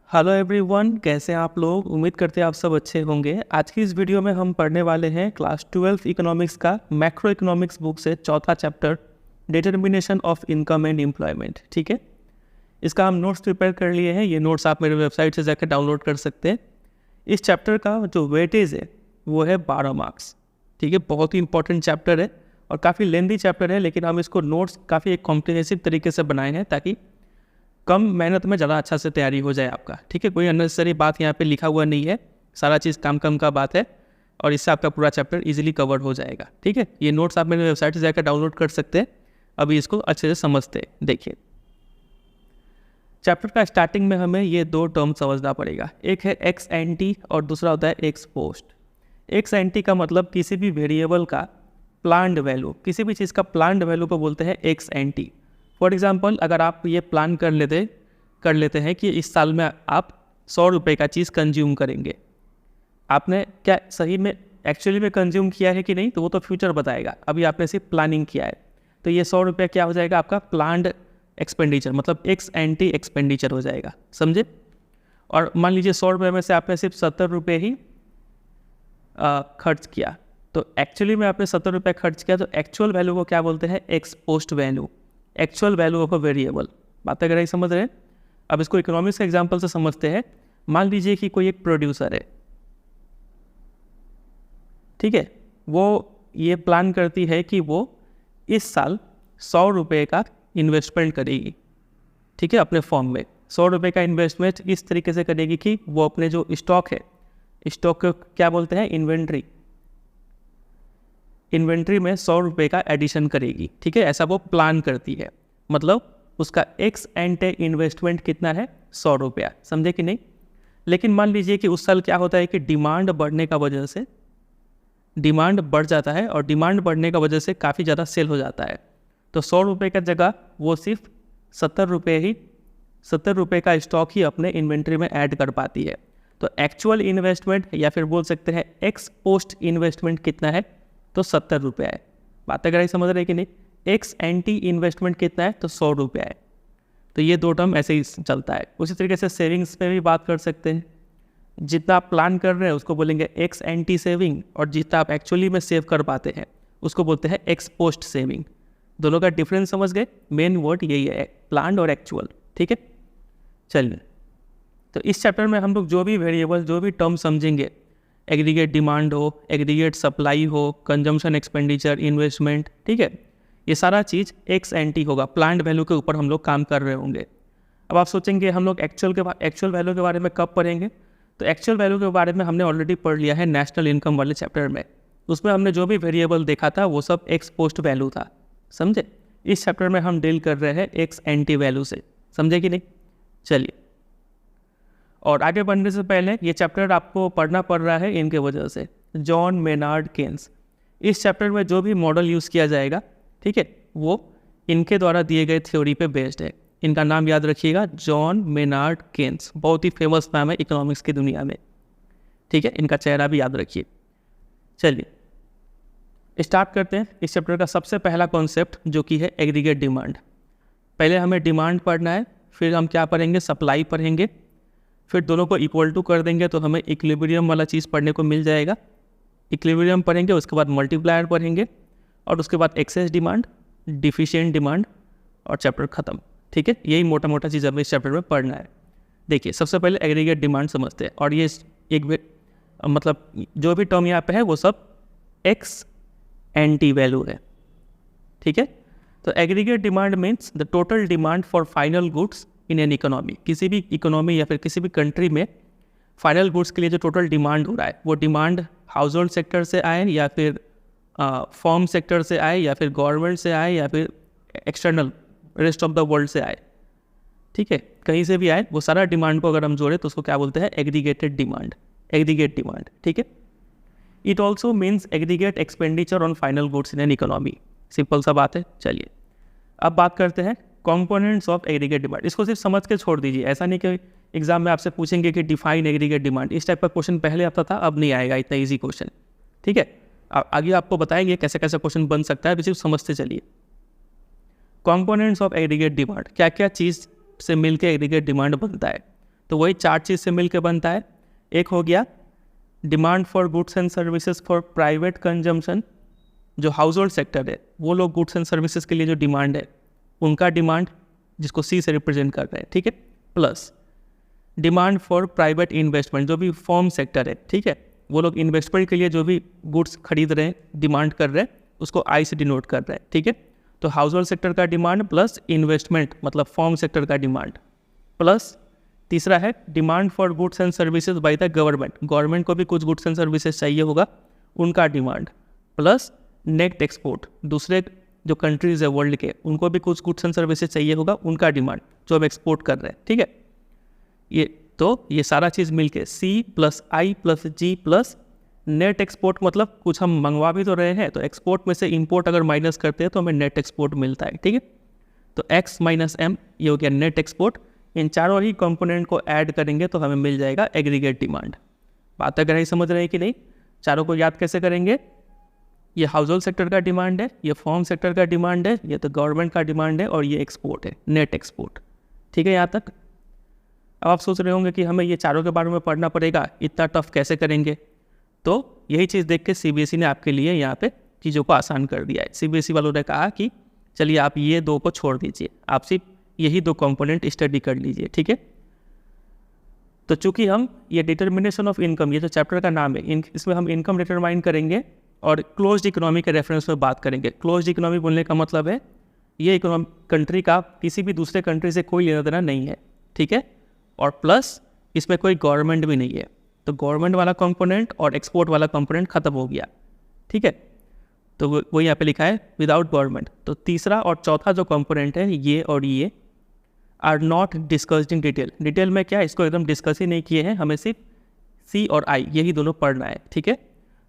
Hello everyone, कैसे हैं आप लोग। उम्मीद करते हैं आप सब अच्छे होंगे। आज की इस वीडियो में हम पढ़ने वाले हैं क्लास 12 इकोनॉमिक्स का मैक्रो इकोनॉमिक्स बुक से चौथा chapter determination of income and employment. ठीक है, इसका हम नोट्स प्रिपेयर कर लिए हैं। ये नोट्स आप मेरे वेबसाइट से जाकर डाउनलोड कर सकते हैं। इस चैप्टर का जो वेटेज है वो है 12 मार्क्स। ठीक है, बहुत ही इंपॉर्टेंट चैप्टर है और काफ़ी लेंदी चैप्टर है, लेकिन हम इसको नोट्स काफ़ी एक कॉम्प्रिहेंसिव तरीके से बनाए हैं ताकि कम मेहनत में ज़्यादा अच्छा से तैयारी हो जाए आपका। ठीक है, कोई अननेसेसरी बात यहाँ पे लिखा हुआ नहीं है, सारा चीज़ काम का बात है और इससे आपका पूरा चैप्टर इजीली कवर हो जाएगा। ठीक है, ये नोट्स आप मेरे वेबसाइट से जाकर डाउनलोड कर सकते हैं। अभी इसको अच्छे से समझते हैं। देखिए, चैप्टर का स्टार्टिंग में हमें ये दो टर्म समझना पड़ेगा। एक है एक्स एंटी और दूसरा होता है एक्स पोस्ट। एक्स एंटी का मतलब किसी भी वेरिएबल का प्लान्ड वैल्यू, किसी भी चीज़ का प्लान्ड वैल्यू को बोलते हैं एक्स एंटी। फॉर एग्जाम्पल, अगर आप ये प्लान कर लेते हैं कि इस साल में आप 100 रुपये का चीज़ कंज्यूम करेंगे, आपने क्या सही में एक्चुअली में कंज्यूम किया है कि नहीं, तो वो तो फ्यूचर बताएगा। अभी आपने सिर्फ प्लानिंग किया है, तो ये 100 रुपये क्या हो जाएगा आपका प्लान्ड एक्सपेंडिचर, मतलब एक्स एंटी एक्सपेंडिचर हो जाएगा। समझे। और मान लीजिए 100 रुपये में से आपने सिर्फ 70 रुपये ही खर्च किया, तो एक्चुअली में आपने 70 रुपये खर्च किया, तो एक्चुअल वैल्यू को क्या बोलते हैं x post value, actual value of a variable. बात अगर यही समझ रहे हैं। अब इसको इकोनॉमिक्स के एग्जांपल से समझते हैं। मान लीजिए कि कोई एक प्रोड्यूसर है, ठीक है, वो ये प्लान करती है कि वो इस साल 100 रुपये का इन्वेस्टमेंट करेगी। ठीक है, अपने फॉर्म में 100 रुपये का इन्वेस्टमेंट इस तरीके से करेगी कि वो अपने जो स्टॉक है, स्टॉक को क्या बोलते हैं इन्वेंट्री, इन्वेंट्री में 100 रुपये का एडिशन करेगी। ठीक है, ऐसा वो प्लान करती है। मतलब उसका एक्स एंटे इन्वेस्टमेंट कितना है 100 रुपया। समझे कि नहीं। लेकिन मान लीजिए कि उस साल क्या होता है कि डिमांड बढ़ने का वजह से डिमांड बढ़ जाता है और डिमांड बढ़ने का वजह से काफ़ी ज़्यादा सेल हो जाता है, तो 100 रुपये का जगह वो सिर्फ 70 रुपये का स्टॉक ही अपने इन्वेंट्री में ऐड कर पाती है। तो एक्चुअल इन्वेस्टमेंट या फिर बोल सकते हैं एक्स पोस्ट इन्वेस्टमेंट कितना है, तो 70 रुपये है। बात अगर समझ रहे कि नहीं। एक्स एंटी इन्वेस्टमेंट कितना है, तो 100 रुपये है। तो ये दो टर्म ऐसे ही चलता है। उसी तरीके से सेविंग्स पे भी बात कर सकते हैं। जितना आप प्लान कर रहे हैं उसको बोलेंगे एक्स एंटी सेविंग, और जितना आप एक्चुअली में सेव कर पाते हैं उसको बोलते हैं एक्स पोस्ट सेविंग। दोनों का डिफरेंस समझ गए। मेन वर्ड यही है, प्लान्ड और एक्चुअल। ठीक है, चलिए। तो इस चैप्टर में हम लोग जो भी वेरिएबल, जो भी टर्म समझेंगे, एग्रीगेट डिमांड हो, एग्रीगेट सप्लाई हो, कंजम्पशन एक्सपेंडिचर, इन्वेस्टमेंट, ठीक है, ये सारा चीज़ एक्स एंटी होगा। प्लान्ड वैल्यू के ऊपर हम लोग काम कर रहे होंगे। अब आप सोचेंगे हम लोग एक्चुअल वैल्यू के बारे में कब पढ़ेंगे, तो एक्चुअल वैल्यू के बारे में हमने ऑलरेडी पढ़ लिया है नेशनल इनकम वाले चैप्टर में। उसमें हमने जो भी वेरिएबल देखा था वो सब एक्स पोस्ट वैल्यू था। समझे। इस चैप्टर में हम डील कर रहे हैं एक्स एंटी वैल्यू से। समझे कि नहीं। चलिए, और आगे बढ़ने से पहले ये चैप्टर आपको पढ़ना पड़ रहा है इनके वजह से, जॉन मेनार्ड केन्स। इस चैप्टर में जो भी मॉडल यूज़ किया जाएगा, ठीक है, वो इनके द्वारा दिए गए थ्योरी पे बेस्ड है। इनका नाम याद रखिएगा, जॉन मेनार्ड केन्स। बहुत ही फेमस नाम है इकोनॉमिक्स की दुनिया में। ठीक है, इनका चेहरा भी याद रखिए। चलिए स्टार्ट करते हैं। इस चैप्टर का सबसे पहला कॉन्सेप्ट जो कि है एग्रीगेट डिमांड। पहले हमें डिमांड पढ़ना है, फिर हम क्या पढ़ेंगे, सप्लाई पढ़ेंगे, फिर दोनों को इक्वल टू कर देंगे तो हमें इक्विलिब्रियम वाला चीज़ पढ़ने को मिल जाएगा। इक्विलिब्रियम पढ़ेंगे, उसके बाद मल्टीप्लायर पढ़ेंगे, और उसके बाद एक्सेस डिमांड, डिफिशिएंट डिमांड, और चैप्टर ख़त्म। ठीक है, यही मोटा मोटा चीज़ हमें इस चैप्टर में पढ़ना है। देखिए, सबसे पहले एग्रीगेट डिमांड समझते हैं, और ये मतलब जो भी टर्म यहाँ पे है वो सब एक्स एंटी वैल्यू है। ठीक है, तो aggregate demand means the total demand for final goods in an economy. किसी भी इकोनॉमी या फिर किसी भी कंट्री में फाइनल गुड्स के लिए जो टोटल डिमांड हो रहा है, वो डिमांड हाउस होल्ड सेक्टर से आए या फिर फॉर्म सेक्टर से आए या फिर गवर्नमेंट से आए या फिर external rest of the world से आए। ठीक है, कहीं से भी आए, वो सारा डिमांड को अगर हम जोड़े तो उसको क्या बोलते हैं, एग्रीगेटेड डिमांड, एग्रीगेट डिमांड। ठीक है, it also means aggregate expenditure on final goods in an economy. Simple सा बात है। चलिए अब बात करते हैं कंपोनेंट्स ऑफ एग्रीगेट डिमांड। इसको सिर्फ समझ के छोड़ दीजिए। ऐसा नहीं कि एग्जाम में आपसे पूछेंगे कि डिफाइन एग्रीगेट डिमांड, इस टाइप का क्वेश्चन पहले आता था, अब नहीं आएगा इतना ईजी क्वेश्चन। ठीक है, आगे आपको बताएंगे कैसे कैसे क्वेश्चन बन सकता है, सिर्फ समझते चलिए। कंपोनेंट्स ऑफ एग्रीगेट डिमांड, क्या क्या चीज़ से मिलकर एग्रीगेट डिमांड बनता है। तो वही 4 चीज़ से मिलकर बनता है। एक हो गया demand for goods and services for private consumption, जो हाउस होल्ड सेक्टर है वो लोग गुड्स एंड सर्विसेज के लिए जो डिमांड है उनका डिमांड, जिसको सी से रिप्रेजेंट कर रहे हैं, ठीक है। Plus demand for private investment, जो भी फॉर्म सेक्टर है, ठीक है, वो लोग इन्वेस्टमेंट के लिए जो भी गुड्स खरीद रहे हैं, डिमांड कर रहे हैं, उसको आई से डिनोट कर रहे हैं, ठीक है। तो हाउस होल्ड सेक्टर का डिमांड प्लस इन्वेस्टमेंट मतलब फॉर्म सेक्टर का डिमांड, प्लस तीसरा है demand for goods and services by the government, government को भी कुछ गुड्स एंड सर्विसेज चाहिए होगा, उनका डिमांड, प्लस नेट एक्सपोर्ट, दूसरे जो कंट्रीज है वर्ल्ड के उनको भी कुछ गुड्स एंड सर्विसेज चाहिए होगा, उनका डिमांड जो हम एक्सपोर्ट कर रहे हैं, ठीक है। ये सारा चीज़ मिलके C plus I plus G plus net export, मतलब कुछ हम मंगवा भी तो रहे हैं, तो एक्सपोर्ट में से इंपोर्ट अगर माइनस करते हैं तो हमें नेट एक्सपोर्ट मिलता है, ठीक है। तो X माइनस M ये हो गया नेट एक्सपोर्ट। इन चारों ही कंपोनेंट को ऐड करेंगे तो हमें मिल जाएगा एग्रीगेट डिमांड। बात अगर नहीं समझ रहे हैं कि नहीं, चारों को याद कैसे करेंगे? ये हाउस होल्ड सेक्टर का डिमांड है, ये फॉर्म सेक्टर का डिमांड है, ये तो गवर्नमेंट का डिमांड है, और ये एक्सपोर्ट है, नेट एक्सपोर्ट, ठीक है यहाँ तक। अब आप सोच रहे होंगे कि हमें ये चारों के बारे में पढ़ना पड़ेगा, इतना टफ कैसे करेंगे? तो यही चीज़ देख के CBSE ने आपके लिए यहाँ पे चीज़ों को आसान कर दिया है। CBSE वालों ने कहा कि चलिए आप ये दो को छोड़ दीजिए, आप सिर्फ यही दो कंपोनेंट स्टडी कर लीजिए, ठीक है। तो चूंकि हम ये डिटर्मिनेशन ऑफ इनकम, ये जो चैप्टर का नाम है, इसमें हम इनकम डिटरमाइन करेंगे और क्लोज्ड इकोनॉमी के रेफरेंस में बात करेंगे। क्लोज्ड इकोनॉमी बोलने का मतलब है ये इकोनॉमी कंट्री का किसी भी दूसरे कंट्री से कोई लेना देना नहीं है, ठीक है, और प्लस इसमें कोई गवर्नमेंट भी नहीं है। तो गवर्नमेंट वाला कंपोनेंट और एक्सपोर्ट वाला कंपोनेंट खत्म हो गया, ठीक है। तो वो यहाँ पे लिखा है विदाउट गवर्नमेंट। तो तीसरा और चौथा जो कंपोनेंट है ये और ये are not discussed in detail. Detail में क्या, इसको एकदम डिस्कस ही नहीं किए हैं, हमें सिर्फ C और I यही दोनों पढ़ना है, ठीक है।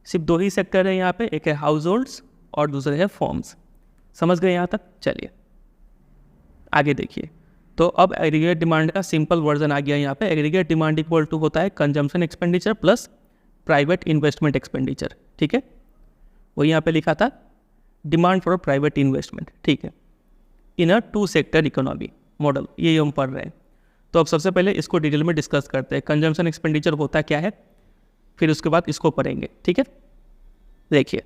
सिर्फ दो ही सेक्टर है यहाँ पे, एक है हाउस होल्ड्स और दूसरे है फॉर्म्स। समझ गए यहाँ तक? चलिए आगे देखिए। तो अब एग्रीगेट डिमांड का सिंपल वर्जन आ गया यहाँ पे। एग्रीगेट डिमांड इक्वल टू होता है consumption expenditure plus private investment expenditure, ठीक है। वही यहाँ पे लिखा था डिमांड फॉर प्राइवेट इन्वेस्टमेंट, ठीक है, इन अ 2 सेक्टर इकोनॉमी मॉडल, ये हम पढ़ रहे हैं। तो अब सबसे पहले इसको डिटेल में डिस्कस करते हैं। कंजम्पशन एक्सपेंडिचर होता क्या है, फिर उसके बाद इसको पढ़ेंगे, ठीक है। देखिए,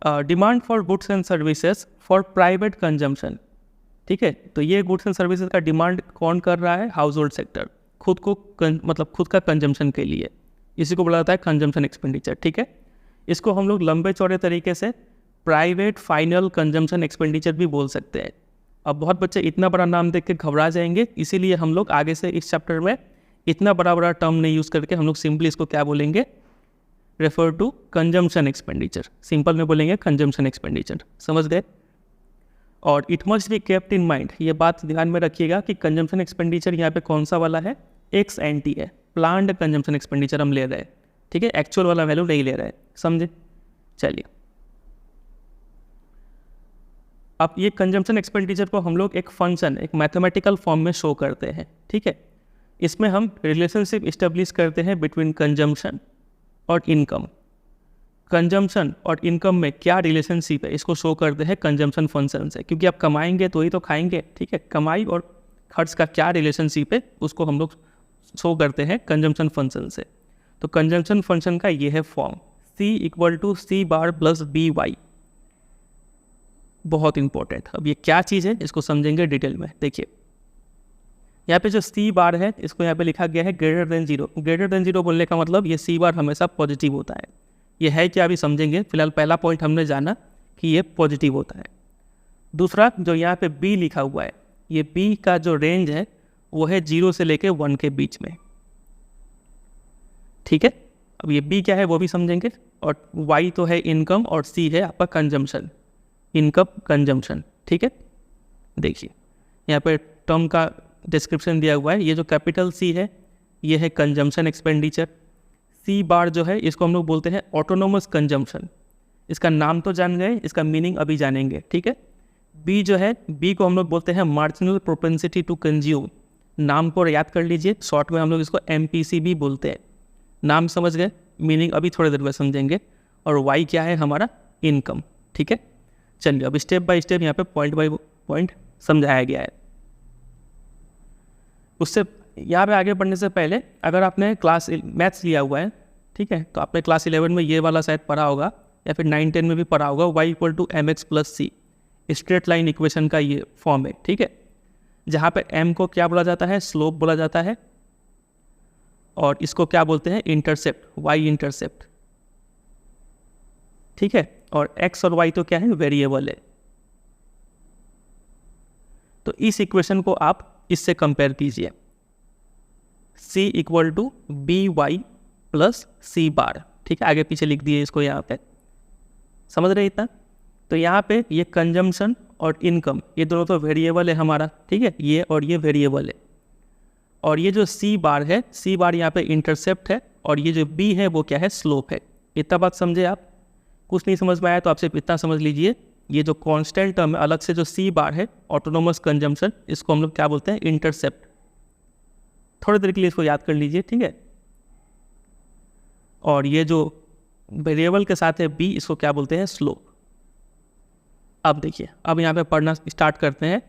demand for goods and services for private consumption, ठीक है। तो ये गुड्स एंड सर्विसेज का डिमांड कौन कर रहा है? हाउस होल्ड सेक्टर, खुद को मतलब खुद का कंजम्पशन के लिए, इसी को बोला जाता है कंजम्पशन एक्सपेंडिचर, ठीक है। इसको हम लोग लंबे चौड़े तरीके से प्राइवेट फाइनल कंजम्पशन एक्सपेंडिचर भी बोल सकते हैं। अब बहुत बच्चे इतना बड़ा नाम देख के घबरा जाएंगे, इसीलिए हम लोग आगे से इस चैप्टर में इतना बड़ा टर्म नहीं यूज़ करके हम लोग सिंपली इसको क्या बोलेंगे? Refer to consumption expenditure, simple में बोलेंगे कंजम्पशन एक्सपेंडिचर, समझ गए। और it must be kept in mind, ये बात ध्यान में रखिएगा कि कंजम्पशन एक्सपेंडिचर यहाँ पे कौन सा वाला है? एक्स एंटी है, प्लान्ड कंजम्पशन एक्सपेंडिचर हम ले रहे हैं, ठीक है, एक्चुअल वाला वैल्यू नहीं ले रहे हैं, समझे। चलिए, अब ये कंजम्पशन एक्सपेंडिचर को हम लोग एक फंक्शन, एक मैथमेटिकल फॉर्म में शो करते हैं, ठीक है। इसमें हम रिलेशनशिप इस्टेब्लिश करते हैं बिटवीन कंजम्पशन और इनकम। कंजम्पशन और इनकम में क्या रिलेशनशिप है, इसको शो करते हैं कंजम्पशन फंक्शन से, क्योंकि आप कमाएंगे तो ही तो खाएंगे, ठीक है। कमाई और खर्च का क्या रिलेशनशिप है उसको हम लोग शो करते हैं कंजम्पशन फंक्शन से। तो कंजम्पशन फंक्शन का ये है form, C equal to C bar plus BY। बहुत इंपॉर्टेंट। अब ये क्या चीज़ है इसको समझेंगे डिटेल में। देखिए, यहाँ पे जो C बार है इसको यहाँ पे लिखा गया है ग्रेटर देन 0। ग्रेटर देन 0 बोलने का मतलब ये C बार हमेशा पॉजिटिव होता है। ये है क्या अभी समझेंगे। फिलहाल पहला पॉइंट हमने जाना कि ये पॉजिटिव होता है। दूसरा जो यहाँ पे B लिखा हुआ है, ये B का जो रेंज है वो है 0 से लेके 1 के बीच में, ठीक है। अब ये B क्या है वो भी समझेंगे। और Y तो है इनकम और C है आपका कंजम्पशन, इनकम कंजम्पशन, ठीक है। देखिए यहाँ पे टर्म का डिस्क्रिप्शन दिया हुआ है। ये जो कैपिटल C है ये है कंजम्पशन एक्सपेंडिचर। C बार जो है इसको हम लोग बोलते हैं ऑटोनोमस कंजम्पशन। इसका नाम तो जान गए, इसका मीनिंग अभी जानेंगे, ठीक है। B जो है, B को हम लोग बोलते हैं मार्जिनल प्रोपेंसिटी टू कंज्यूम। नाम को याद कर लीजिए, शॉर्ट में हम लोग इसको MPC भी बोलते हैं। नाम समझ गए, मीनिंग अभी थोड़ी देर में समझेंगे। और Y क्या है हमारा? इनकम, ठीक है। चलिए अब स्टेप बाय स्टेप यहाँ पे पॉइंट बाय पॉइंट समझाया गया है। उससे यहाँ पे आगे बढ़ने से पहले अगर आपने क्लास मैथ्स लिया हुआ है, ठीक है, तो आपने क्लास 11 में ये वाला शायद पढ़ा होगा या फिर 9-10 में भी पढ़ा होगा, y=mx+c स्ट्रेट लाइन इक्वेशन का ये फॉर्म है, ठीक है, जहाँ पे m को क्या बोला जाता है, स्लोप बोला जाता है, और इसको क्या बोलते हैं, इंटरसेप्ट, y इंटरसेप्ट, ठीक है, और x और y तो क्या है, वेरिएबल है। तो इस इक्वेशन को आप इससे कंपेयर कीजिए, c=by+c⁻, ठीक है, आगे पीछे लिख दिए इसको यहाँ पे, समझ रहे इतना। तो यहाँ पे ये कंजम्पशन और इनकम ये दोनों तो वेरिएबल है हमारा, ठीक है, ये और ये वेरिएबल है, और ये जो c⁻ है, c⁻ यहाँ पे इंटरसेप्ट है, और ये जो b है वो क्या है, स्लोप है। इतना बात समझे आप? कुछ नहीं समझ में आया तो आप सिर्फ इतना समझ लीजिए, ये जो कांस्टेंट टर्म है अलग से जो c⁻ है, ऑटोनोमस कंजम्पशन, इसको हम लोग क्या बोलते हैं, इंटरसेप्ट। थोड़ी देर के लिए इसको याद कर लीजिए, ठीक है। और ये जो वेरिएबल के साथ है b, इसको क्या बोलते हैं, स्लोप। अब देखिए, अब यहाँ पे पढ़ना स्टार्ट करते हैं।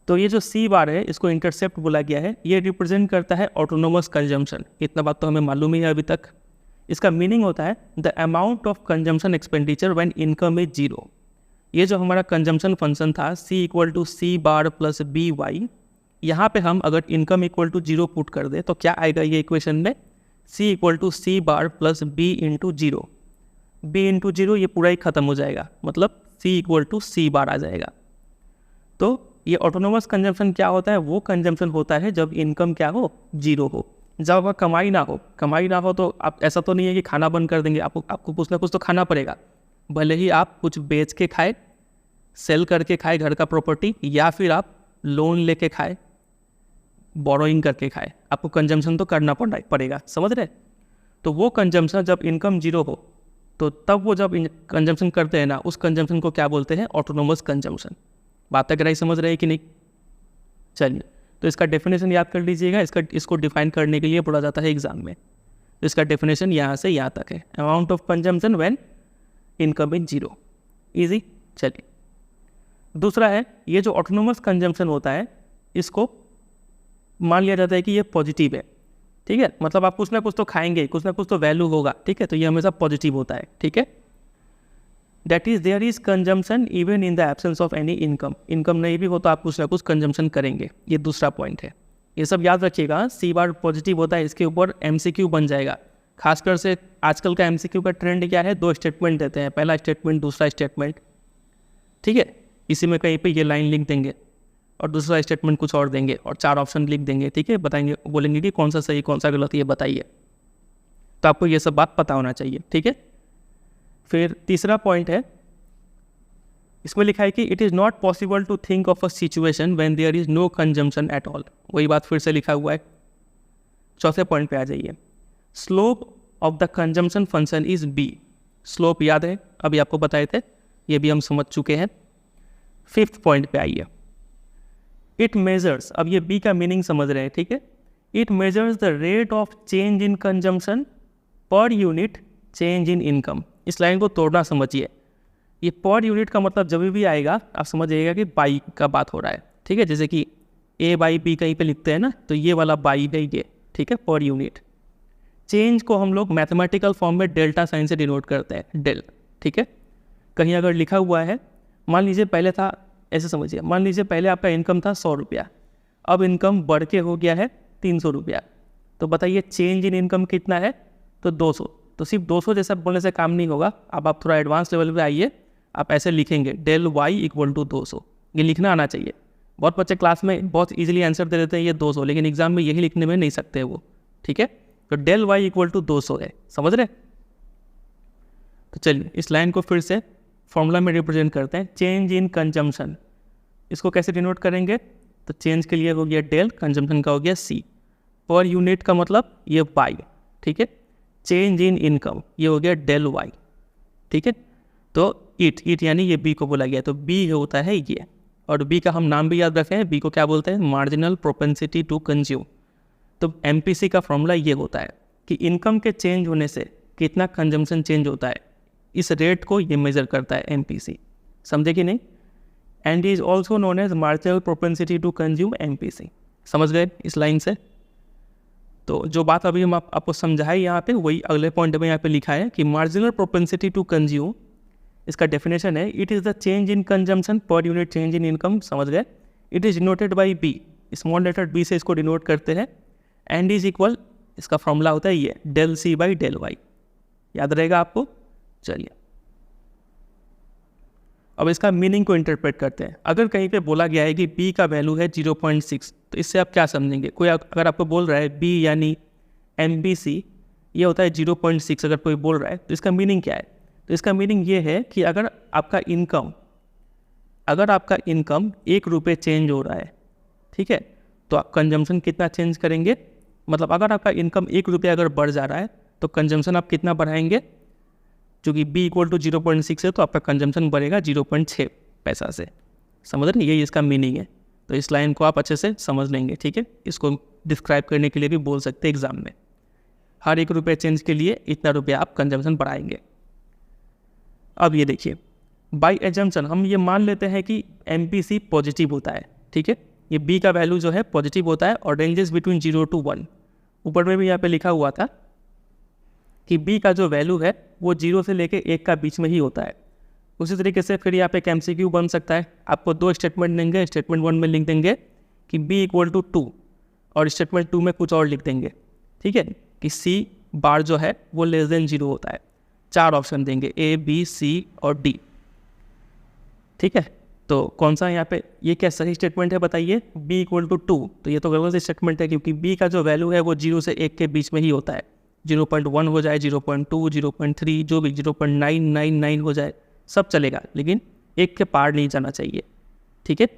तो ये जो c⁻ है इसको इंटरसेप्ट बोला गया है, ये रिप्रेजेंट करता है ऑटोनोमस कंजम्पशन। इतना बात तो हमें मालूम ही है अभी तक। इसका मीनिंग होता है the amount of consumption expenditure when income is zero. ये जो हमारा कंजम्पशन फंक्शन था c=c⁻+by, यहाँ पे हम अगर इनकम =0 पुट कर दे तो क्या आएगा ये इक्वेशन में, c=c⁻+b×0, b×0 ये पूरा ही खत्म हो जाएगा, मतलब c=c⁻ आ जाएगा। तो ये ऑटोनोमस कंजम्पशन क्या होता है, वो कंजम्पशन होता है जब इनकम क्या हो, जीरो हो, जब आपका कमाई ना हो। कमाई ना हो तो आप, ऐसा तो नहीं है कि खाना बंद कर देंगे, आपको कुछ ना कुछ तो खाना पड़ेगा, भले ही आप कुछ बेच के खाए, सेल करके खाए घर का प्रॉपर्टी, या फिर आप लोन लेके खाए, बोरोइंग करके खाए, आपको कंजम्पशन तो करना पड़ेगा, समझ रहे। तो वो कंजम्पशन जब इनकम जीरो हो, तो तब वो जब कंजम्पशन करते हैं ना, उस कंजम्पशन को क्या बोलते हैं, ऑटोनोमस कंजम्पशन। बात अगर समझ रहे हैं कि नहीं? चलिए, तो इसका डेफिनेशन याद कर लीजिएगा। इसको डिफाइन करने के लिए पढ़ा जाता है एग्जाम में। तो इसका डेफिनेशन यहाँ से यहाँ तक है, amount of consumption when income is zero. Easy. चलिए, दूसरा है, ये जो ऑटोनोमस कंजम्पशन होता है, इसको मान लिया जाता है कि ये पॉजिटिव है, ठीक है, मतलब आप कुछ ना कुछ तो खाएंगे, कुछ ना कुछ तो वैल्यू होगा, ठीक है, तो ये हमेशा पॉजिटिव होता है, ठीक है। That is there is consumption even in the absence of any income. Income नहीं भी हो तो आप कुछ ना कुछ कंजम्पशन करेंगे, ये दूसरा पॉइंट है। ये सब याद रखिएगा, c⁻ पॉजिटिव होता है, इसके ऊपर MCQ बन जाएगा। खासकर से आजकल का MCQ का ट्रेंड क्या है, 2 स्टेटमेंट देते हैं, पहला स्टेटमेंट, दूसरा स्टेटमेंट, ठीक है, इसी में कहीं पे ये लाइन लिख देंगे और दूसरा स्टेटमेंट कुछ और देंगे और 4 ऑप्शन लिख देंगे, ठीक है, बताएंगे, बोलेंगे कि कौन सा सही कौन सा गलत, ये बताइए। तो आपको ये सब बात पता होना चाहिए, ठीक है। फिर तीसरा पॉइंट है, इसमें लिखा है कि it is not possible to think of a situation when there is no consumption at all. वही बात फिर से लिखा हुआ है। चौथे पॉइंट पे आ जाइए, slope of the consumption function is b। Slope याद है, अभी आपको बताए थे, ये भी हम समझ चुके हैं। 5th पॉइंट पे आइए, इट मेजर्स, अब ये b का मीनिंग समझ रहे हैं, ठीक है। It measures the rate of change in consumption per unit change in income. इस लाइन को तोड़ना समझिए, ये पर यूनिट का मतलब जब भी आएगा आप समझ जाइएगा कि बाई का बात हो रहा है, ठीक है, जैसे कि a/b कहीं पे लिखते हैं ना, तो ये वाला बाई है ये, ठीक है, पर यूनिट। चेंज को हम लोग मैथमेटिकल फॉर्म में डेल्टा साइन से डिनोट करते हैं, डेल, ठीक है। कहीं अगर लिखा हुआ है, मान लीजिए पहले था, ऐसे समझिए, मान लीजिए पहले आपका इनकम था 100 रुपया, अब इनकम बढ़ के हो गया है 300 रुपया, तो बताइए चेंज इन इनकम कितना है, तो 200। तो सिर्फ 200 जैसा बोलने से काम नहीं होगा, अब आप थोड़ा एडवांस लेवल पे आइए, आप ऐसे लिखेंगे del y = 200, ये लिखना आना चाहिए। बहुत बच्चे क्लास में बहुत इजीली आंसर दे देते हैं ये 200, लेकिन एग्जाम में यही लिखने में नहीं सकते वो, ठीक है। तो del y = 200 है, समझ रहे। तो चलिए इस लाइन को फिर से फॉर्मूला में रिप्रेजेंट करते हैं, चेंज इन कंजम्पशन। इसको कैसे डिनोट करेंगे, तो चेंज के लिए हो गया डेल, कंजम्पशन का हो गया c, पर यूनिट का मतलब ये y, ठीक है। चेंज इन इनकम ये हो गया del y, ठीक है। तो इट यानी ये b को बोला गया, तो b होता है ये, और b का हम नाम भी याद रखें, b को क्या बोलते हैं, मार्जिनल प्रोपेंसिटी टू कंज्यूम। तो MPC का फॉर्मूला ये होता है कि इनकम के चेंज होने से कितना कंजम्पशन चेंज होता है, इस रेट को ये मेजर करता है MPC, समझे कि नहीं। And is also known as marginal propensity to consume MPC। समझ गए इस लाइन से? तो जो बात अभी हम आपको समझाए यहाँ पे, वही अगले पॉइंट में यहाँ पे लिखा है कि मार्जिनल प्रोपेंसिटी टू कंज्यूम, इसका डेफिनेशन है it is the change in consumption per unit change in income. समझ गए? It is denoted by B, small letter B से इसको डिनोट करते हैं। एंड इज इक्वल, इसका फॉर्मूला होता है ये del C by del Y, याद रहेगा आपको। चलिए अब इसका मीनिंग को इंटरप्रेट करते हैं। अगर कहीं पे बोला गया है कि बी का वैल्यू है 0.6, तो इससे आप क्या समझेंगे? कोई अगर आपको बोल रहा है बी यानी MBC ये होता है 0.6, अगर कोई बोल रहा है तो इसका मीनिंग क्या है? तो इसका मीनिंग ये है कि अगर आपका इनकम 1 रुपये चेंज हो रहा है, ठीक है, तो आप कंजम्पशन कितना चेंज करेंगे? मतलब अगर आपका इनकम 1 रुपया अगर बढ़ जा रहा है तो कंजम्पशन आप कितना बढ़ाएंगे? चूँकि B इक्वल टू 0.6 है तो आपका कंजम्पशन बढ़ेगा 0.6 पैसा से। समझ रहे? यही इसका मीनिंग है। तो इस लाइन को आप अच्छे से समझ लेंगे, ठीक है। इसको डिस्क्राइब करने के लिए भी बोल सकते हैं एग्जाम में, हर 1 रुपये चेंज के लिए इतना रुपया आप कंजम्पशन बढ़ाएंगे। अब ये देखिए, बाई एजम्पशन हम ये मान लेते हैं कि MPC पॉजिटिव होता है, ठीक है। ये B का वैल्यू जो है पॉजिटिव होता है और रेंजेस बिटवीन 0 to 1। ऊपर में भी यहाँ पे लिखा हुआ था कि B का जो वैल्यू है वो 0 से लेके 1 का बीच में ही होता है। उसी तरीके से फिर यहाँ पे MCQ बन सकता है। आपको 2 स्टेटमेंट देंगे, स्टेटमेंट 1 में लिख देंगे कि B इक्वल टू 2 और स्टेटमेंट 2 में कुछ और लिख देंगे, ठीक है, कि C बार जो है वो लेस देन 0 होता है। 4 ऑप्शन देंगे A, B, C और D, ठीक है। तो कौन सा यहाँ पे, ये क्या सही स्टेटमेंट है बताइए? B इक्वल टू 2, तो ये तो गलत स्टेटमेंट है क्योंकि B का जो वैल्यू है वो 0 से 1 के बीच में ही होता है। 0.1 हो जाए, 0.2, 0.3, जो भी 0.999 हो जाए सब चलेगा, लेकिन 1 के पार नहीं जाना चाहिए, ठीक है।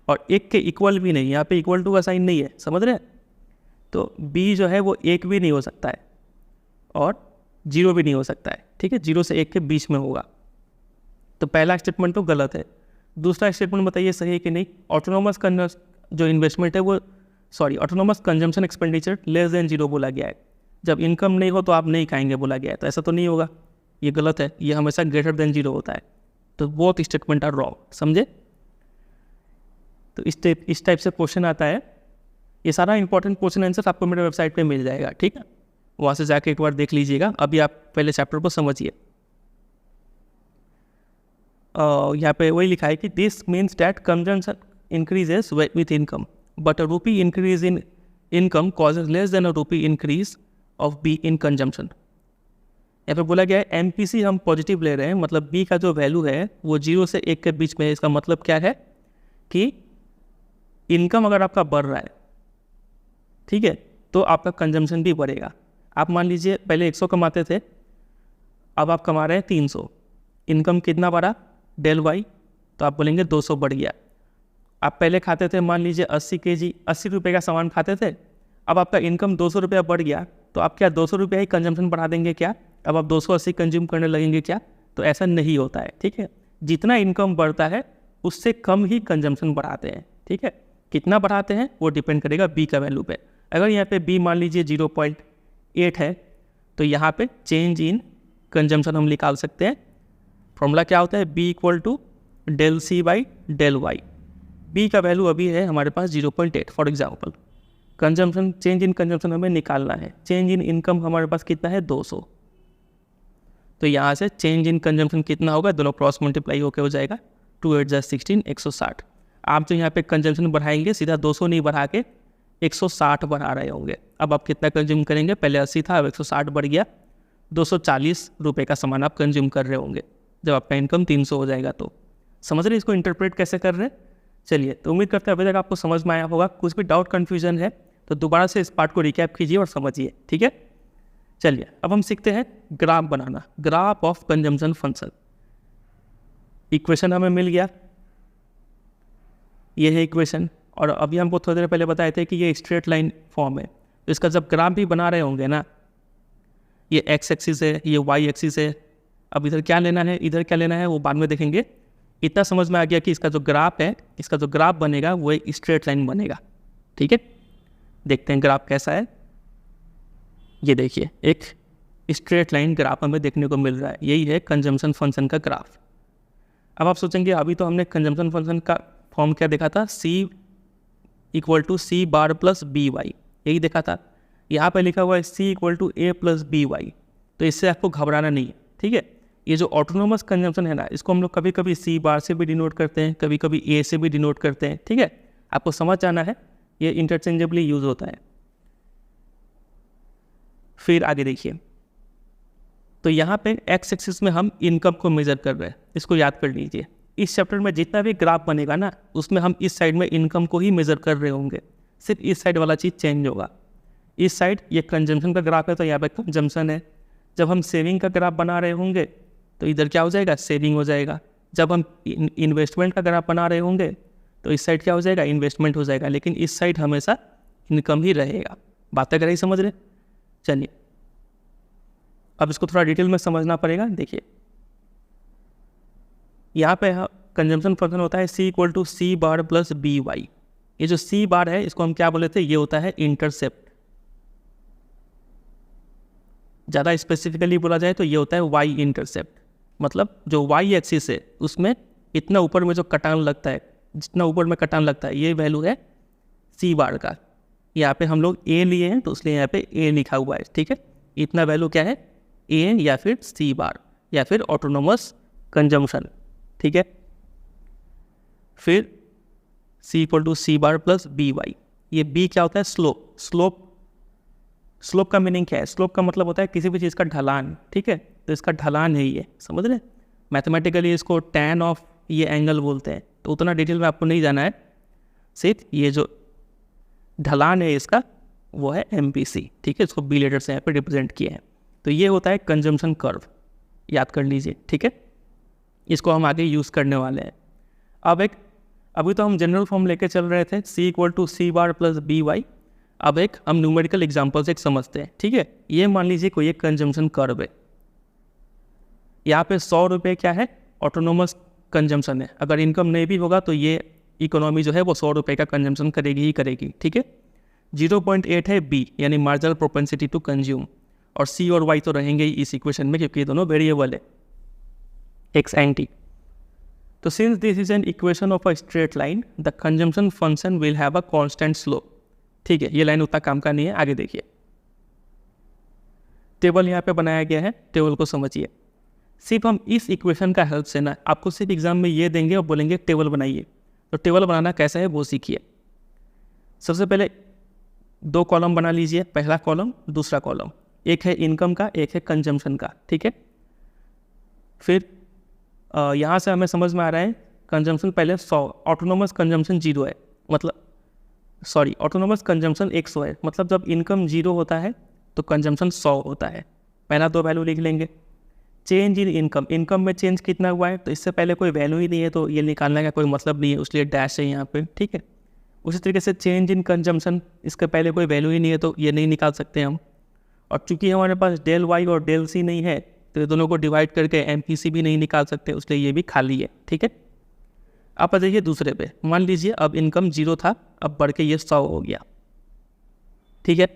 और 1 के इक्वल भी नहीं, यहाँ पे इक्वल टू का साइन नहीं है, समझ रहे हैं? तो B जो है वो 1 भी नहीं हो सकता है और 0 भी नहीं हो सकता है, ठीक है। 0 से 1 के बीच में होगा। तो पहला स्टेटमेंट तो गलत है। दूसरा स्टेटमेंट बताइए सही है कि नहीं? ऑटोनोमस जो इन्वेस्टमेंट है वो autonomous consumption expenditure less than 0 बोला गया है। जब इनकम नहीं हो तो आप नहीं खाएंगे बोला गया है, तो ऐसा तो नहीं होगा, ये गलत है। ये हमेशा ग्रेटर देन 0 होता है। तो बोथ स्टेटमेंट आर रॉन्ग, समझे? तो इस टाइप से क्वेश्चन आता है। ये सारा इंपॉर्टेंट क्वेश्चन आंसर आपको मेरे वेबसाइट पे मिल जाएगा, ठीक है। वहाँ से जाके एक बार देख लीजिएगा। अभी आप पहले चैप्टर को समझिए। यहाँ पे वही लिखा है कि this means that consumption increases with income but a rupee increase in income causes less than a rupee increase of B in consumption. यहाँ पे बोला गया है MPC हम पॉजिटिव ले रहे हैं, मतलब B का जो वैल्यू है वो 0 से 1 के बीच में है। इसका मतलब क्या है कि इनकम अगर आपका बढ़ रहा है, ठीक है, तो आपका कंजम्पशन भी बढ़ेगा। आप मान लीजिए पहले 100 कमाते थे, अब आप कमा रहे हैं 300, इनकम कितना बढ़ा? डेल वाई, तो आप बोलेंगे 200 बढ़ गया। आप पहले खाते थे मान लीजिए 80 kg, 80 रुपये का सामान खाते थे, अब आपका इनकम 200 रुपया बढ़ गया, तो आप क्या 200 रुपया ही कंजम्पशन बढ़ा देंगे क्या? अब आप 280 कंज्यूम करने लगेंगे क्या? तो ऐसा नहीं होता है, ठीक है। जितना इनकम बढ़ता है उससे कम ही कंजम्पशन बढ़ाते हैं, ठीक है। कितना बढ़ाते हैं वो डिपेंड करेगा B का वैल्यू पे। अगर यहाँ पे B मान लीजिए 0.8 है, तो यहाँ पे चेंज इन कंजम्पशन हम निकाल सकते हैं। फॉर्मूला क्या होता है? B equal to del C by del Y. B का वैल्यू अभी है हमारे पास 0.8 for example. Consumption, change in consumption हमें निकालना है। चेंज इन इनकम हमारे पास कितना है? 200। तो यहाँ से चेंज इन कंजम्पशन कितना होगा? दोनों क्रॉस मल्टीप्लाई होकर हो जाएगा। 2 8 जा 16, 160। आप जो यहाँ पे कंजम्पशन बढ़ाएंगे सीधा 200 नहीं बढ़ा के 160 बढ़ा रहे होंगे। अब आप कितना कंज्यूम करेंगे? पहले 80 था, अब 160 बढ़ गया। 240 रुपये का सामान आप कंज्यूम कर रहे होंगे जब आपका इनकम 300 हो जाएगा। तो समझ रहे इसको इंटरप्रेट कैसे कर रहे हैं? चलिए, तो उम्मीद करते हैं अभी तक आपको समझ में आया होगा। कुछ भी डाउट कन्फ्यूजन है तो दोबारा से इस पार्ट को रिकैप कीजिए और समझिए, ठीक है। चलिए अब हम सीखते हैं graph banana, graph of consumption function. Equation हमें मिल गया, ये है इक्वेशन। और अभी हमको थोड़ी देर पहले बताए थे कि ये स्ट्रेट लाइन फॉर्म है, तो इसका जब ग्राफ भी बना रहे होंगे ना, ये एक्स एक्सिस है, ये वाई एक्सिस है। अब इधर क्या लेना है, इधर क्या लेना है, वो बाद में देखेंगे। इतना समझ में आ गया कि इसका जो ग्राफ है, इसका जो ग्राफ बनेगा वो एक स्ट्रेट लाइन बनेगा, ठीक है। देखते हैं ग्राफ कैसा है। ये देखिए, एक स्ट्रेट लाइन ग्राफ हमें देखने को मिल रहा है। यही है कंजम्पशन फंक्शन का ग्राफ। अब आप सोचेंगे अभी तो हमने कंजम्पशन फंक्शन का फॉर्म क्या देखा था? C equal to C bar plus B Y, यही देखा था। यहाँ पे लिखा हुआ है C equal to A plus B Y, तो इससे आपको घबराना नहीं है, ठीक है। ये जो ऑटोनोमस कंजम्पशन है ना, इसको हम लोग कभी कभी सी बार से भी डिनोट करते हैं, कभी कभी ए से भी डिनोट करते हैं, ठीक है। आपको समझ जाना है, ये इंटरचेंजेबली यूज होता है। फिर आगे देखिए, तो यहाँ पे एक्स एक्सिस में हम इनकम को मेजर कर रहे हैं, इसको याद कर लीजिए। इस चैप्टर में जितना भी ग्राफ बनेगा ना, उसमें हम इस साइड में इनकम को ही मेजर कर रहे होंगे, सिर्फ इस साइड वाला चीज़ चेंज होगा। इस साइड ये कंजम्पशन का ग्राफ है, तो यहाँ पे कंजम्पशन है। जब हम सेविंग का ग्राफ बना रहे होंगे तो इधर क्या हो जाएगा, सेविंग हो जाएगा। जब हम इन्वेस्टमेंट का ग्राफ बना रहे होंगे तो इस साइड क्या हो जाएगा, इन्वेस्टमेंट हो जाएगा, लेकिन इस साइड हमेशा इनकम ही रहेगा। बातें कर ही समझ रहे। चलिए अब इसको थोड़ा डिटेल में समझना पड़ेगा। देखिए यहाँ पे कंजम्पशन फंक्शन होता है C equal to C bar plus B Y. ये जो सी बार है इसको हम क्या बोले थे, ये होता है इंटरसेप्ट। ज़्यादा स्पेसिफिकली बोला जाए तो ये होता है वाई इंटरसेप्ट, मतलब जो वाई एक्सिस है उसमें इतना ऊपर में जो कटान लगता है, जितना ऊपर में कटान लगता है, ये वैल्यू है सी बार का। यहाँ पे हम लोग ए लिए हैं तो इसलिए यहाँ पे ए लिखा हुआ है, ठीक है। इतना वैल्यू क्या है, ए या फिर सी बार या फिर ऑटोनोमस कंजम्पशन, ठीक है। फिर C equal to C bar plus B Y. ये बी क्या होता है, स्लोप। स्लोप का मीनिंग क्या है, स्लोप का मतलब होता है किसी भी चीज़ का ढलान, ठीक है। तो इसका ढलान है ये, समझ रहे। मैथमेटिकली इसको टैन ऑफ ये एंगल बोलते हैं, तो उतना डिटेल में आपको नहीं जाना है। सिर्फ ये जो ढलान है इसका वो है MPC, ठीक है। इसको बी लेटर से यहाँ पे रिप्रेजेंट किए हैं। तो ये होता है कंजम्पशन कर्व, याद कर लीजिए, ठीक है। इसको हम आगे यूज़ करने वाले हैं। अभी तो हम जनरल फॉर्म लेके चल रहे थे, C equal to C bar plus B Y. अब हम न्यूमेरिकल एग्जाम्पल से समझते हैं, ठीक है। ये मान लीजिए कोई एक कंजम्पशन कर्व है। यहाँ पे 100 रुपये क्या है, ऑटोनोमस कंजम्पशन है। अगर इनकम नहीं भी होगा तो ये इकोनॉमी जो है वो 100 रुपये का कंजम्पशन करेगी ही करेगी, ठीक है। 0.8 है बी, यानी मार्जिनल प्रोपेंसिटी टू कंज्यूम, और सी और वाई तो रहेंगे ही इस इक्वेशन में क्योंकि ये दोनों वेरिएबल है, एक्स एंड टी। तो since this is an equation of a straight line, the consumption function will have a constant slope, ठीक है। ये लाइन उतना काम का नहीं है। आगे देखिए, टेबल यहाँ पे बनाया गया है, टेबल को समझिए। सिर्फ हम इस इक्वेशन का हेल्प से ना, आपको सिर्फ एग्जाम में ये देंगे और बोलेंगे टेबल बनाइए, तो टेबल बनाना कैसा है वो सीखिए। सबसे पहले 2 कॉलम बना लीजिए, पहला कॉलम दूसरा कॉलम, एक है इनकम का एक है कंजम्पशन का, ठीक है। फिर यहाँ से हमें समझ में आ रहा है कंजम्पशन पहले 100, ऑटोनोमस कंजम्पशन 0 है, मतलब सॉरी ऑटोनोमस कंजम्पशन 100 है, मतलब जब इनकम 0 होता है तो कंजम्पशन 100 होता है। पहला 2 वैल्यू लिख लेंगे। चेंज इन इनकम, इनकम में चेंज कितना हुआ है, तो इससे पहले कोई वैल्यू ही नहीं है तो ये निकालने का कोई मतलब नहीं है, उसलिए डैश है यहाँ पे, ठीक है। उसी तरीके से चेंज इन कंजम्पशन, इसके पहले कोई वैल्यू ही नहीं है तो ये नहीं निकाल सकते हम। और चूंकि हमारे पास डेल वाई और डेल सी नहीं है तो ये दोनों को डिवाइड करके MPC भी नहीं निकाल सकते, इसलिए ये भी खाली है, ठीक है। आप आ जाइए दूसरे पे। मान लीजिए अब इनकम 0 था, अब बढ़ के ये 100 हो गया, ठीक है।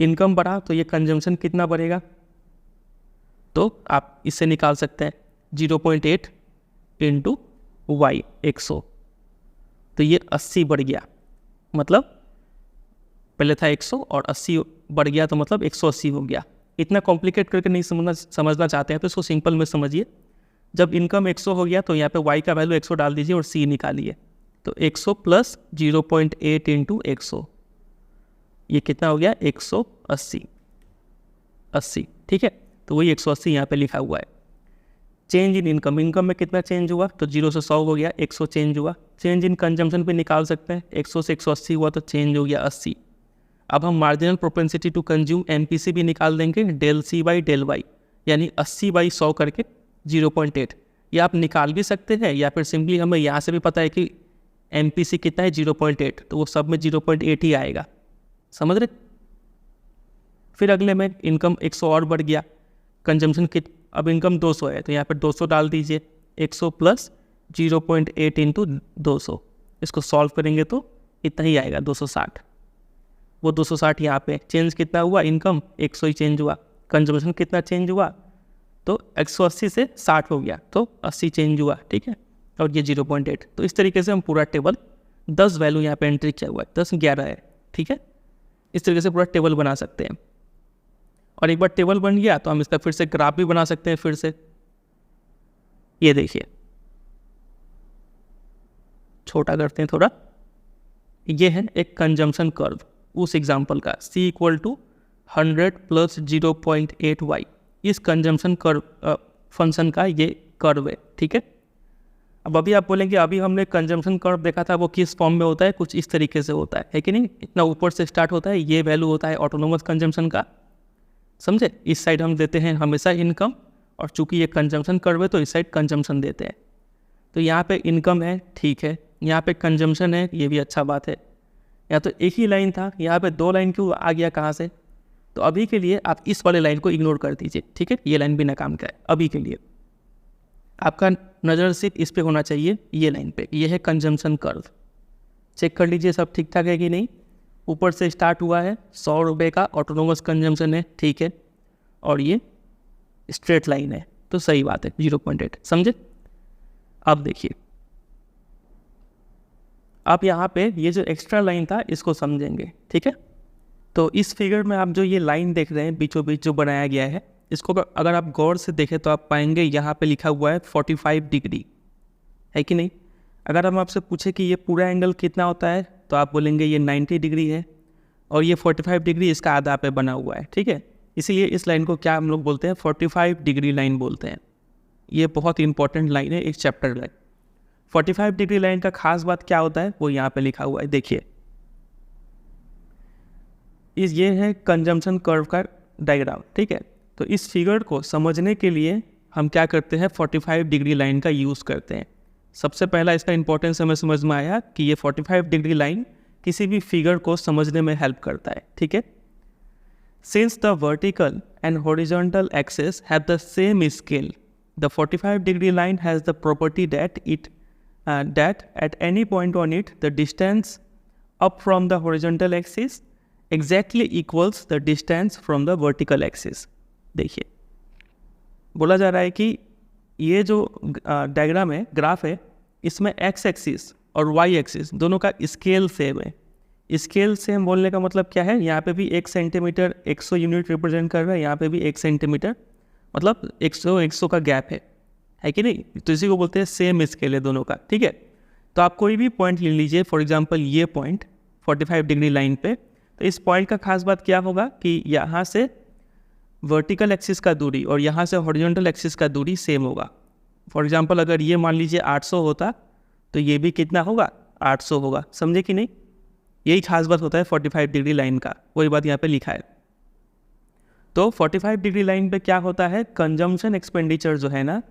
इनकम बढ़ा तो ये कंजम्पशन कितना बढ़ेगा, तो आप इससे निकाल सकते हैं 0.8 इंटू वाई 100, तो ये 80 बढ़ गया, मतलब पहले था 100 और 80 बढ़ गया तो मतलब 180 हो गया। इतना कॉम्प्लिकेट करके नहीं समझना चाहते हैं तो इसको सिंपल में समझिए। जब इनकम 100 हो गया तो यहाँ पे y का वैल्यू 100 डाल दीजिए और c निकालिए, तो 100 प्लस 0.8 इंटू 100, ये कितना हो गया 180, ठीक है। तो वही 180 यहाँ पे लिखा हुआ है। चेंज इन इनकम, इनकम में कितना चेंज हुआ, तो 0 से 100 हो गया, 100 चेंज हुआ। चेंज इन कंजम्पशन पे निकाल सकते हैं, 100 से 180 हुआ तो चेंज हो गया 80। अब हम marginal propensity to consume MPC भी निकाल देंगे, del C by del Y, यानी 80/100 करके 0.8। ये आप निकाल भी सकते हैं या फिर सिंपली हमें यहाँ से भी पता है कि MPC कितना है 0.8, तो वो सब में 0.8 ही आएगा, समझ रहे। फिर अगले में इनकम 100 और बढ़ गया, कंजम्पशन अब इनकम 200 है तो यहाँ पर 200 डाल दीजिए, 100 प्लस 0.8 इंटू 200, इसको सॉल्व करेंगे तो इतना ही आएगा 260। वो 260 यहाँ पे चेंज कितना हुआ, इनकम 100 ही चेंज हुआ, कंजम्पशन कितना चेंज हुआ, तो 180 से 60 हो गया तो 80 चेंज हुआ, ठीक है। और ये 0.8। तो इस तरीके से हम पूरा टेबल 10 वैल्यू यहाँ पे एंट्री किया हुआ है, 10 11 है, ठीक है। इस तरीके से पूरा टेबल बना सकते हैं। और एक बार टेबल बन गया तो हम इसका फिर से ग्राफ भी बना सकते हैं। फिर से ये देखिए, छोटा करते हैं थोड़ा। ये है एक कंजम्पशन कर्व उस एग्जाम्पल का, C = 100 + 0.8y। इस कंजम्पशन कर्व फंक्शन का ये कर्व है, ठीक है। अब अभी आप बोलेंगे अभी हमने कंजम्पशन कर्व देखा था, वो किस फॉर्म में होता है, कुछ इस तरीके से होता है कि नहीं। इतना ऊपर से स्टार्ट होता है, ये वैल्यू होता है ऑटोनोमस कंजम्पशन का, समझे। इस साइड हम देते हैं हमेशा इनकम, और चूंकि ये कंजम्पशन कर्व है तो इस साइड कंजम्पशन देते हैं। तो यहाँ पे इनकम है, ठीक है, यहाँ पे कंजम्पशन है, ये भी अच्छा बात है। यहाँ तो एक ही लाइन था, यहाँ पे 2 लाइन क्यों आ गया, कहाँ से। तो अभी के लिए आप इस वाले लाइन को इग्नोर कर दीजिए, ठीक है। ये लाइन बिना काम का है अभी के लिए। आपका नज़र सिर्फ इस पे होना चाहिए, ये लाइन पे। ये है कंजम्पशन कर्व। चेक कर लीजिए सब ठीक ठाक है कि नहीं। ऊपर से स्टार्ट हुआ है, 100 रुपये का ऑटोनोमस कंजम्पशन है, ठीक है। और ये स्ट्रेट लाइन है, तो सही बात है, 0.8, समझे। अब देखिए, आप यहाँ पे ये जो एक्स्ट्रा लाइन था इसको समझेंगे, ठीक है। तो इस फिगर में आप जो ये लाइन देख रहे हैं बीचों बीच जो बनाया गया है, इसको अगर आप गौर से देखें तो आप पाएंगे यहाँ पे लिखा हुआ है 45 डिग्री, है कि नहीं। अगर हम आपसे पूछे कि ये पूरा एंगल कितना होता है तो आप बोलेंगे ये 90 डिग्री है, और ये 45 डिग्री इसका आधा पे बना हुआ है, ठीक है। इसीलिए इस लाइन को क्या हम लोग बोलते हैं, 45 डिग्री लाइन बोलते हैं। ये बहुत इंपॉर्टेंट लाइन है एक चैप्टर में। 45 डिग्री लाइन का खास बात क्या होता है वो यहाँ पे लिखा हुआ है, देखिए। ये है कंजम्पशन कर्व का डायग्राम, ठीक है। तो इस फिगर को समझने के लिए हम क्या करते हैं, 45 डिग्री लाइन का यूज़ करते हैं। सबसे पहला इसका इंपॉर्टेंस हमें समझ में आया कि ये 45 डिग्री लाइन किसी भी फिगर को समझने में हेल्प करता है, ठीक है। Since the vertical and horizontal axis have the same scale, the 45 degree line has the property that at any point on it the distance up from the horizontal axis exactly equals the distance from the vertical axis। देखिए, बोला जा रहा है कि ये जो diagram है, graph है, इसमें x एक्सिस और y एक्सिस दोनों का स्केल सेम है। स्केल सेम बोलने का मतलब क्या है, यहाँ पे भी 1 सेंटीमीटर 100 यूनिट रिप्रेजेंट कर रहा है, यहाँ पे भी 1 सेंटीमीटर, मतलब 100 का गैप है कि नहीं। तो इसी को बोलते हैं सेम स्केल है दोनों का, ठीक है। तो आप कोई भी पॉइंट ले लीजिए, फॉर एग्जांपल ये पॉइंट 45 डिग्री लाइन पे, तो इस पॉइंट का खास बात क्या होगा कि यहाँ से वर्टिकल एक्सिस का दूरी और यहाँ से हॉरिजॉन्टल एक्सिस का दूरी सेम होगा। फॉर एग्जांपल अगर ये मान लीजिए 800 होता तो ये भी कितना होगा, 800 होगा, समझे कि नहीं। यही खास बात होता है 45 डिग्री लाइन का, वही बात यहाँ पे लिखा है। तो 45 डिग्री लाइन पे क्या होता है, कंजम्पशन एक्सपेंडिचर जो है ना,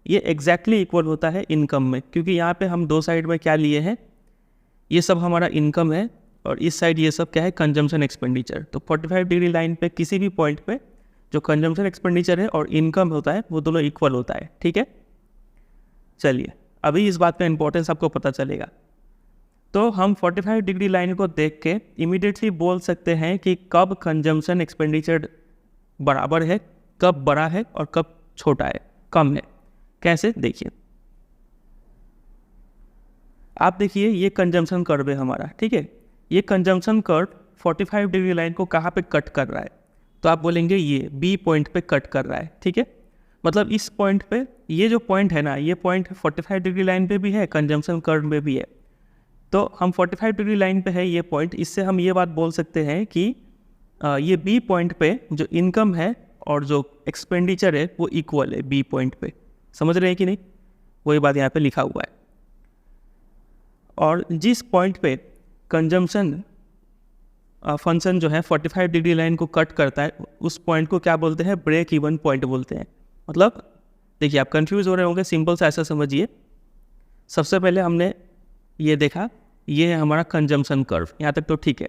ये एग्जैक्टली इक्वल होता है इनकम में, क्योंकि यहाँ पे हम 2 साइड में क्या लिए हैं, ये सब हमारा इनकम है और इस साइड ये सब क्या है, कंजम्पशन एक्सपेंडिचर। तो 45 डिग्री लाइन पे किसी भी पॉइंट पे जो कंजम्पशन एक्सपेंडिचर है और इनकम होता है वो दोनों इक्वल होता है, ठीक है। चलिए, अभी इस बात का इंपॉर्टेंस आपको पता चलेगा। तो हम 45 डिग्री लाइन को देख के इमीडिएटली बोल सकते हैं कि कब कंजम्पशन एक्सपेंडिचर बराबर है, कब बड़ा है और कब छोटा है, कम है। कैसे, देखिए, आप देखिए ये कंजम्पशन कर्व है हमारा, ठीक है। ये कंजम्पशन कर्व 45 डिग्री लाइन को कहाँ पे कट कर रहा है, तो आप बोलेंगे ये बी पॉइंट पे कट कर रहा है, ठीक है। मतलब इस पॉइंट पे, ये जो पॉइंट है ना, ये पॉइंट 45 डिग्री लाइन पे भी है, कंजम्पशन कर्व में भी है। तो हम 45 डिग्री लाइन पे है ये पॉइंट, इससे हम ये बात बोल सकते हैं कि ये बी पॉइंट पे जो इनकम है और जो एक्सपेंडिचर है वो इक्वल है बी पॉइंट पे, समझ रहे हैं कि नहीं। वही बात यहाँ पे लिखा हुआ है। और जिस पॉइंट पे कंजम्पशन फंक्शन जो है 45 डिग्री लाइन को कट करता है, उस पॉइंट को क्या बोलते हैं, ब्रेक इवन पॉइंट बोलते हैं। मतलब देखिए, आप कंफ्यूज हो रहे होंगे, सिंपल सा ऐसा समझिए। सबसे पहले हमने ये देखा, ये है हमारा कंजम्पशन कर्व, यहाँ तक तो ठीक है।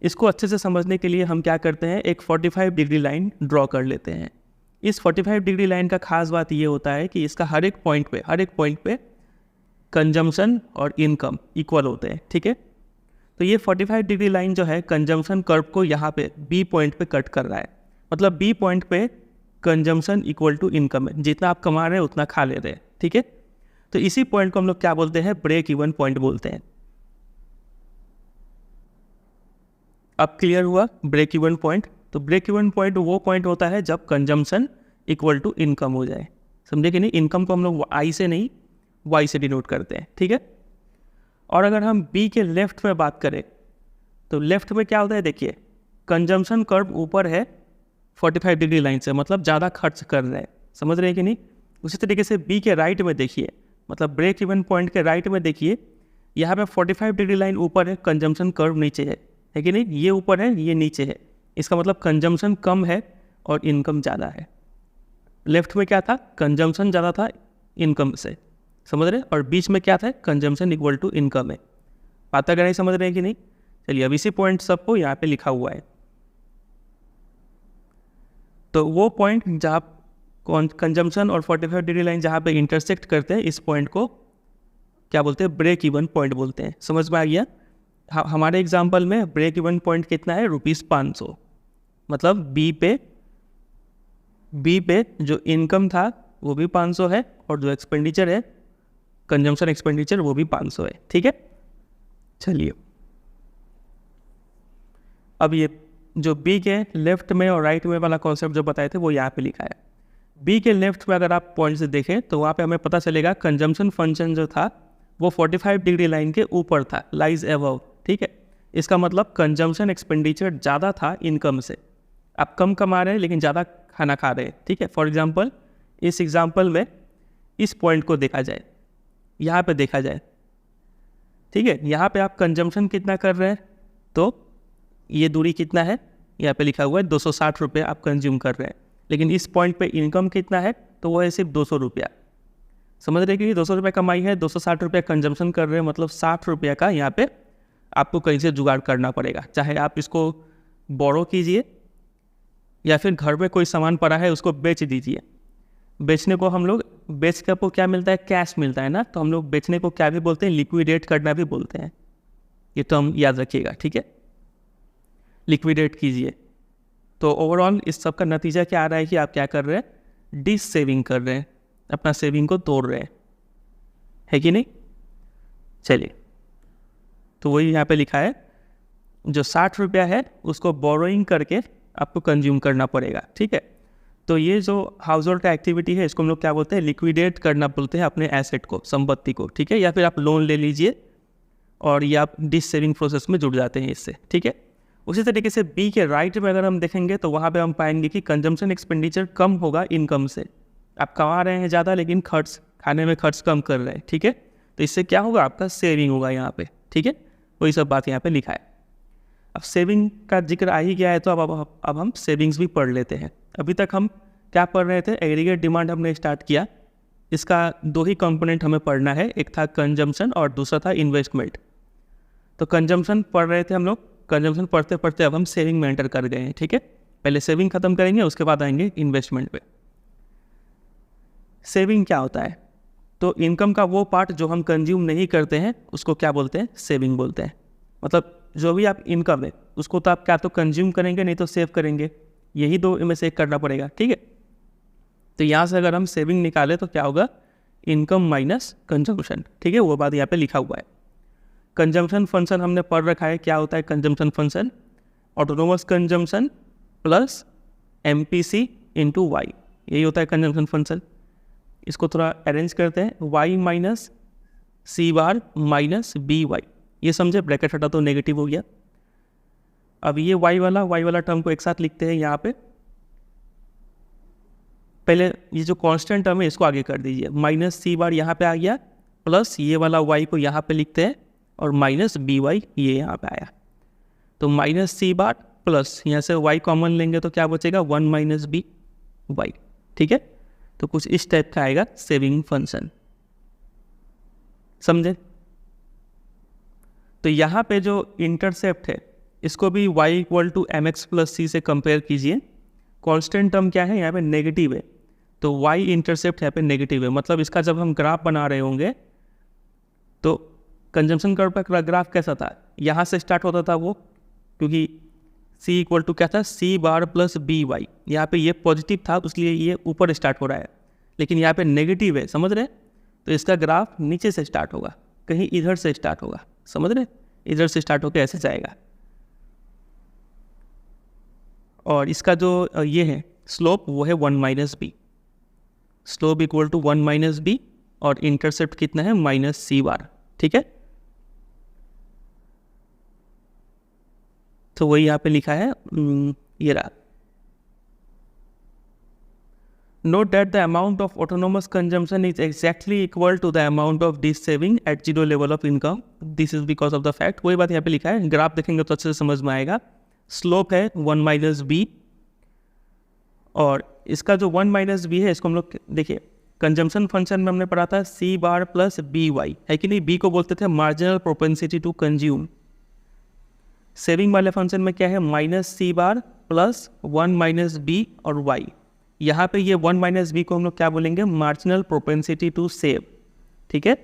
इसको अच्छे से समझने के लिए हम क्या करते हैं, एक 45 डिग्री लाइन ड्रॉ कर लेते हैं। इस 45 डिग्री लाइन का खास बात ये होता है कि इसका हर एक पॉइंट पे कंजम्पशन और इनकम इक्वल होते हैं, ठीक है। तो ये 45 डिग्री लाइन जो है कंजम्पशन कर्व को यहाँ पे बी पॉइंट पे कट कर रहा है। मतलब बी पॉइंट पे कंजम्पशन इक्वल टू इनकम है, जितना आप कमा रहे हैं उतना खा ले रहे हैं, ठीक है। तो इसी पॉइंट को हम लोग क्या बोलते हैं, ब्रेक इवन पॉइंट बोलते हैं। अब क्लियर हुआ ब्रेक इवन पॉइंट। तो ब्रेक इवन पॉइंट वो पॉइंट होता है जब कंजम्पशन इक्वल टू इनकम हो जाए। समझे कि नहीं? इनकम को हम लोग आई से नहीं वाई से डिनोट करते हैं, ठीक है। और अगर हम बी के लेफ्ट में बात करें तो लेफ्ट में क्या होता है, देखिए कंजम्पशन कर्व ऊपर है 45 डिग्री लाइन से, मतलब ज़्यादा खर्च कर रहे हैं, समझ रहे हैं कि नहीं। उसी तरीके से बी के राइट में देखिए, मतलब ब्रेक इवन पॉइंट के राइट में देखिए, यहाँ पे 45 डिग्री लाइन ऊपर है, कंजम्पशन कर्व नीचे है कि नहीं। ये ऊपर है, ये नीचे है, इसका मतलब कंजम्पशन कम है और इनकम ज़्यादा है। लेफ्ट में क्या था, कंजम्पशन ज़्यादा था इनकम से, समझ रहे। और बीच में क्या था, कंजम्पशन इक्वल टू इनकम है। बात अगर नहीं समझ रहे हैं कि नहीं। चलिए अब इसी पॉइंट सबको यहाँ पे लिखा हुआ है। तो वो पॉइंट जहाँ कंजम्पशन और 45 डिग्री लाइन जहाँ पे इंटरसेक्ट करते हैं, इस पॉइंट को क्या बोलते हैं, ब्रेक इवन पॉइंट बोलते हैं। समझ में आ गया। हमारे एग्जाम्पल में ब्रेक इवन पॉइंट कितना है, ₹500। मतलब बी पे जो इनकम था वो भी 500 है, और जो एक्सपेंडिचर है कंजम्पशन एक्सपेंडिचर वो भी 500 है, ठीक है। चलिए अब ये जो बी के लेफ्ट में और राइट में वाला कॉन्सेप्ट जो बताए थे वो यहाँ पे लिखा है। बी के लेफ्ट में अगर आप पॉइंट से देखें तो वहाँ पे हमें पता चलेगा कंजम्पशन फंक्शन जो था वो 45 डिग्री लाइन के ऊपर था, लाइज अबव, ठीक है। इसका मतलब कंजम्पशन एक्सपेंडिचर ज़्यादा था इनकम से। आप कम कमा रहे हैं लेकिन ज़्यादा खाना खा रहे हैं, ठीक है। फॉर एग्जांपल इस एग्जांपल में इस पॉइंट को देखा जाए, यहाँ पे देखा जाए, ठीक है। यहाँ पे आप कंजम्पशन कितना कर रहे हैं, तो ये दूरी कितना है, यहाँ पे लिखा हुआ है 260 रुपये आप कंज्यूम कर रहे हैं। लेकिन इस पॉइंट पे इनकम कितना है, तो वो है सिर्फ 200 रुपया। समझ रहे कि 200 रुपये कमाई है, 260 रुपये कंजम्पशन कर रहे हैं, मतलब 60 रुपये का यहाँ पे आपको कहीं से जुगाड़ करना पड़ेगा। चाहे आप इसको बोरो कीजिए या फिर घर में कोई सामान पड़ा है उसको बेच दीजिए। बेचने को हम लोग, बेच के आपको क्या मिलता है, कैश मिलता है ना। तो हम लोग बेचने को क्या भी बोलते हैं, लिक्विडेट करना भी बोलते हैं। ये तो हम याद रखिएगा, ठीक है। लिक्विडेट कीजिए। तो ओवरऑल इस सब का नतीजा क्या आ रहा है कि आप क्या कर रहे हैं, डिस सेविंग कर रहे हैं, अपना सेविंग को तोड़ रहे हैं, है कि नहीं। चलिए तो वही यहाँ पे लिखा है, जो 60 रुपया है उसको बोरोइंग करके आपको कंज्यूम करना पड़ेगा, ठीक है। तो ये जो हाउस होल्ड का एक्टिविटी है इसको हम लोग क्या बोलते हैं, लिक्विडेट करना बोलते हैं अपने एसेट को, संपत्ति को, ठीक है। या फिर आप लोन ले लीजिए और ये आप डिस सेविंग प्रोसेस में जुड़ जाते हैं इससे, ठीक है। उसी तरीके से बी के राइट में अगर हम देखेंगे तो वहाँ पे हम पाएंगे कि कंजम्पशन एक्सपेंडिचर कम होगा इनकम से। आप कमा रहे हैं ज़्यादा लेकिन खर्च, खाने में खर्च कम कर रहे हैं, ठीक है। तो इससे क्या होगा, आपका सेविंग होगा यहाँ पे, ठीक है। वही सब बात यहाँ पे लिखा है। अब सेविंग का जिक्र आ ही गया है तो अब हम सेविंग्स भी पढ़ लेते हैं। अभी तक हम क्या पढ़ रहे थे, एग्रीगेट डिमांड हमने स्टार्ट किया। इसका 2 ही कंपोनेंट हमें पढ़ना है, एक था कंजम्पशन और दूसरा था इन्वेस्टमेंट। तो कंजम्पशन पढ़ रहे थे हम लोग, कंजम्पशन पढ़ते पढ़ते अब हम सेविंग में एंटर कर गए हैं, ठीक है। पहले सेविंग खत्म करेंगे, उसके बाद आएंगे इन्वेस्टमेंट पे। सेविंग क्या होता है, तो इनकम का वो पार्ट जो हम कंज्यूम नहीं करते हैं उसको क्या बोलते हैं, सेविंग बोलते हैं। मतलब जो भी आप इनकम है उसको तो आप क्या तो कंज्यूम करेंगे नहीं तो सेव करेंगे, यही 2 में से एक करना पड़ेगा, ठीक है। तो यहाँ से अगर हम सेविंग निकालें तो क्या होगा, इनकम माइनस कंजम्पशन, ठीक है। वो बात यहाँ पे लिखा हुआ है। कंजम्पशन फंक्शन हमने पढ़ रखा है, क्या होता है consumption function, autonomous consumption plus MPC into Y, यही होता है कंजम्पशन फंक्शन। इसको थोड़ा अरेंज करते हैं, y माइनस सी बार माइनस बी वाई, ये समझे, ब्रैकेट हटा तो नेगेटिव हो गया। अब ये y वाला टर्म को एक साथ लिखते हैं यहाँ पे। पहले ये जो कांस्टेंट टर्म है इसको आगे कर दीजिए, माइनस सी बार यहाँ पे आ गया, प्लस ये वाला y को यहाँ पे लिखते हैं और माइनस बी वाई ये यहाँ पे आया। तो माइनस सी बार प्लस यहाँ से y कॉमन लेंगे तो क्या बचेगा, 1 माइनस बी वाई, ठीक है। तो कुछ इस टाइप का आएगा सेविंग फंक्शन, समझे। तो यहाँ पे जो इंटरसेप्ट है इसको भी y equal to mx plus C से कंपेयर कीजिए। कांस्टेंट टर्म क्या है, यहाँ पे नेगेटिव है, तो y इंटरसेप्ट यहाँ पे नेगेटिव है। मतलब इसका जब हम ग्राफ बना रहे होंगे तो कंजम्पशन कर्व का ग्राफ कैसा था, यहाँ से स्टार्ट होता था वो, क्योंकि c इक्वल टू क्या था, c bar plus B Y. यहाँ पे ये पॉजिटिव था इसलिए ये ऊपर स्टार्ट हो रहा है, लेकिन यहाँ पे नेगेटिव है, समझ रहे। तो इसका ग्राफ नीचे से स्टार्ट होगा, कहीं इधर से स्टार्ट होगा, समझ रहे, इधर से स्टार्ट होकर ऐसे जाएगा। और इसका जो ये है स्लोप वो है 1 minus B, slope equal to 1 minus B और इंटरसेप्ट कितना है माइनस सी बार, ठीक है। तो वही यहाँ पे लिखा है, ये रहा। Note that the amount of autonomous consumption is exactly equal to the amount of this saving at zero level of income. This is because of the fact, वही बात यहाँ पे लिखा है, ग्राफ देखेंगे तो अच्छे से समझ में आएगा। स्लोप है 1 माइनस बी और इसका जो 1 माइनस बी है इसको हम लोग देखिए कंजम्पशन फंक्शन में हमने पढ़ा था C bar plus B Y, है कि नहीं। बी को बोलते थे marginal propensity to consume. Saving वाले फंक्शन में क्या है minus C bar plus 1 minus B और वाई। यहाँ पे ये 1 माइनस बी को हम लोग क्या बोलेंगे मार्जिनल प्रोपेंसिटी टू सेव, ठीक है।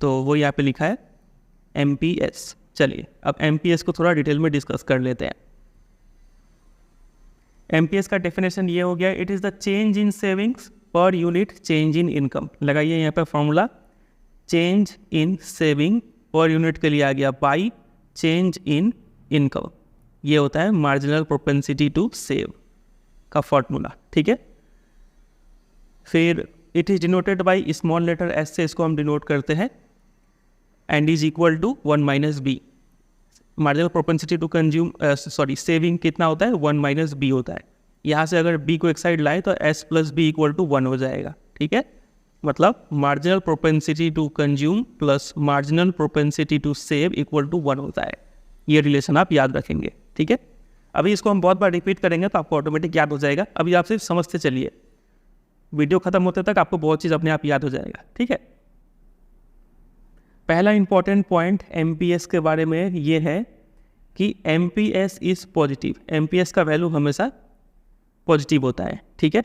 तो वो यहाँ पे लिखा है MPS। चलिए अब MPS को थोड़ा डिटेल में डिस्कस कर लेते हैं। MPS का डेफिनेशन ये हो गया, it is the change in savings पर यूनिट चेंज इन इनकम। लगाइए यहाँ पे formula, change in saving per unit के लिए आ गया बाई चेंज इन इनकम, ये होता है मार्जिनल प्रोपेंसिटी टू सेव का फॉर्मूला, ठीक है। फिर it is denoted by small letter S से इसको हम डिनोट करते हैं, and is equal to 1 minus B. Marginal propensity to consume saving कितना होता है 1 माइनस बी होता है। यहाँ से अगर बी को एक साइड लाए तो S plus B equal to 1 हो जाएगा, ठीक है। मतलब marginal propensity to consume plus marginal propensity to save equal to 1 होता है। ये रिलेशन आप याद रखेंगे, ठीक है। अभी इसको हम बहुत बार रिपीट करेंगे तो आपको ऑटोमेटिक याद हो जाएगा। अभी आप सिर्फ समझते चलिए, वीडियो खत्म होते तक आपको बहुत चीज़ अपने आप याद हो जाएगा, ठीक है। पहला इंपॉर्टेंट पॉइंट MPS के बारे में ये है कि MPS इज पॉजिटिव। MPS का वैल्यू हमेशा पॉजिटिव होता है, ठीक है।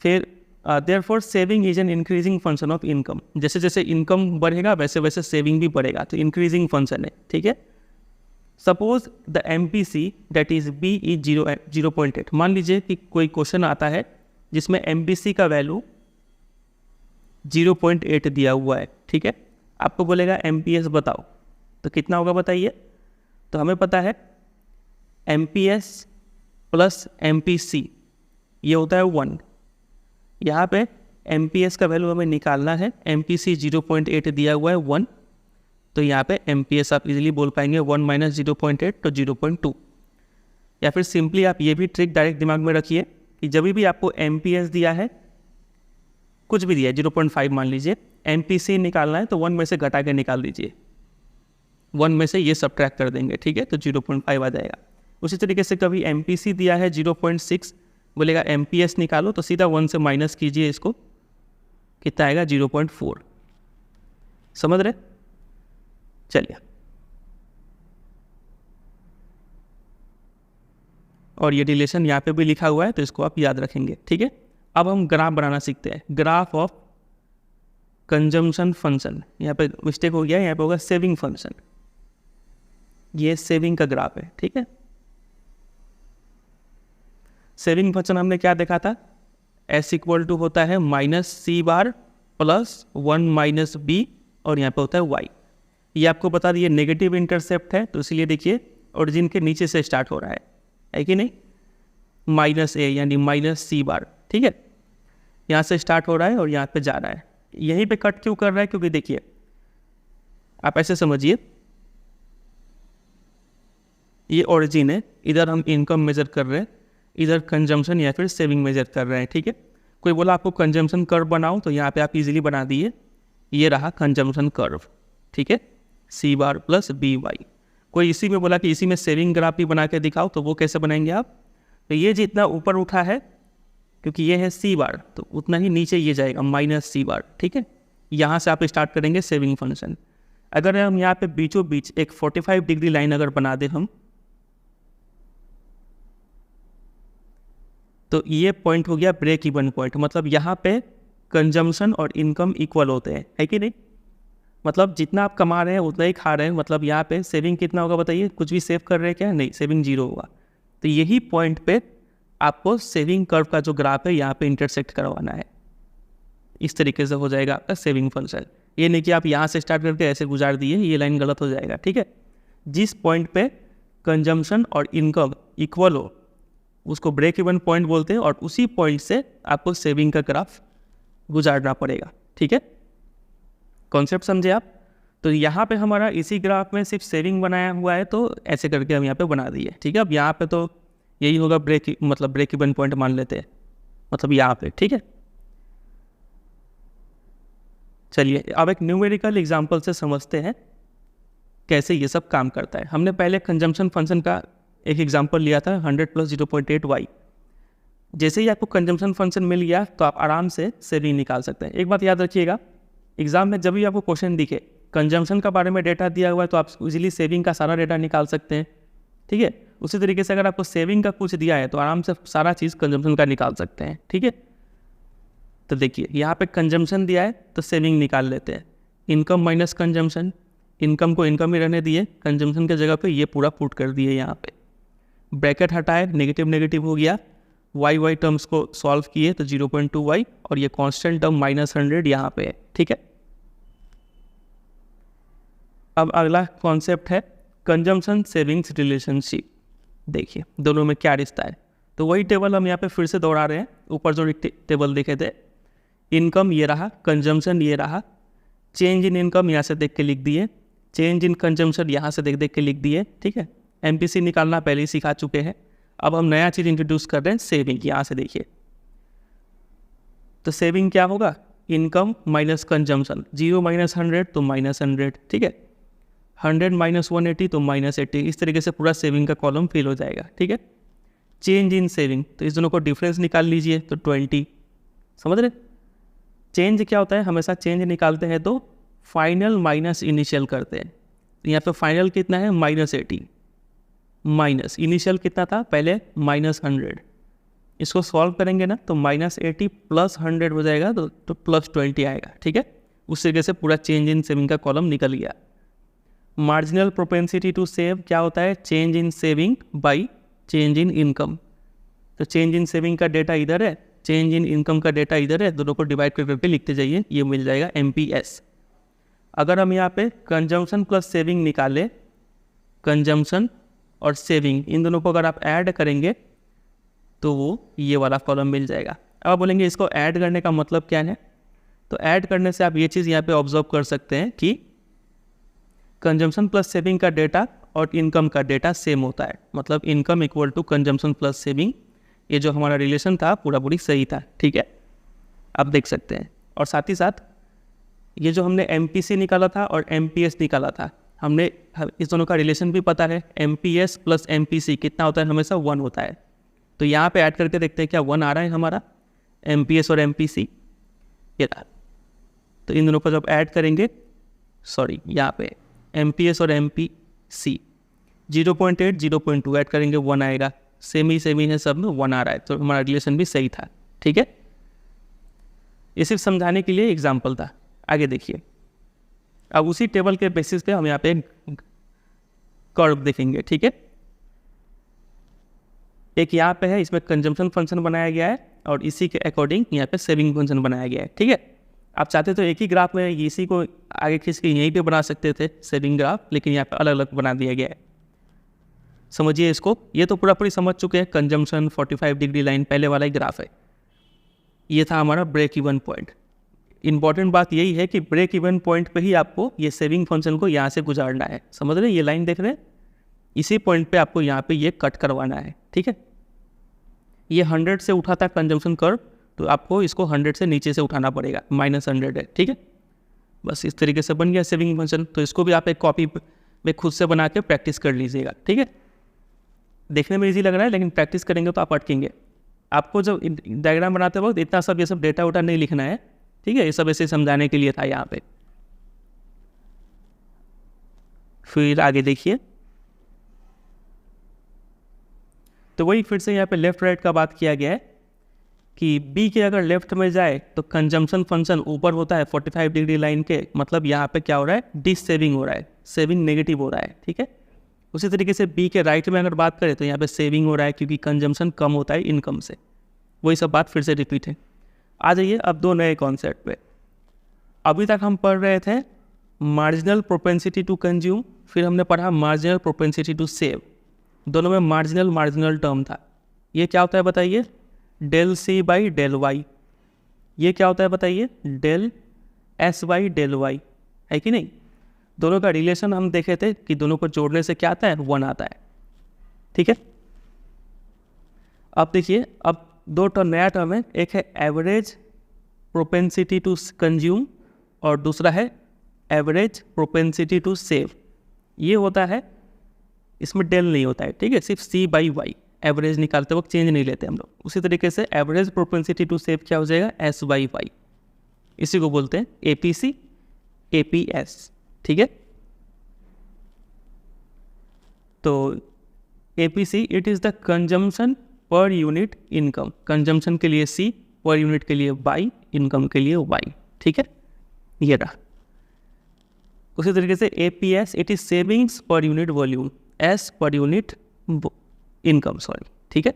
फिर therefore saving is an increasing function of income. जैसे जैसे इनकम बढ़ेगा वैसे वैसे सेविंग भी बढ़ेगा, तो इंक्रीजिंग फंक्शन है, ठीक है। Suppose the MPC that is B is 0.8। मान लीजिए कि कोई क्वेश्चन आता है जिसमें MPC का वैल्यू 0.8 दिया हुआ है, ठीक है। आपको बोलेगा MPS बताओ, तो कितना होगा बताइए। तो हमें पता है MPS प्लस MPC ये होता है 1। यहाँ पे MPS का वैल्यू हमें निकालना है, MPC 0.8 दिया हुआ है 1, तो यहाँ पे MPS आप इजीली बोल पाएंगे 1 माइनस 0.8 तो 0.2। या फिर सिंपली आप ये भी ट्रिक डायरेक्ट दिमाग में रखिए कि जब भी आपको MPS दिया है, कुछ भी दिया है 0.5 मान लीजिए, MPC निकालना है तो 1 में से घटा के निकाल दीजिए, 1 में से ये सब्ट्रैक्ट कर देंगे, ठीक है, तो 0.5 आ जाएगा। उसी तरीके से कभी MPC दिया है 0.6, बोलेगा MPS निकालो तो सीधा 1 से माइनस कीजिए, इसको कितना आएगा 0.4। समझ रहे। चलिए और ये रिलेशन यहाँ पे भी लिखा हुआ है तो इसको आप याद रखेंगे, ठीक है। अब हम ग्राफ बनाना सीखते हैं, ग्राफ ऑफ कंजम्पशन फंक्शन। यहाँ पे मिस्टेक हो गया, यहाँ पे होगा सेविंग फंक्शन, ये सेविंग का ग्राफ है, ठीक है। सेविंग फंक्शन हमने क्या देखा था, S इक्वल टू होता है minus C bar plus 1 minus B और यहाँ पे होता है y। ये आपको बता दिए नेगेटिव इंटरसेप्ट है, तो इसलिए देखिए ओरिजिन के नीचे से स्टार्ट हो रहा है कि नहीं, माइनस A यानी माइनस सी बार, ठीक है। यहाँ से स्टार्ट हो रहा है और यहाँ पे जा रहा है। यहीं पे कट क्यों कर रहा है, क्योंकि देखिए आप ऐसे समझिए, ये ओरिजिन है, इधर हम इनकम मेजर कर रहे हैं, इधर कंजम्पशन या फिर सेविंग मेजर कर रहे हैं, ठीक है। कोई बोला आपको कंजम्पशन कर्व बनाओ तो यहाँ पे आप इजीली बना दिए, ये रहा कंजम्पशन कर्व, ठीक है, सी बार प्लस बी वाई। कोई इसी में बोला कि इसी में सेविंग ग्राफ भी बना के दिखाओ, तो वो कैसे बनाएंगे आप, तो ये जितना ऊपर उठा है क्योंकि ये है सी बार तो उतना ही नीचे ये जाएगा माइनस सी बार, ठीक है। यहाँ से आप स्टार्ट करेंगे सेविंग फंक्शन। अगर हम यहाँ पे बीचों बीच एक 45 डिग्री लाइन अगर बना दे हम, तो ये पॉइंट हो गया ब्रेक इवन पॉइंट। मतलब यहाँ पे कंजम्पशन और इनकम इक्वल होते हैं, है कि नहीं। मतलब जितना आप कमा रहे हैं उतना ही खा रहे हैं। मतलब यहाँ पे सेविंग कितना होगा बताइए, कुछ भी सेव कर रहे हैं क्या, नहीं, सेविंग 0 होगा। तो यही पॉइंट पे आपको सेविंग कर्व का जो ग्राफ है यहाँ पे इंटरसेक्ट करवाना है। इस तरीके से हो जाएगा आपका सेविंग फंक्शन। ये नहीं कि आप यहाँ से स्टार्ट करके ऐसे गुजार दिए, ये लाइन गलत हो जाएगा, ठीक है। जिस पॉइंट पे कंजम्पशन और इनकम इक्वल हो उसको ब्रेक इवन पॉइंट बोलते हैं, और उसी पॉइंट से आपको सेविंग का ग्राफ गुजारना पड़ेगा। ठीक है, कॉन्सेप्ट समझे आप? तो यहाँ पे हमारा इसी ग्राफ में सिर्फ सेविंग बनाया हुआ है, तो ऐसे करके हम यहाँ पे बना दिए। ठीक है, अब यहाँ पे तो यही होगा ब्रेक इवन पॉइंट मान लेते हैं, मतलब यहाँ पे। ठीक है, चलिए अब एक न्यूमेरिकल एग्जांपल से समझते हैं कैसे ये सब काम करता है। हमने पहले कंजम्पशन फंक्शन का एक एग्जांपल लिया था 100 + 0.8y। जैसे ही आपको कंजम्पशन फंक्शन मिल गया तो आप आराम से सेविंग निकाल सकते हैं। एक बात याद रखिएगा, एग्जाम में जब भी आपको क्वेश्चन दिखे कंजम्पशन का बारे में डेटा दिया हुआ है तो आप इजीली सेविंग का सारा डेटा निकाल सकते हैं। ठीक है, उसी तरीके से अगर आपको सेविंग का कुछ दिया है तो आराम से सारा चीज़ कंजम्पशन का निकाल सकते हैं। ठीक है, तो देखिए यहाँ पे कंजम्पशन दिया है तो सेविंग निकाल लेते हैं। इनकम माइनस कंजम्पशन, इनकम को इनकम ही रहने दिए, कंजम्पशन के जगह पे ये पूरा पुट कर दिए यहाँ पे। ब्रैकेट हटाए, नेगेटिव नेगेटिव हो गया, वाई टर्म्स को सॉल्व किए तो 0.2y, और ये कांस्टेंट टर्म -100 यहाँ पे है। ठीक है, अब अगला कॉन्सेप्ट है कंजम्पशन सेविंग्स रिलेशनशिप। देखिए दोनों में क्या रिश्ता है, तो वही टेबल हम यहाँ पे फिर से दोहरा रहे हैं। ऊपर जो टेबल देखे थे, इनकम ये रहा, कंजम्पशन ये रहा, चेंज इन इनकम यहाँ से देख के लिख दिए, चेंज इन कंजम्पशन यहाँ से देख देख के लिख दिए। ठीक है, एमपीसी निकालना पहले ही सिखा चुके हैं। अब हम नया चीज़ इंट्रोड्यूस कर रहे हैं, सेविंग। यहाँ से देखिए तो सेविंग क्या होगा, इनकम माइनस कंजम्पशन, 0 - 100 तो -100। ठीक है, 100 - 180 तो -80। इस तरीके से पूरा सेविंग का कॉलम फिल हो जाएगा। ठीक है, चेंज इन सेविंग, तो इस दोनों को डिफरेंस निकाल लीजिए तो 20। समझ रहे? चेंज क्या होता है, हमेशा चेंज निकालते हैं तो फाइनल माइनस इनिशियल करते हैं। तो यहाँ पे फाइनल कितना है, -80, माइनस इनिशियल कितना था पहले, -100। इसको सॉल्व करेंगे ना तो -80 + 100 हो जाएगा, तो +20 आएगा। ठीक है, उस तरीके से पूरा चेंज इन सेविंग का कॉलम निकल गया। मार्जिनल प्रोपेंसिटी टू सेव क्या होता है, change in saving by change in income. तो चेंज इन सेविंग का डेटा इधर है, चेंज इन इनकम का डेटा इधर है, दोनों को डिवाइड कर करके लिखते जाइए, ये मिल जाएगा MPS। अगर हम यहाँ पे कंजम्पशन प्लस सेविंग निकालें, कंजम्पशन और सेविंग इन दोनों को अगर आप ऐड करेंगे तो वो ये वाला कॉलम मिल जाएगा। अब बोलेंगे इसको ऐड करने का मतलब क्या है, तो ऐड करने से आप ये चीज़ यहाँ पे ऑब्जर्व कर सकते हैं कि कंजम्पशन प्लस सेविंग का डेटा और इनकम का डेटा सेम होता है, मतलब income equal to consumption plus saving. ये जो हमारा रिलेशन था पूरा पूरी सही था। ठीक है, आप देख सकते हैं। और साथ ही साथ ये जो हमने MPC निकाला था और MPS निकाला था, हमने इस दोनों का रिलेशन भी पता है। MPS + MPC कितना होता है, हमेशा 1 होता है। तो यहाँ पे ऐड करके देखते हैं क्या 1 आ रहा है हमारा, MPS और MPC ये रहा। तो इन दोनों को जब ऐड करेंगे, यहाँ पे MPS और MPC 0.8 0.2 ऐड करेंगे 1 आएगा। सेम ही है, सब में 1 आ रहा है, तो हमारा रिलेशन भी सही था। ठीक है, ये सिर्फ समझाने के लिए एग्जाम्पल था। आगे देखिए, अब उसी टेबल के बेसिस पे हम यहाँ पे कर्व देखेंगे। ठीक है, एक यहाँ पे है, इसमें कंजम्पशन फंक्शन बनाया गया है और इसी के अकॉर्डिंग यहाँ पे सेविंग फंक्शन बनाया गया है। ठीक है, आप चाहते तो एक ही ग्राफ में इसी को आगे खींच के यहीं पे बना सकते थे सेविंग ग्राफ, लेकिन यहाँ पे अलग अलग बना दिया गया है। समझिए इसको, ये तो पूरा पूरी समझ चुके हैं। कंजम्पशन 45 डिग्री लाइन पहले वाला ही ग्राफ है। ये था हमारा ब्रेक इवन पॉइंट। इंपॉर्टेंट बात यही है कि ब्रेक इवन पॉइंट पे ही आपको ये सेविंग फंक्शन को यहाँ से गुजारना है। समझ रहे हैं, ये लाइन देख रहे हैं, इसी पॉइंट पे आपको यहाँ पे ये कट करवाना है। ठीक है, ये 100 से उठा था कंजम्पशन कर्व, तो आपको इसको 100 से नीचे से उठाना पड़ेगा, -100 है। ठीक है, बस इस तरीके से बन गया सेविंग फंक्शन। तो इसको भी आप एक कॉपी में खुद से बना के प्रैक्टिस कर लीजिएगा। ठीक है, देखने में इजी लग रहा है, लेकिन प्रैक्टिस करेंगे तो आप अटकेंगे। आपको जब डायग्राम बनाते वक्त इतना सब ये सब डेटा उटा नहीं लिखना है। ठीक है, ये सब ऐसे समझाने के लिए था यहाँ पे। फिर आगे देखिए, तो वही फिर से यहाँ पे लेफ्ट राइट का बात किया गया है कि बी के अगर लेफ्ट में जाए तो कंजम्पशन फंक्शन ऊपर होता है 45 डिग्री लाइन के, मतलब यहाँ पे क्या हो रहा है, डिस सेविंग हो रहा है, सेविंग नेगेटिव हो रहा है। ठीक है, उसी तरीके से बी के राइट में अगर बात करें तो यहाँ पे सेविंग हो रहा है क्योंकि कंजम्पशन कम होता है इनकम से। वही सब बात फिर से रिपीट है। आ जाइए अब दो नए कॉन्सेप्ट पे। अभी तक हम पढ़ रहे थे मार्जिनल प्रोपेंसिटी टू कंज्यूम, फिर हमने पढ़ा मार्जिनल प्रोपेंसिटी टू सेव। दोनों में मार्जिनल टर्म था। ये क्या होता है बताइए, del C by del Y. ये क्या होता है बताइए, del S by del Y, है कि नहीं। दोनों का रिलेशन हम देखे थे कि दोनों को जोड़ने से क्या आता है, 1 आता है, ठीक है। अब देखिए, अब दो टर्म नया टर्म है, एक है एवरेज प्रोपेंसिटी टू कंज्यूम और दूसरा है एवरेज प्रोपेंसिटी टू सेव। ये होता है, इसमें डेल नहीं होता है, ठीक है, सिर्फ सी बाई वाई, एवरेज निकालते वक्त चेंज नहीं लेते हम लोग। उसी तरीके से एवरेज प्रोपेंसिटी टू सेव क्या हो जाएगा, एस बाई वाई। इसी को बोलते हैं एपीसी एपीएस, ठीक है। तो APC it is the consumption per unit income. Consumption के लिए सी, पर यूनिट के लिए वाई, इनकम के लिए वाई, ठीक है, ये रहा। उसी तरीके से APS it is savings per unit volume, S per unit income, sorry, ठीक है।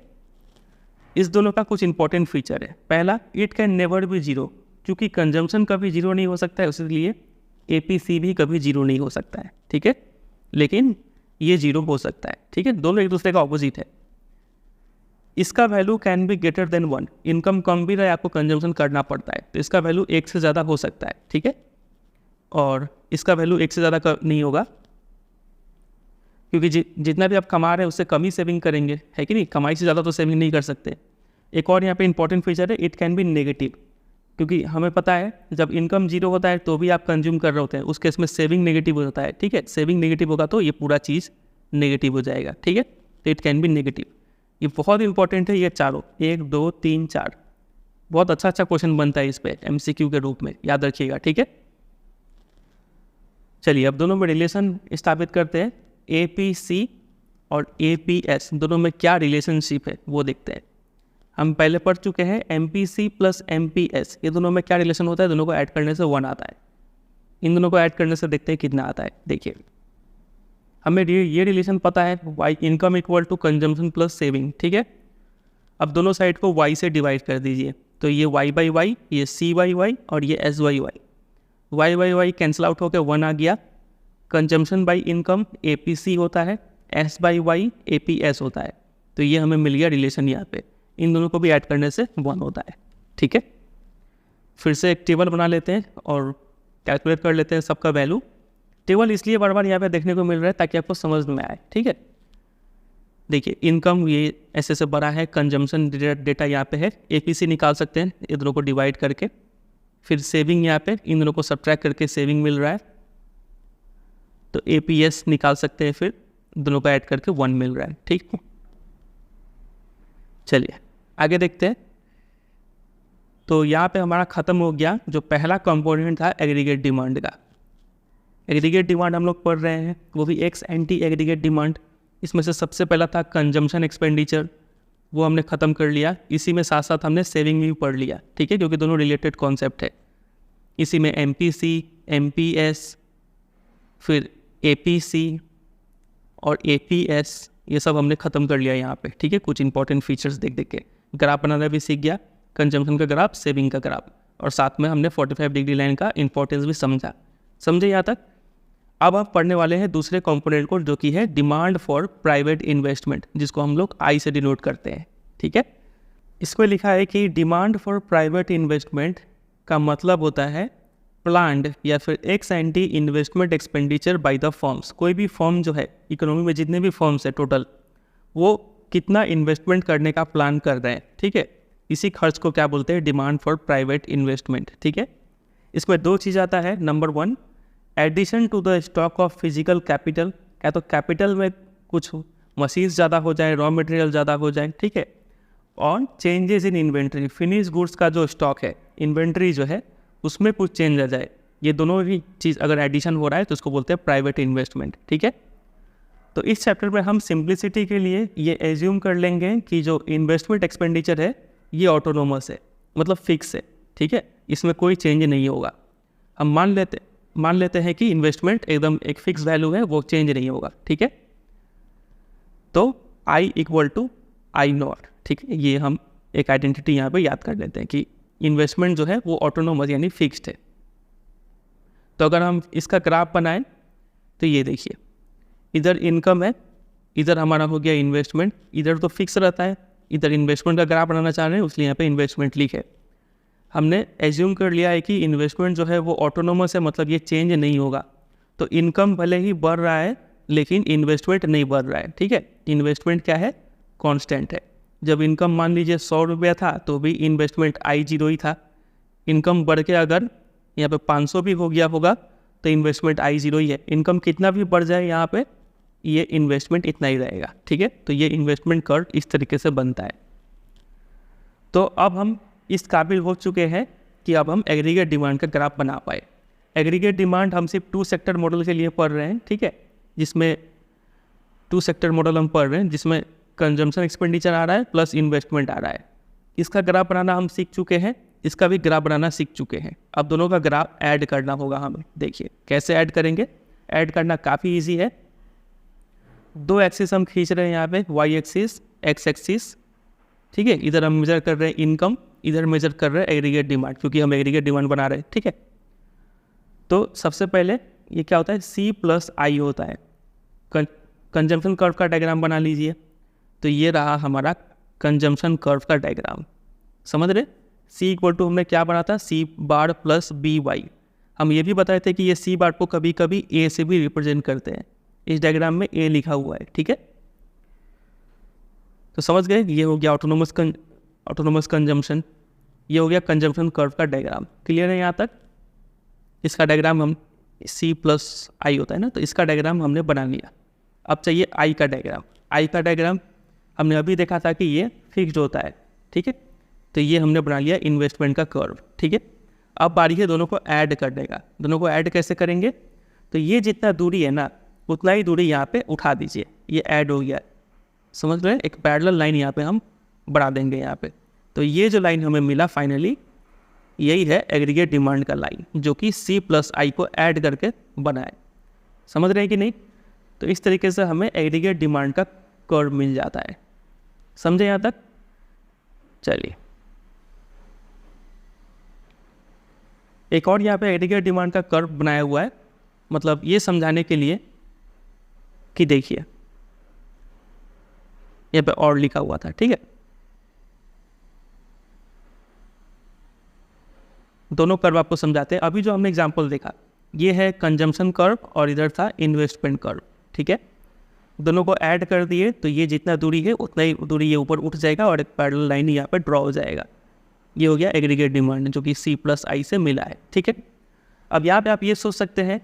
इस दोनों का कुछ इंपॉर्टेंट फीचर है। पहला, it can never be zero, क्योंकि कंजम्पशन कभी जीरो नहीं हो सकता है, इसलिए एपीसी भी कभी जीरो नहीं हो सकता है, ठीक है, लेकिन ये जीरो हो सकता है, ठीक है। दोनों एक दूसरे का ऑपोजिट है। इसका value can be greater than 1, income कम भी रहे, आपको कंजम्पशन करना पड़ता है, तो इसका वैल्यू 1 से ज़्यादा हो सकता है, ठीक है। और इसका वैल्यू 1 से ज़्यादा नहीं होगा, क्योंकि जितना भी आप कमा रहे हैं उससे कम ही सेविंग करेंगे, है कि नहीं। कमाई से ज़्यादा तो सेविंग नहीं कर सकते। एक और यहाँ पे इंपॉर्टेंट फीचर है, इट कैन बी नेगेटिव, क्योंकि हमें पता है जब इनकम जीरो होता है तो भी आप कंज्यूम कर रहे होते हैं, उस केस में सेविंग नेगेटिव होता है, ठीक है। सेविंग नेगेटिव होगा तो ये पूरा चीज़ नेगेटिव हो जाएगा, ठीक है। तो इट कैन बी नेगेटिव, ये बहुत इंपॉर्टेंट है। ये चारों 1 2 3 4 बहुत अच्छा क्वेश्चन बनता है इस पर एमसीक्यू के रूप में, याद रखिएगा, ठीक है। चलिए अब दोनों में रिलेशन स्थापित करते हैं। एपीसी और एपीएस दोनों में क्या रिलेशनशिप है वो देखते हैं। हम पहले पढ़ चुके हैं एमपीसी प्लस एमपीएस, ये दोनों में क्या रिलेशन होता है, दोनों को ऐड करने से 1 आता है। इन दोनों को ऐड करने से देखते हैं कितना आता है। देखिए, हमें ये रिलेशन पता है, Y income equal to consumption plus saving, ठीक है। अब दोनों साइड को वाई से डिवाइड कर दीजिए, तो ये वाई बाई वाई, ये सी बाई वाई और ये S by Y, Y by Y cancel out होकर 1 आ गया। कंजम्पशन बाई इनकम एपीसी होता है, एस बाई वाई एपीएस होता है, तो ये हमें मिल गया रिलेशन यहाँ पे। इन दोनों को भी ऐड करने से 1 होता है, ठीक है। फिर से एक टेबल बना लेते हैं और कैलकुलेट कर लेते हैं सबका वैल्यू। टेबल इसलिए बार बार यहाँ पे देखने को मिल रहा है ताकि आपको समझ में आए, ठीक है। देखिए, इनकम ये ऐसे से बड़ा है, कंजम्पशन डेटा यहाँ पे है, एपीसी निकाल सकते हैं इन दोनों को डिवाइड करके। फिर सेविंग यहाँ पे इन दोनों को सब्ट्रैक्ट करके सेविंग मिल रहा है, तो एपीएस निकाल सकते हैं, फिर दोनों को ऐड करके 1 मिल रहा है, ठीक है। चलिए आगे देखते हैं। तो यहाँ पे हमारा ख़त्म हो गया जो पहला कंपोनेंट था एग्रीगेट डिमांड का। एग्रीगेट डिमांड हम लोग पढ़ रहे हैं, वो भी एक्स एंटी एग्रीगेट डिमांड। इसमें से सबसे पहला था कंजम्पशन एक्सपेंडिचर, वो हमने ख़त्म कर लिया। इसी में साथ साथ हमने सेविंग भी पढ़ लिया, ठीक है, क्योंकि दोनों रिलेटेड कॉन्सेप्ट है। इसी में एमपीसी, एमपीएस, फिर एपीसी और एपीएस, ये सब हमने ख़त्म कर लिया यहाँ पे, ठीक है। कुछ इंपॉर्टेंट फीचर्स देख देख के ग्राफ बनाना भी सीख गया, कंजम्पशन का ग्राफ, सेविंग का ग्राफ, और साथ में हमने 45 डिग्री लाइन का इंपॉर्टेंस भी समझे यहाँ तक। अब आप पढ़ने वाले हैं दूसरे कंपोनेंट को, जो कि है डिमांड फॉर प्राइवेट इन्वेस्टमेंट, जिसको हम लोग आई से डिनोट करते हैं, ठीक है। इसमें लिखा है कि डिमांड फॉर प्राइवेट इन्वेस्टमेंट का मतलब होता है प्लान्ड या फिर x anti investment expenditure by the firms. कोई भी फर्म जो है, इकोनॉमी में जितने भी फर्म्स है टोटल, वो कितना इन्वेस्टमेंट करने का प्लान कर रहे हैं, ठीक है। इसी खर्च को क्या बोलते हैं, डिमांड फॉर प्राइवेट इन्वेस्टमेंट, ठीक है। इसमें 2 चीज़ आता है। नंबर 1, addition to the stock of physical capital, क्या तो कैपिटल में कुछ मशीन्स ज़्यादा हो जाए, रॉ मटेरियल ज़्यादा हो जाए, ठीक है। और changes in inventory, finish goods का जो स्टॉक है, इन्वेंट्री जो है, उसमें कुछ चेंज आ जाए। ये दोनों ही चीज़ अगर एडिशन हो रहा है तो उसको बोलते हैं प्राइवेट इन्वेस्टमेंट, ठीक है। तो इस चैप्टर में हम सिंप्लिसिटी के लिए ये एज्यूम कर लेंगे कि जो इन्वेस्टमेंट एक्सपेंडिचर है ये ऑटोनोमस है, मतलब फिक्स है, ठीक है, इसमें कोई चेंज नहीं होगा। हम मान लेते हैं कि इन्वेस्टमेंट एकदम एक फिक्स वैल्यू है, वो चेंज नहीं होगा, ठीक है। तो I equal to I nought, ठीक है, ये हम एक आइडेंटिटी यहाँ पे याद कर लेते हैं कि इन्वेस्टमेंट जो है वो ऑटोनोमस यानी फिक्स्ड है। तो अगर हम इसका ग्राफ बनाएं तो ये देखिए, इधर इनकम है, इधर हमारा हो गया इन्वेस्टमेंट, इधर तो फिक्स रहता है, इधर इन्वेस्टमेंट का ग्राफ बनाना चाह रहे हैं इसलिए यहाँ पे इन्वेस्टमेंट लिखे। हमने एज्यूम कर लिया है कि इन्वेस्टमेंट जो है वो ऑटोनोमस है, मतलब ये चेंज नहीं होगा। तो इनकम भले ही बढ़ रहा है लेकिन इन्वेस्टमेंट नहीं बढ़ रहा है, ठीक है। इन्वेस्टमेंट क्या है, कांस्टेंट है। जब इनकम मान लीजिए 100 रुपया था तो भी इन्वेस्टमेंट I0 ही था। इनकम बढ़ के अगर यहाँ पे 500 भी हो गया होगा तो इन्वेस्टमेंट I0 ही है। इनकम कितना भी बढ़ जाए यहाँ पे ये इन्वेस्टमेंट इतना ही रहेगा, ठीक है। तो ये इन्वेस्टमेंट कर्व इस तरीके से बनता है। तो अब हम इस काबिल हो चुके हैं कि अब हम एग्रीगेट डिमांड का ग्राफ बना पाए। एग्रीगेट डिमांड हम सिर्फ 2 सेक्टर मॉडल के लिए पढ़ रहे हैं, ठीक है, जिसमें 2 सेक्टर मॉडल हम पढ़ रहे हैं जिसमें कंजम्पशन एक्सपेंडिचर आ रहा है प्लस इन्वेस्टमेंट आ रहा है। इसका ग्राफ बनाना हम सीख चुके हैं, इसका भी ग्राफ बनाना सीख चुके हैं। अब दोनों का ग्राफ ऐड करना होगा हमें। देखिए कैसे ऐड करेंगे, ऐड करना काफ़ी ईजी है। 2 एक्सिस हम खींच रहे हैं यहाँ पे, वाई एक्सिस, एक्स एक्सिस, ठीक है। इधर हम मेजर कर रहे हैं इनकम, इधर मेजर कर रहे हैं एग्रीगेट डिमांड, क्योंकि हम एग्रीगेट डिमांड बना रहे हैं, ठीक है। तो सबसे पहले ये क्या होता है, C+I होता है। कंजम्पशन कर्व का डायग्राम बना लीजिए। तो ये रहा हमारा कंजम्पशन कर्व का डायग्राम, समझ रहे। C = हमने क्या बना था, C बार प्लस BY। हम ये भी बताए थे कि ये C बार को कभी कभी A से भी रिप्रेजेंट करते हैं। इस डायग्राम में A लिखा हुआ है, ठीक है। तो समझ गए, ये हो गया ऑटोनोमस कंजम्पशन, ये हो गया कंजम्पशन कर्व का डायग्राम। क्लियर है यहाँ तक। इसका डायग्राम हम C+I होता है ना, तो इसका डायग्राम हमने बना लिया। अब चाहिए I का डायग्राम। I का डायग्राम हमने अभी देखा था कि ये फिक्स्ड होता है, ठीक है। तो ये हमने बना लिया इन्वेस्टमेंट का कर्व, ठीक है। अब बारी है दोनों को ऐड करने का। दोनों को ऐड कैसे करेंगे, तो ये जितना दूरी है ना उतना ही दूरी यहाँ पे उठा दीजिए, ये ऐड हो गया, समझ रहे हैं। एक पैरेलल लाइन यहाँ पे हम बढ़ा देंगे यहाँ पे। तो ये जो लाइन हमें मिला फाइनली, यही है एग्रीगेट डिमांड का लाइन, जो कि C+I को ऐड करके बना है। समझ रहे हैं कि नहीं। तो इस तरीके से हमें एग्रीगेट डिमांड का कर्व मिल जाता है। समझे यहाँ तक। चलिए एक और यहाँ पे एग्रीगेट डिमांड का कर्व बनाया हुआ है, मतलब ये समझाने के लिए कि देखिए यहाँ पे और लिखा हुआ था, ठीक है। दोनों कर्व आपको समझाते हैं। अभी जो हमने एग्जांपल देखा ये है कंजम्पशन कर्व और इधर था इन्वेस्टमेंट कर्व, ठीक है। दोनों को ऐड कर दिए तो ये जितना दूरी है उतना ही दूरी ये ऊपर उठ जाएगा और एक पैरेलल लाइन यहाँ पे ड्रॉ हो जाएगा। ये हो गया एग्रीगेट डिमांड जो कि C+I से मिला है, ठीक है। अब यहाँ पे आप ये सोच सकते हैं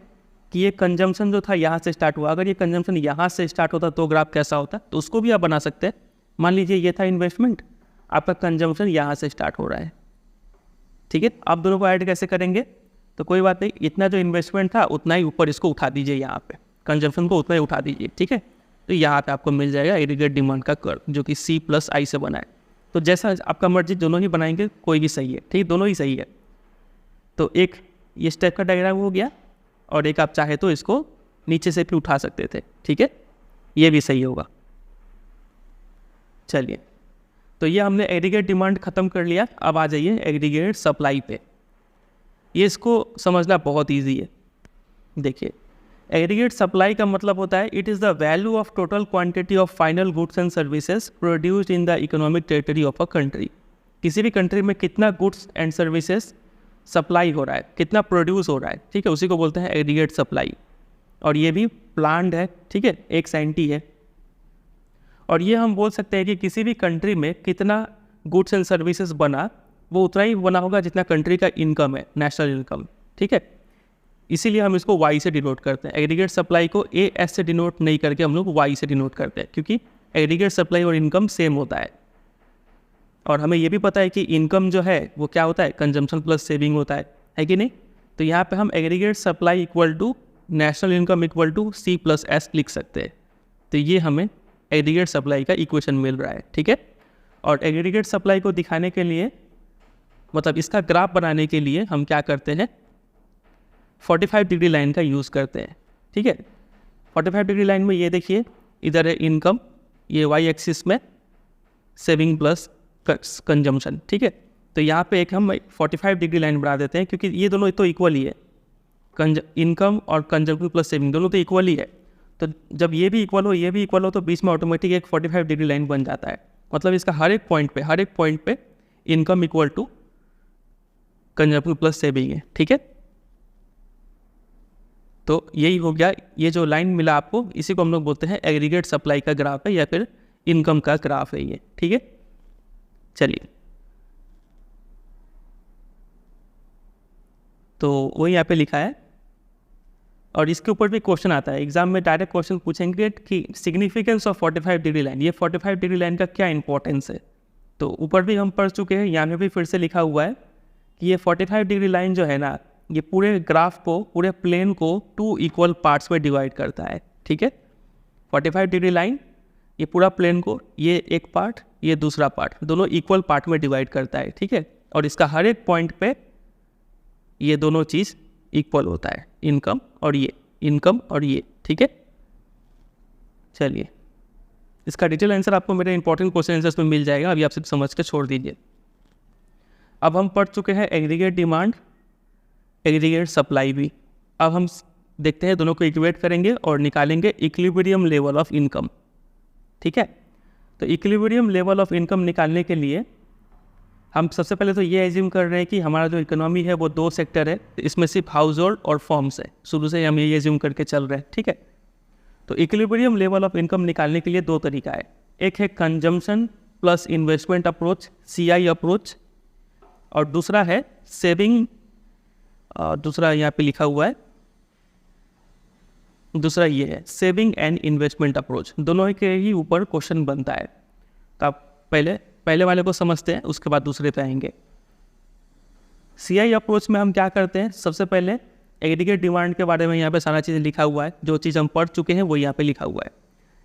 कि ये कंजम्पशन जो था यहाँ से स्टार्ट हुआ, अगर ये कंजम्पशन यहाँ से स्टार्ट होता तो ग्राफ कैसा होता, तो उसको भी आप बना सकते हैं। मान लीजिए ये था इन्वेस्टमेंट, आपका कंजम्पशन यहाँ से स्टार्ट हो रहा है, ठीक है। आप दोनों को ऐड कैसे करेंगे, तो कोई बात नहीं, इतना जो इन्वेस्टमेंट था उतना ही ऊपर इसको उठा दीजिए, यहाँ पे कंजम्पशन को उतना ही उठा दीजिए, ठीक है। तो यहाँ पे आपको मिल जाएगा एग्रीगेट डिमांड का कर्व जो कि C+I से बना है। तो जैसा आपका मर्जी दोनों ही बनाएंगे, कोई भी सही है, ठीक, दोनों ही सही है। तो एक ये स्टेप का डायग्राम हो गया और एक आप चाहे तो इसको नीचे से भी उठा सकते थे, ठीक है, ये भी सही होगा। चलिए तो ये हमने एग्रीगेट डिमांड खत्म कर लिया। अब आ जाइए एग्रीगेट सप्लाई पे। ये इसको समझना बहुत ईजी है। देखिए एग्रीगेट सप्लाई का मतलब होता है it is the value of total quantity of final goods and services produced in the economic territory of a country. किसी भी कंट्री में कितना गुड्स एंड सर्विसेज सप्लाई हो रहा है, कितना प्रोड्यूस हो रहा है, ठीक है, उसी को बोलते हैं एग्रीगेट सप्लाई। और ये भी प्लान्ड है, ठीक है, एक साइंटी है। और ये हम बोल सकते हैं कि किसी भी कंट्री में कितना गुड्स एंड सर्विसेज बना वो उतना ही बना होगा जितना कंट्री का इनकम है, नेशनल इनकम, ठीक है। इसीलिए हम इसको वाई से डिनोट करते हैं। एग्रीगेट सप्लाई को AS से डिनोट नहीं करके हम लोग वाई से डिनोट करते हैं, क्योंकि एग्रीगेट सप्लाई और इनकम सेम होता है। और हमें ये भी पता है कि इनकम जो है वो क्या होता है, कंजम्पशन प्लस सेविंग होता है कि नहीं। तो यहाँ पे हम aggregate supply equal to national income equal to C+S लिख सकते हैं। तो ये हमें एग्रीगेट सप्लाई का इक्वेशन मिल रहा है, ठीक है। और एग्रीगेट सप्लाई को दिखाने के लिए, मतलब इसका ग्राफ बनाने के लिए हम क्या करते हैं, 45 डिग्री लाइन का यूज़ करते हैं, ठीक है। 45 डिग्री लाइन में ये देखिए इधर है इनकम, ये वाई एक्सिस में सेविंग प्लस कंजम्पशन, ठीक है। तो यहाँ पे एक हम 45 डिग्री लाइन बना देते हैं, क्योंकि ये दोनों तो इक्वल ही है, इनकम और कंजम्पशन प्लस सेविंग दोनों तो इक्वल ही है। तो जब ये भी इक्वल हो ये भी इक्वल हो तो बीच में ऑटोमेटिक एक 45 डिग्री लाइन बन जाता है। मतलब इसका हर एक पॉइंट पे income equal to consumption plus saving है, ठीक है। तो यही हो गया, ये जो लाइन मिला आपको इसी को हम लोग बोलते हैं एग्रीगेट सप्लाई का ग्राफ है या फिर इनकम का ग्राफ है ये, ठीक है। चलिए, तो वो यहाँ पे लिखा है और इसके ऊपर भी क्वेश्चन आता है एग्जाम में, डायरेक्ट क्वेश्चन पूछेंगे कि सिग्निफिकेंस ऑफ 45 डिग्री लाइन, ये 45 डिग्री लाइन का क्या इंपॉर्टेंस है। तो ऊपर भी हम पढ़ चुके हैं, यहाँ में भी फिर से लिखा हुआ है कि ये 45 डिग्री लाइन जो है ना, ये पूरे ग्राफ को, पूरे प्लेन को 2 इक्वल पार्ट्स में डिवाइड करता है, ठीक है। 45 डिग्री लाइन ये पूरा प्लेन को, ये एक पार्ट ये दूसरा पार्ट, दोनों इक्वल पार्ट में डिवाइड करता है, ठीक है। और इसका हर एक पॉइंट पे ये दोनों चीज़ इक्वल होता है, इनकम और ये, ठीक है। चलिए, इसका डिटेल आंसर आपको मेरे इंपॉर्टेंट क्वेश्चन आंसर्स में मिल जाएगा, अभी आप सिर्फ समझ के छोड़ दीजिए। अब हम पढ़ चुके हैं एग्रीगेट डिमांड, एग्रीगेट सप्लाई भी। अब हम देखते हैं, दोनों को इक्वेट करेंगे और निकालेंगे इक्विलिब्रियम लेवल ऑफ इनकम, ठीक है। तो इक्विलिब्रियम लेवल ऑफ इनकम निकालने के लिए हम सबसे पहले तो ये एज्यूम कर रहे हैं कि हमारा जो इकोनॉमी है वो 2 सेक्टर है, इसमें सिर्फ हाउस होल्ड और फॉर्म्स है, शुरू से हम ये एज्यूम करके चल रहे हैं, ठीक है। तो इक्विलिब्रियम लेवल ऑफ इनकम निकालने के लिए 2 तरीका है, एक है consumption plus investment approach, CI approach, और दूसरा है सेविंग, दूसरा यहाँ पे लिखा हुआ है, दूसरा ये है सेविंग एंड इन्वेस्टमेंट अप्रोच। दोनों के ही ऊपर क्वेश्चन बनता है। तो आप पहले वाले को समझते हैं, उसके बाद दूसरे पे आएंगे। CI अप्रोच में हम क्या करते हैं, सबसे पहले एग्रीगेट डिमांड के बारे में यहाँ पे सारा चीज़ लिखा हुआ है, जो चीज़ हम पढ़ चुके हैं वो यहाँ पे लिखा हुआ है।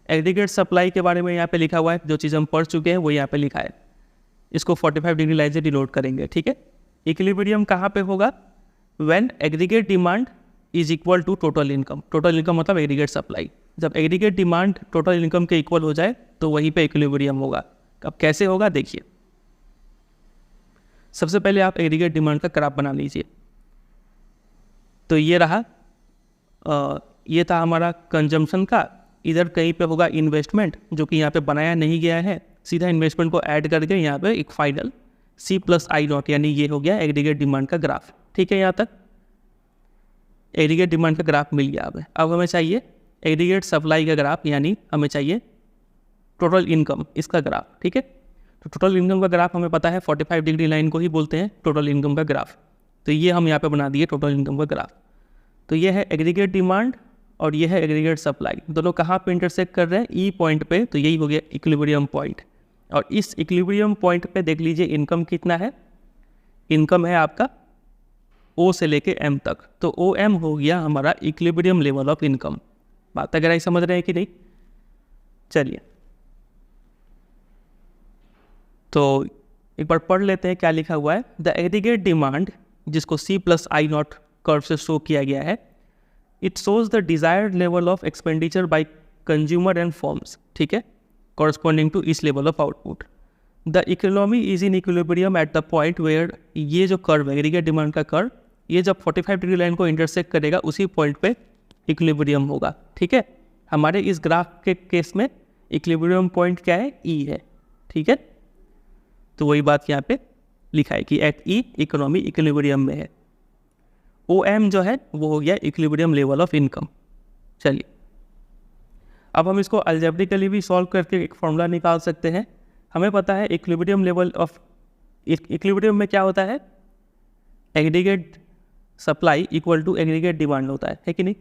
एग्रीगेट सप्लाई के बारे में यहाँ पे लिखा हुआ है, जो चीज़ हम पढ़ चुके हैं वो यहाँ पे लिखा है। इसको 45 डिग्री लाइन से डिनोट करेंगे, ठीक है। इक्विलिब्रियम कहाँ पे होगा, when aggregate demand is equal to total income. Total income मतलब एग्रीगेट सप्लाई। जब एग्रीगेट डिमांड टोटल इनकम के इक्वल हो जाए तो वहीं पे इक्विलिब्रियम होगा। अब कैसे होगा देखिए, सबसे पहले आप एग्रीगेट डिमांड का ग्राफ बना लीजिए। तो ये रहा, ये था हमारा कंजम्पशन का, इधर कहीं पे होगा इन्वेस्टमेंट, जो कि यहाँ पे बनाया नहीं गया है, सीधा इन्वेस्टमेंट को ऐड करके यहाँ पे एक फाइनल C+I0, यानी ये हो गया एग्रीगेट डिमांड का ग्राफ, ठीक है। यहाँ तक एग्रीगेट डिमांड का ग्राफ मिल गया। अब हमें चाहिए एग्रीगेट सप्लाई का ग्राफ, यानी हमें चाहिए टोटल इनकम, इसका ग्राफ, ठीक है। तो टोटल इनकम का ग्राफ हमें पता है 45 डिग्री लाइन को ही बोलते हैं टोटल इनकम का ग्राफ। तो ये हम यहाँ पे बना दिए टोटल इनकम का ग्राफ। तो ये है एग्रीगेट डिमांड और ये है एग्रीगेट सप्लाई, दोनों कहाँ पे इंटरसेक्ट कर रहे हैं, ई पॉइंट पे। तो यही हो गया इक्विलिब्रियम पॉइंट। और इस इक्विलिब्रियम पॉइंट पे देख लीजिए इनकम कितना है, इनकम है आपका O से लेके M तक। तो OM हो गया हमारा इक्विलिब्रियम लेवल ऑफ इनकम। बात अगर आई समझ रहे हैं कि नहीं। चलिए, तो एक बार पढ़ लेते हैं क्या लिखा हुआ है। द एग्रीगेट डिमांड, जिसको C+I0 कर्व से शो किया गया है, it shows the desired level of expenditure by consumer and firms, ठीक है, कॉरस्पॉन्डिंग टू इस level of output. The economy is in equilibrium at the point where, ये जो कर्व है एग्रीगेट डिमांड का कर्व, ये जब 45 डिग्री लाइन को इंटरसेक्ट करेगा उसी पॉइंट पे इक्विलिब्रियम होगा, ठीक है। हमारे इस ग्राफ के केस में इक्विलिब्रियम पॉइंट क्या है, E है, ठीक है। तो वही बात यहाँ पे लिखा है कि एट E इकोनॉमी इक्विलिब्रियम में है। OM जो है वो हो गया इक्विलिब्रियम लेवल ऑफ इनकम। चलिए, अब हम इसको अलजेब्रिकली भी सॉल्व करके एक फॉर्मूला निकाल सकते हैं। हमें पता है इक्विलिब्रियम लेवल ऑफ, इक्विलिब्रियम में क्या होता है, aggregate supply equal to aggregate demand होता है कि नहीं।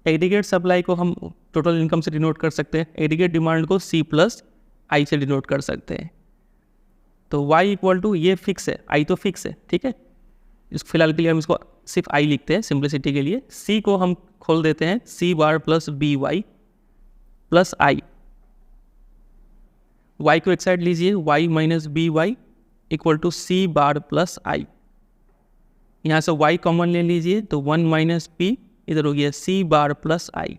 एग्रीगेट सप्लाई को हम टोटल इनकम से डिनोट कर सकते हैं, एग्रीगेट डिमांड को C+I से डिनोट कर सकते हैं। तो Y इक्वल टू, ये फिक्स है, I तो फिक्स है, ठीक है। इस फिलहाल के लिए हम इसको सिर्फ I लिखते हैं सिंप्लिसिटी के लिए। C को हम खोल देते हैं, C bar plus BY plus I। Y को एक साइड लीजिए, Y minus BY equal to C bar plus I। यहाँ से Y कॉमन ले लीजिए तो 1 माइनस P, इधर हो गया C बार प्लस I।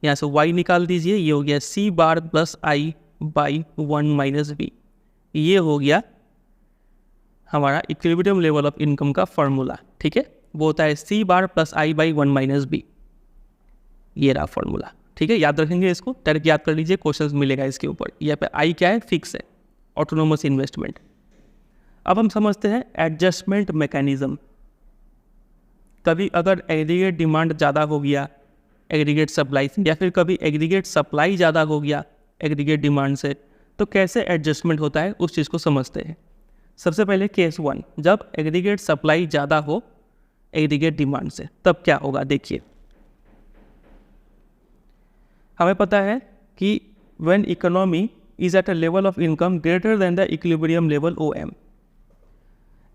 यहाँ से Y निकाल दीजिए, ये हो गया C bar plus I by 1 minus B। ये हो गया हमारा इक्विलिब्रियम लेवल ऑफ इनकम का फॉर्मूला, ठीक है। वो होता है C bar plus I by 1 minus B। ये रहा फॉर्मूला, ठीक है, याद रखेंगे इसको, डायरेक्ट याद कर लीजिए, क्वेश्चन मिलेगा इसके ऊपर। यहाँ पे आई क्या है, फिक्स है, ऑटोनोमस इन्वेस्टमेंट। अब हम समझते हैं एडजस्टमेंट मैकेनिज्म। कभी अगर एग्रीगेट डिमांड ज़्यादा हो गया एग्रीगेट सप्लाई से, या फिर कभी एग्रीगेट सप्लाई ज़्यादा हो गया एग्रीगेट डिमांड से, तो कैसे एडजस्टमेंट होता है उस चीज़ को समझते हैं। सबसे पहले केस 1, जब एग्रीगेट सप्लाई ज़्यादा हो एग्रीगेट डिमांड से, तब क्या होगा देखिए। हमें पता है कि when economy is at a level of income greater than the equilibrium level OM.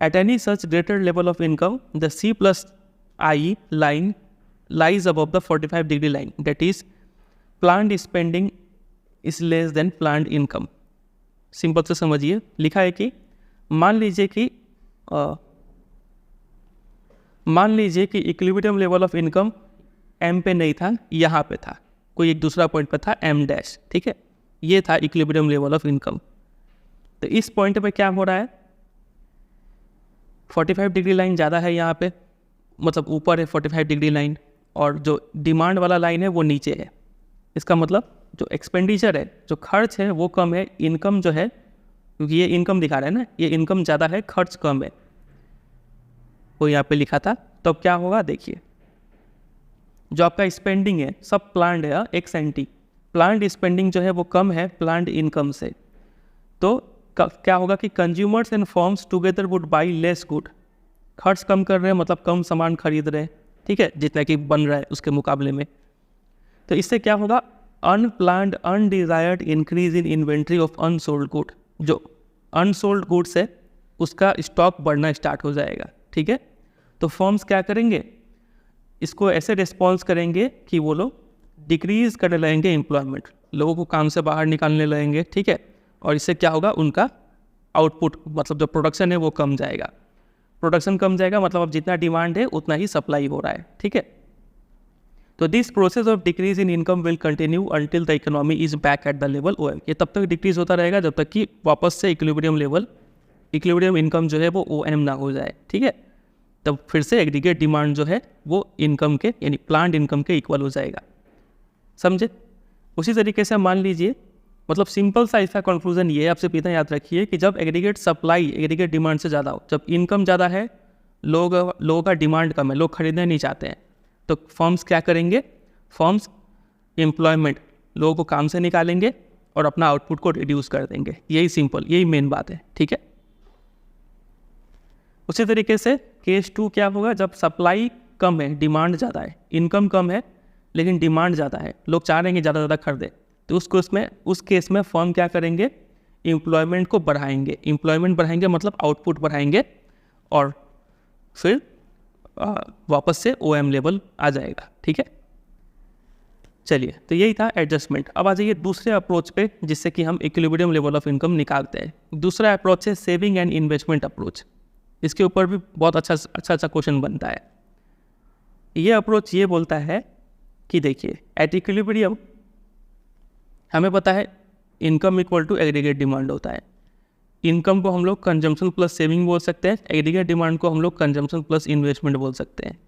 At any such greater level of income, the C plus I line lies above the 45-degree line. That is, planned spending is less than planned income. Simple से समझिए, लिखा है कि मान लीजिए कि equilibrium level of income M पे नहीं था, यहाँ पे था, कोई एक दूसरा पॉइंट पे था M डैश, ठीक है, ये था इक्विलिब्रियम लेवल ऑफ इनकम। तो इस पॉइंट पे क्या हो रहा है, 45 डिग्री लाइन ज़्यादा है यहाँ पे, मतलब ऊपर है 45 डिग्री लाइन, और जो डिमांड वाला लाइन है वो नीचे है। इसका मतलब जो एक्सपेंडिचर है, जो खर्च है वो कम है, इनकम जो है, क्योंकि ये इनकम दिखा रहा है ना, ये इनकम ज़्यादा है, खर्च कम है, वो यहाँ पे लिखा था। तो अब क्या होगा देखिए, जो आपका स्पेंडिंग है सब प्लान्ड है, एक्स एंटी प्लान्ड स्पेंडिंग जो है वो कम है प्लान्ड इनकम से। तो क्या होगा कि consumers and firms together would buy less good, खर्च कम कर रहे हैं मतलब कम सामान खरीद रहे हैं, ठीक है, जितना कि बन रहा है उसके मुकाबले में। तो इससे क्या होगा, unplanned undesired increase in inventory of unsold good, जो अनसोल्ड गुड्स है उसका स्टॉक बढ़ना स्टार्ट हो जाएगा, ठीक है। तो फर्म्स क्या करेंगे, इसको ऐसे रिस्पॉन्स करेंगे कि वो लोग डिक्रीज करने लगेंगे एम्प्लॉयमेंट, लोगों को काम से बाहर निकालने लगेंगे, ठीक है। और इससे क्या होगा, उनका आउटपुट मतलब जो प्रोडक्शन है वो कम जाएगा, प्रोडक्शन कम जाएगा मतलब अब जितना डिमांड है उतना ही सप्लाई हो रहा है, ठीक है। तो this process of decrease in income will continue until the economy is back at the level OM। ये तब तक डिक्रीज होता रहेगा जब तक कि वापस से इक्विलिब्रियम इनकम जो है वो OM ना हो जाए, ठीक है। तब फिर से एग्रीगेट डिमांड जो है वो इनकम के यानी प्लान्ड इनकम के इक्वल हो जाएगा, समझे। उसी तरीके से मान लीजिए, मतलब सिंपल सा इसका कंक्लूजन ये है, आपसे इतना याद रखिए कि जब एग्रीगेट सप्लाई एग्रीगेट डिमांड से ज़्यादा हो, जब इनकम ज़्यादा है, लोगों का डिमांड कम है, लोग खरीदना नहीं चाहते हैं, तो फर्म्स क्या करेंगे, फर्म्स एम्प्लॉयमेंट, लोगों को काम से निकालेंगे और अपना आउटपुट को रिड्यूस कर देंगे। यही सिंपल, यही मेन बात है, ठीक है। उसी तरीके से केस 2 क्या होगा, जब सप्लाई कम है डिमांड ज़्यादा है, इनकम कम है लेकिन डिमांड ज़्यादा है, लोग चाह रहे हैं कि ज़्यादा ज़्यादा खरीदे, तो उस केस में फर्म क्या करेंगे, एम्प्लॉयमेंट को बढ़ाएंगे, एम्प्लॉयमेंट बढ़ाएंगे मतलब आउटपुट बढ़ाएंगे, और फिर वापस से OM लेवल आ जाएगा, ठीक है। चलिए, तो यही था एडजस्टमेंट। अब आ जाइए दूसरे अप्रोच पे जिससे कि हम इक्विलिब्रियम लेवल ऑफ इनकम निकालते हैं। दूसरा अप्रोच है सेविंग एंड इन्वेस्टमेंट अप्रोच। इसके ऊपर भी बहुत अच्छा क्वेश्चन बनता है। ये अप्रोच ये बोलता है कि देखिए, एट इक्विलिब्रियम हमें पता है income equal to aggregate demand होता है। इनकम को हम लोग कंजम्पशन प्लस सेविंग बोल सकते हैं, एग्रीगेट डिमांड को हम लोग कंजम्पशन प्लस इन्वेस्टमेंट बोल सकते हैं।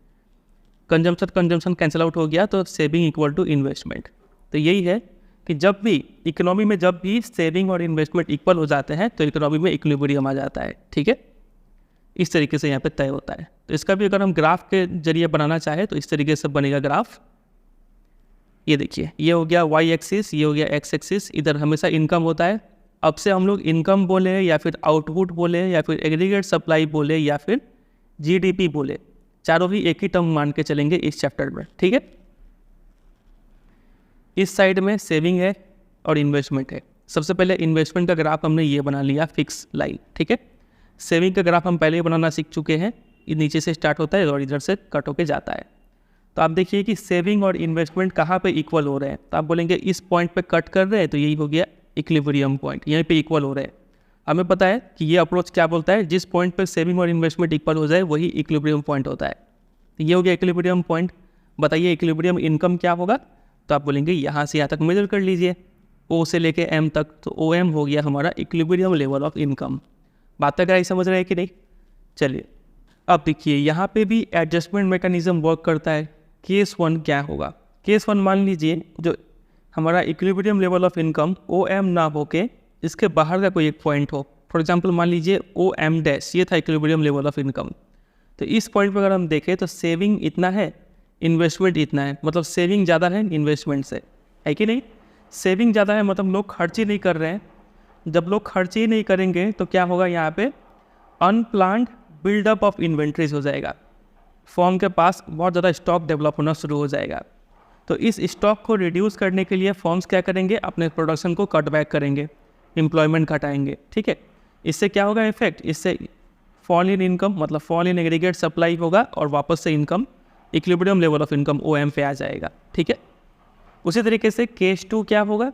कंजम्पशन कैंसिल आउट हो गया तो सेविंग इक्वल टू इन्वेस्टमेंट। तो यही है कि जब भी इकोनॉमी में जब भी सेविंग और इन्वेस्टमेंट इक्वल हो जाते हैं तो इकोनॉमी में इक्विलिब्रियम आ जाता है, ठीक है। इस तरीके से यहाँ पे तय होता है। तो इसका भी अगर हम ग्राफ के जरिए बनाना चाहें तो इस तरीके से बनेगा ग्राफ। ये देखिए, ये हो गया वाई एक्सिस, ये हो गया एक्स एक्सिस, इधर हमेशा इनकम होता है। अब से हम लोग इनकम बोले या फिर आउटपुट बोले या फिर एग्रीगेट सप्लाई बोले या फिर GDP बोले, चारों ही एक ही टर्म मान के चलेंगे इस चैप्टर में, ठीक है। इस साइड में सेविंग है और इन्वेस्टमेंट है। सबसे पहले इन्वेस्टमेंट का ग्राफ हमने ये बना लिया फिक्स लाइन, ठीक है। सेविंग का ग्राफ हम पहले ही बनाना सीख चुके हैं, ये नीचे से स्टार्ट होता है और इधर से कट होके जाता है। तो आप देखिए कि सेविंग और इन्वेस्टमेंट कहाँ पे इक्वल हो रहे हैं, तो आप बोलेंगे इस पॉइंट पे कट कर रहे हैं तो यही हो गया इक्विलिब्रियम पॉइंट, यहीं पे इक्वल हो रहे हैं। हमें पता है कि ये अप्रोच क्या बोलता है, जिस पॉइंट पे सेविंग और इन्वेस्टमेंट इक्वल हो जाए वही इक्विलिब्रियम पॉइंट होता है। तो ये हो गया इक्विलिब्रियम पॉइंट। बताइए इक्विलिब्रियम इनकम क्या होगा, तो आप बोलेंगे यहाँ से यहाँ तक मेजर कर लीजिए, O से लेके M तक, तो OM हो गया हमारा इक्विलिब्रियम लेवल ऑफ इनकम। बात तक आई समझ रहे हैं कि नहीं। चलिए, अब देखिए यहाँ पे भी एडजस्टमेंट मैकेनिज्म वर्क करता है। केस 1 क्या होगा, केस वन मान लीजिए जो हमारा equilibrium level of income OM ना हो के इसके बाहर का कोई एक पॉइंट हो। फॉर एग्जांपल मान लीजिए OM डैश, ये था इक्विलिब्रियम लेवल ऑफ इनकम। तो इस पॉइंट पर अगर हम देखें तो सेविंग इतना है, इन्वेस्टमेंट इतना है, मतलब सेविंग ज़्यादा है इन्वेस्टमेंट से, है कि नहीं? सेविंग ज़्यादा है मतलब लोग खर्च ही नहीं कर रहे हैं। जब लोग खर्च ही नहीं करेंगे तो क्या होगा, यहाँ पे अनप्लान्ड बिल्डअप ऑफ इन्वेंट्रीज हो जाएगा। फर्म के पास बहुत ज़्यादा स्टॉक डेवलप होना शुरू हो जाएगा। तो इस स्टॉक को रिड्यूस करने के लिए फर्म्स क्या करेंगे, अपने प्रोडक्शन को कट बैक करेंगे, एम्प्लॉयमेंट घटाएंगे, ठीक है। इससे क्या होगा इफेक्ट, इससे फॉल इन इनकम मतलब फॉल इन एग्रीगेट सप्लाई होगा और वापस से income equilibrium level of income OM पे आ जाएगा, ठीक है। उसी तरीके से केस 2 क्या होगा,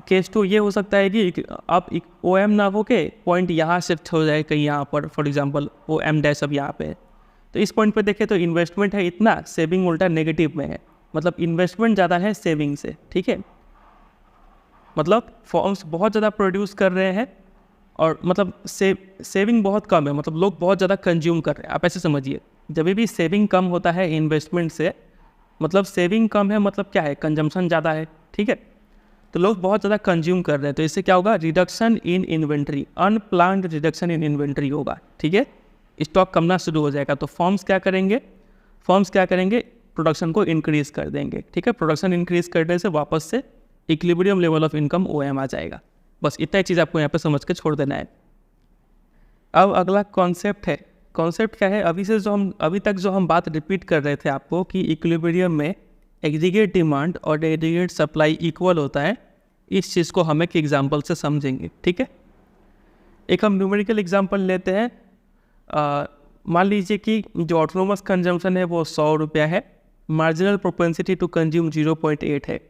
केस 2 ये हो सकता है कि अब OM ना हो के पॉइंट यहाँ शिफ्ट हो जाए कहीं यहाँ पर, फॉर एग्जांपल OM डैश अब यहाँ पे है। तो इस पॉइंट पे देखें तो इन्वेस्टमेंट है इतना, सेविंग उल्टा नेगेटिव में है, मतलब इन्वेस्टमेंट ज़्यादा है सेविंग से, ठीक है। मतलब फॉर्म्स बहुत ज़्यादा प्रोड्यूस कर रहे हैं और मतलब सेविंग बहुत कम है, मतलब लोग बहुत ज़्यादा कंज्यूम कर रहे हैं। आप ऐसे समझिए, जब भी सेविंग कम होता है इन्वेस्टमेंट से, मतलब सेविंग कम है मतलब क्या है, कंजम्पशन ज़्यादा है, ठीक है। तो लोग बहुत ज़्यादा कंज्यूम कर रहे हैं, तो इससे क्या होगा, reduction in inventory, unplanned reduction in inventory होगा, ठीक है। स्टॉक कमना शुरू हो जाएगा। तो फर्म्स क्या करेंगे, प्रोडक्शन को इंक्रीज़ कर देंगे, ठीक है। प्रोडक्शन इंक्रीज़ करने से वापस से equilibrium level of income OM आ जाएगा। बस इतना ही चीज़ आपको यहाँ पे समझ के छोड़ देना है। अब अगला कॉन्सेप्ट है, कॉन्सेप्ट क्या है, अभी तक जो हम बात रिपीट कर रहे थे आपको कि इक्विलिब्रियम में एग्रीगेट डिमांड और एग्रीगेट सप्लाई इक्वल होता है, इस चीज़ को हम एक एग्जाम्पल से समझेंगे, ठीक है। एक हम न्यूमेरिकल एग्जाम्पल लेते हैं। मान लीजिए कि जो ऑटोनोमस कंजम्पशन है वो 100 रुपया है, मार्जिनल प्रोपेंसिटी टू कंज्यूम 0.8 है।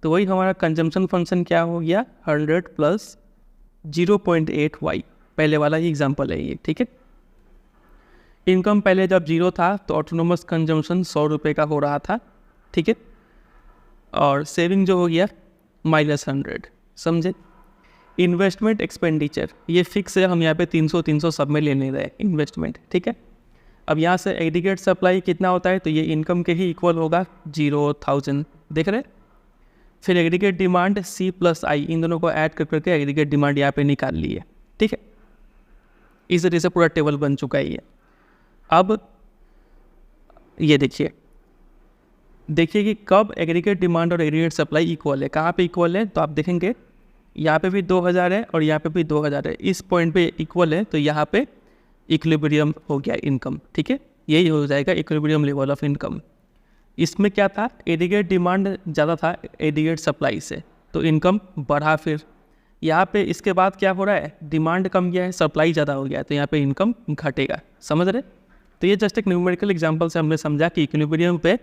तो वही हमारा कंजम्पशन फंक्शन क्या हो गया, 100 प्लस 0.8y, पहले वाला ही एग्जाम्पल है ये, ठीक है। इनकम पहले जब 0 था तो ऑटोनोमस कंजम्पशन 100 रुपये का हो रहा था, ठीक है। और सेविंग जो हो गया -100, समझे। इन्वेस्टमेंट एक्सपेंडिचर ये फिक्स है, हम यहाँ पे 300 सब में लेने रहे इन्वेस्टमेंट, ठीक है। अब यहाँ से एग्रीगेट सप्लाई कितना होता है, तो ये इनकम के ही इक्वल होगा 0,000, देख रहे। फिर एग्रीगेट डिमांड C + I, इन दोनों को ऐड कर करके एग्रीगेट डिमांड यहाँ पे निकाल ली है, ठीक है। इस तरीके से पूरा टेबल बन चुका है ये। अब ये देखिए कि कब एग्रीगेट डिमांड और एग्रीगेट सप्लाई इक्वल है, कहाँ पे इक्वल है, तो आप देखेंगे यहाँ पे भी 2000 है और यहाँ पे भी 2000 है, इस पॉइंट पे इक्वल है, तो यहाँ पे इक्विलिब्रियम हो गया इनकम, ठीक है। यही हो जाएगा इक्विलिब्रियम लेवल ऑफ इनकम। इसमें क्या था, एग्रीगेट डिमांड ज़्यादा था एग्रीगेट सप्लाई से, तो इनकम बढ़ा। फिर यहाँ पे इसके बाद क्या हो रहा है, डिमांड कम गया है, सप्लाई ज़्यादा हो गया है, तो यहाँ पे इनकम घटेगा, समझ रहे। तो ये जस्ट एक न्यूमेरिकल एग्जांपल से हमने समझा कि इक्विलिब्रियम पे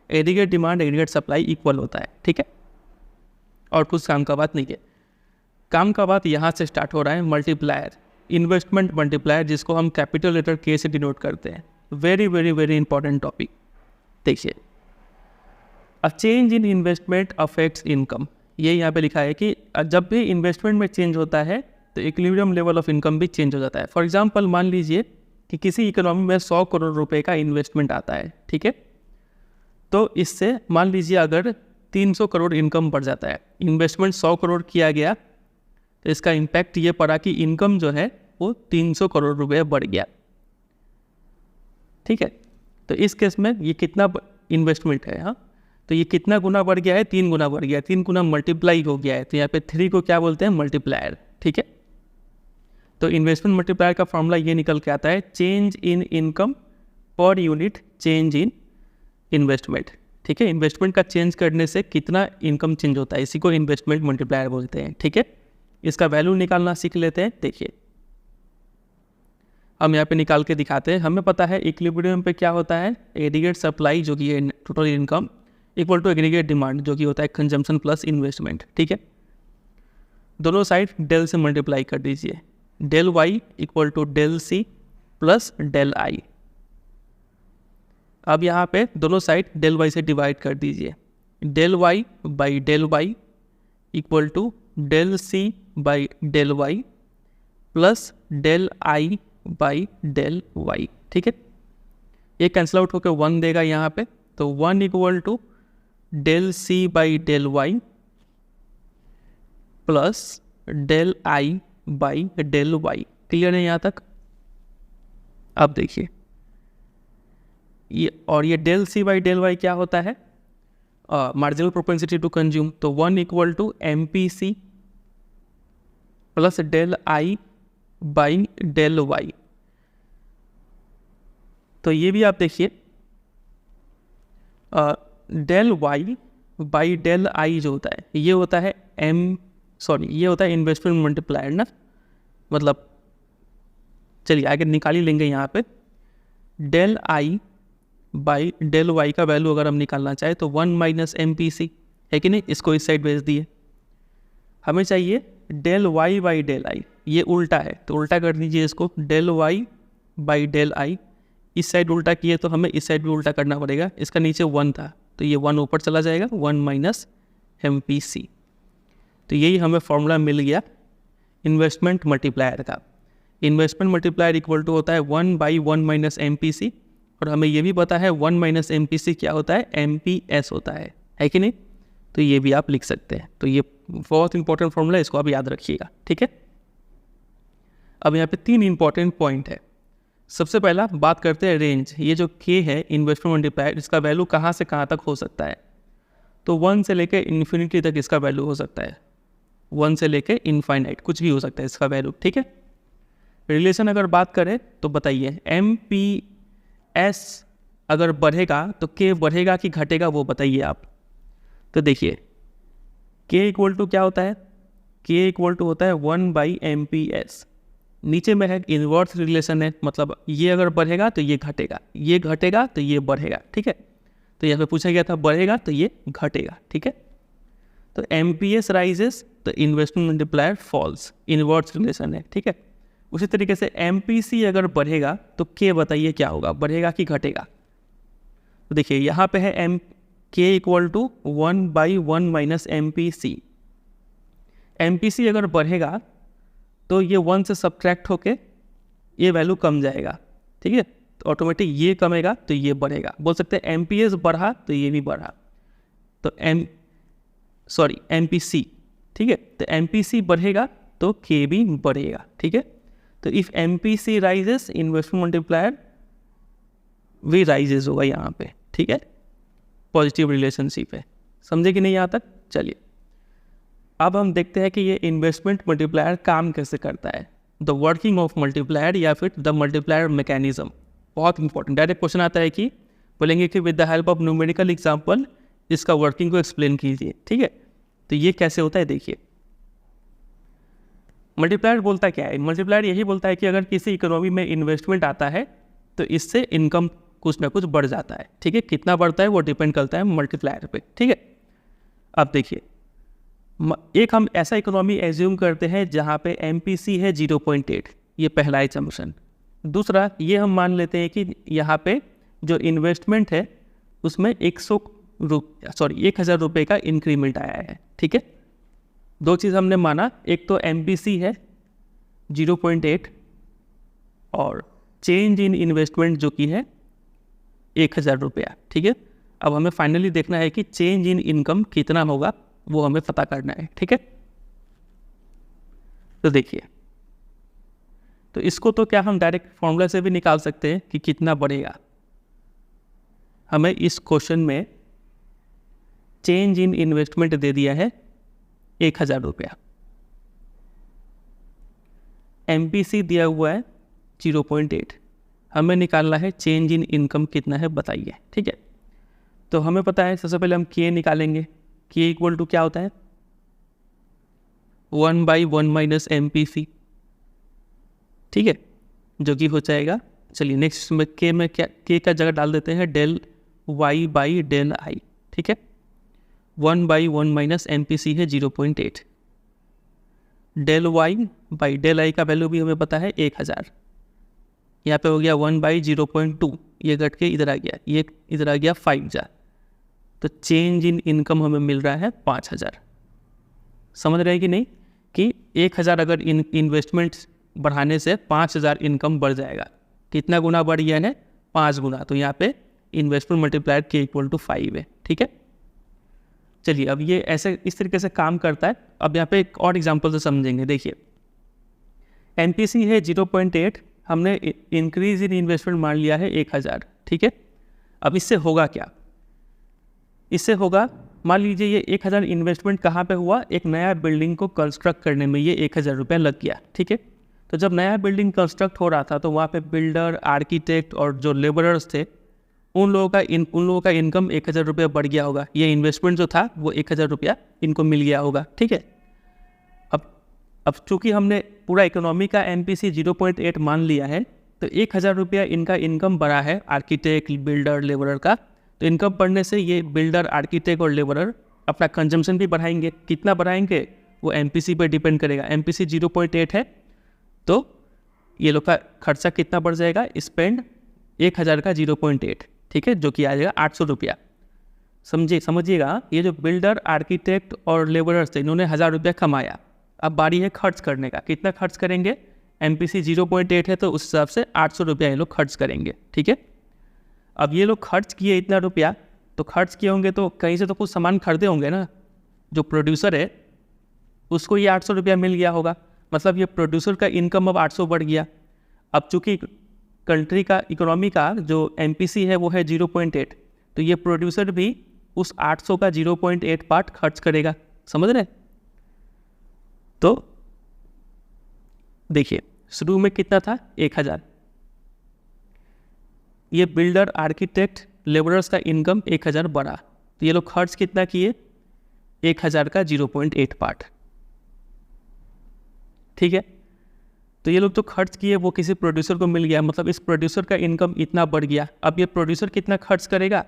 aggregate demand aggregate supply equal होता है, ठीक है। और कुछ काम का बात नहीं है। काम का बात यहाँ से स्टार्ट हो रहा है, मल्टीप्लायर, इन्वेस्टमेंट मल्टीप्लायर, जिसको हम कैपिटल लेटर K से डिनोट करते हैं। Very very very important topic. देखिए, a change in investment affects income, ये यहाँ पे लिखा है कि जब भी इन्वेस्टमेंट में चेंज होता है तो इक्विलिब्रियम लेवल ऑफ इनकम भी चेंज हो जाता है। फॉर एग्जांपल मान लीजिए कि किसी इकोनॉमी में 100 करोड़ रुपए का इन्वेस्टमेंट आता है, ठीक है। तो इससे मान लीजिए अगर 300 करोड़ इनकम बढ़ जाता है, इन्वेस्टमेंट 100 करोड़ किया गया, तो इसका इम्पैक्ट ये पड़ा कि इनकम जो है वो 300 करोड़ रुपये बढ़ गया, ठीक है। तो इस केस में ये कितना इन्वेस्टमेंट है, हाँ, तो ये कितना गुना बढ़ गया है, 3 गुना बढ़ गया है, 3 गुना मल्टीप्लाई हो गया है। तो यहाँ पे 3 को क्या बोलते हैं, मल्टीप्लायर, ठीक है। तो इन्वेस्टमेंट मल्टीप्लायर का फॉर्मूला ये निकल के आता है, चेंज इन इनकम पर यूनिट चेंज इन इन्वेस्टमेंट, ठीक है। इन्वेस्टमेंट का चेंज करने से कितना इनकम चेंज होता है, इसी को इन्वेस्टमेंट मल्टीप्लायर बोलते हैं, ठीक है। इसका वैल्यू निकालना सीख लेते हैं। देखिए, हम यहाँ पे निकाल के दिखाते हैं। हमें पता है इक्विलिब्रियम पे क्या होता है, एग्रीगेट सप्लाई जो कि है total income equal to aggregate demand जो कि होता है कंजम्पशन प्लस इन्वेस्टमेंट, ठीक है। दोनों साइड डेल से मल्टीप्लाई कर दीजिए, del Y equal to del C plus del I. अब यहाँ पे दोनों साइड डेल वाई से डिवाइड कर दीजिए, del Y by del Y equal to del C by del Y plus del I by del Y, ठीक है। ये कैंसिल आउट होकर 1 देगा यहाँ पे, तो 1 equal to del C by del Y plus del I by del Y. Clear है यहाँ तक? अब देखिए ये del C by del Y क्या होता है? Marginal propensity to consume. तो 1 equal to M P C plus del I by del Y. तो ये भी आप देखिए del Y by del I जो होता है ये होता है ये होता है इन्वेस्टमेंट मल्टीप्लायर ना, मतलब चलिए आगे निकाल ही लेंगे। यहाँ पे del I by del Y का वैल्यू अगर हम निकालना चाहें तो 1 माइनस एम पी सी है कि नहीं, इसको इस साइड भेज दिए। हमें चाहिए del Y by del I, ये उल्टा है तो उल्टा कर दीजिए इसको, del Y by del I. इस साइड उल्टा किए तो हमें इस साइड भी उल्टा करना पड़ेगा। इसका नीचे 1 था तो ये 1 ऊपर चला जाएगा, 1 माइनस एम पी सी। तो यही हमें फॉर्मूला मिल गया इन्वेस्टमेंट मल्टीप्लायर का। इन्वेस्टमेंट मल्टीप्लायर इक्वल टू होता है 1 by 1 minus M P C, और हमें ये भी पता है 1 माइनस एम पी सी क्या होता है? एम पी एस होता है कि नहीं? तो ये भी आप लिख सकते हैं। तो ये बहुत इंपॉर्टेंट फॉर्मूला है, इसको आप याद रखिएगा, ठीक है। अब यहाँ पे 3 इंपॉर्टेंट पॉइंट है। सबसे पहला बात करते हैं रेंज। ये जो के है इन्वेस्टमेंट मल्टीप्लायर, इसका वैल्यू कहाँ से कहाँ तक हो सकता है? तो 1 से लेकर इन्फिनिटी तक इसका वैल्यू हो सकता है, 1 से लेकर इनफाइनाइट कुछ भी हो सकता है इसका वैल्यू, ठीक है। रिलेशन अगर बात करें तो बताइए एम पी एस अगर बढ़ेगा तो के बढ़ेगा कि घटेगा, वो बताइए आप। तो देखिए के इक्वल टू क्या होता है? के इक्वल टू होता है 1 बाई एम पी एस। नीचे में है इनवर्स रिलेशन है, मतलब ये अगर बढ़ेगा तो ये घटेगा, ये घटेगा तो ये बढ़ेगा, ठीक है। तो यहाँ पे पूछा गया था बढ़ेगा तो ये घटेगा, ठीक है। तो एम पी एस राइजेस तो investment multiplier falls, inverse relation है, ठीक है। उसी तरीके से एम पी सी अगर बढ़ेगा तो के बताइए क्या होगा, बढ़ेगा कि घटेगा? तो देखिए यहाँ पे है M K equal to 1 by 1 minus M P C. M P C अगर बढ़ेगा तो ये 1 से सब्ट्रैक्ट होके ये वैल्यू कम जाएगा, ठीक है। तो ऑटोमेटिक ये कमेगा तो ये बढ़ेगा। बोल सकते हैं एम पी एस बढ़ा तो ये भी बढ़ा, तो एम पी सी, ठीक है। तो एम पी सी बढ़ेगा तो के भी बढ़ेगा, ठीक है। तो if M P C rises investment multiplier भी राइजेस होगा यहाँ पे, ठीक है। पॉजिटिव रिलेशनशिप है, समझे कि नहीं यहाँ तक? चलिए अब हम देखते हैं कि ये इन्वेस्टमेंट मल्टीप्लायर काम कैसे करता है, द वर्किंग ऑफ मल्टीप्लायर या फिर द मल्टीप्लायर मैकेनिज्म। बहुत इंपॉर्टेंट डायरेक्ट क्वेश्चन आता है कि बोलेंगे कि with the help of numerical example इसका वर्किंग को एक्सप्लेन कीजिए, ठीक है। तो ये कैसे होता है देखिए। मल्टीप्लायर बोलता क्या है? मल्टीप्लायर यही बोलता है कि अगर किसी इकोनॉमी में इन्वेस्टमेंट आता है तो इससे इनकम कुछ ना कुछ बढ़ जाता है, ठीक है। कितना बढ़ता है वो डिपेंड करता है मल्टीप्लायर पे, ठीक है। अब देखिए एक हम ऐसा इकोनॉमी एज्यूम करते हैं जहाँ पे एम पी सी है 0.8, ये पहला एजम्पशन। दूसरा ये हम मान लेते हैं कि यहाँ पे जो इन्वेस्टमेंट है उसमें 1,000 रुपये का इंक्रीमेंट आया है, ठीक है। 2 चीज़ हमने माना, एक तो एम पी सी है 0.8 और चेंज इन इन्वेस्टमेंट जो कि है 1,000 रुपया, ठीक है। अब हमें फाइनली देखना है कि चेंज इन इनकम कितना होगा, वो हमें पता करना है, ठीक है। तो देखिए तो इसको तो क्या हम डायरेक्ट फॉर्मूला से भी निकाल सकते हैं कि कितना बढ़ेगा। हमें इस क्वेश्चन में चेंज इन इन्वेस्टमेंट दे दिया है 1,000 रुपया, एम पी सी दिया हुआ है 0.8, हमें निकालना है चेंज इन इनकम कितना है बताइए, ठीक है। तो हमें पता है सबसे पहले हम के निकालेंगे। के इक्वल टू क्या होता है? 1 by 1 minus M P C, ठीक है, जो कि हो जाएगा। चलिए नेक्स्ट में के में क्या, के का जगह डाल देते हैं del Y by del I, ठीक है। 1 by 1 minus M P C है 0.8, del Y by del I का वैल्यू भी हमें पता है 1,000। यहाँ पे हो गया 1 बाई 0.2, ये घट के इधर आ गया, ये इधर आ गया 5,000। तो चेंज इन इनकम हमें मिल रहा है 5,000। समझ रहे हैं कि नहीं कि 1,000 अगर इन्वेस्टमेंट बढ़ाने से 5,000 इनकम बढ़ जाएगा। कितना गुना बढ़ गया है? 5 गुना। तो यहाँ पे इन्वेस्टमेंट मल्टीप्लायर के इक्वल टू 5 है। ठीक है, चलिए अब ये ऐसे इस तरीके से काम करता है। अब यहाँ पे एक और एग्जांपल से समझेंगे। देखिए MPC है 0.8, हमने इंक्रीज इन इन्वेस्टमेंट मान लिया है 1000। ठीक है, अब इससे होगा क्या? इससे होगा, मान लीजिए ये 1000 इन्वेस्टमेंट कहाँ पे हुआ, एक नया बिल्डिंग को कंस्ट्रक्ट करने में ये 1000 रुपया लग गया। ठीक है, तो जब नया बिल्डिंग कंस्ट्रक्ट हो रहा था तो वहाँ पे बिल्डर, आर्किटेक्ट और जो लेबरर्स थे उन लोगों का इनकम 1000 रुपया बढ़ गया होगा। ये इन्वेस्टमेंट जो था वो 1000 रुपया इनको मिल गया होगा। ठीक है, अब चूँकि हमने पूरा इकोनॉमी का MPC 0.8 मान लिया है तो 1000 रुपया इनका इनकम बढ़ा है, आर्किटेक्ट, बिल्डर, लेबरर का। तो इनकम बढ़ने से ये बिल्डर, आर्किटेक्ट और लेबरर अपना कंजम्पशन भी बढ़ाएंगे। कितना बढ़ाएंगे वो MPC पर डिपेंड करेगा। MPC 0.8 है तो ये लोग का खर्चा कितना बढ़ जाएगा, स्पेंड 1000 का 0.8। ठीक है, जो कि आ जाएगा 800 रुपया। समझिएगा, ये जो बिल्डर, आर्किटेक्ट और लेबरर्स थे इन्होंने 1000 रुपया कमाया। अब बारी है खर्च करने का। कितना खर्च करेंगे? MPC 0.8 है तो उस हिसाब से 800 रुपया ये लोग खर्च करेंगे। ठीक है, अब ये लोग खर्च किए इतना रुपया, तो खर्च किए होंगे तो कहीं से तो कुछ सामान खरीदे होंगे ना। जो प्रोड्यूसर है उसको ये 800 रुपया मिल गया होगा, मतलब ये प्रोड्यूसर का इनकम अब 800 बढ़ गया। अब चूँकि कंट्री का इकोनॉमी का जो MPC है वो है 0.8, तो ये प्रोड्यूसर भी उस 800 का 0.8 पार्ट खर्च करेगा। समझ रहे? तो देखिए शुरू में कितना था, 1000। ये बिल्डर, आर्किटेक्ट, लेबरर्स का इनकम 1000 बढ़ा, तो ये लोग खर्च कितना किए, 1000 का 0.8 पार्ट। ठीक है, तो ये लोग तो खर्च किए, वो किसी प्रोड्यूसर को मिल गया, मतलब इस प्रोड्यूसर का इनकम इतना बढ़ गया। अब ये प्रोड्यूसर कितना खर्च करेगा,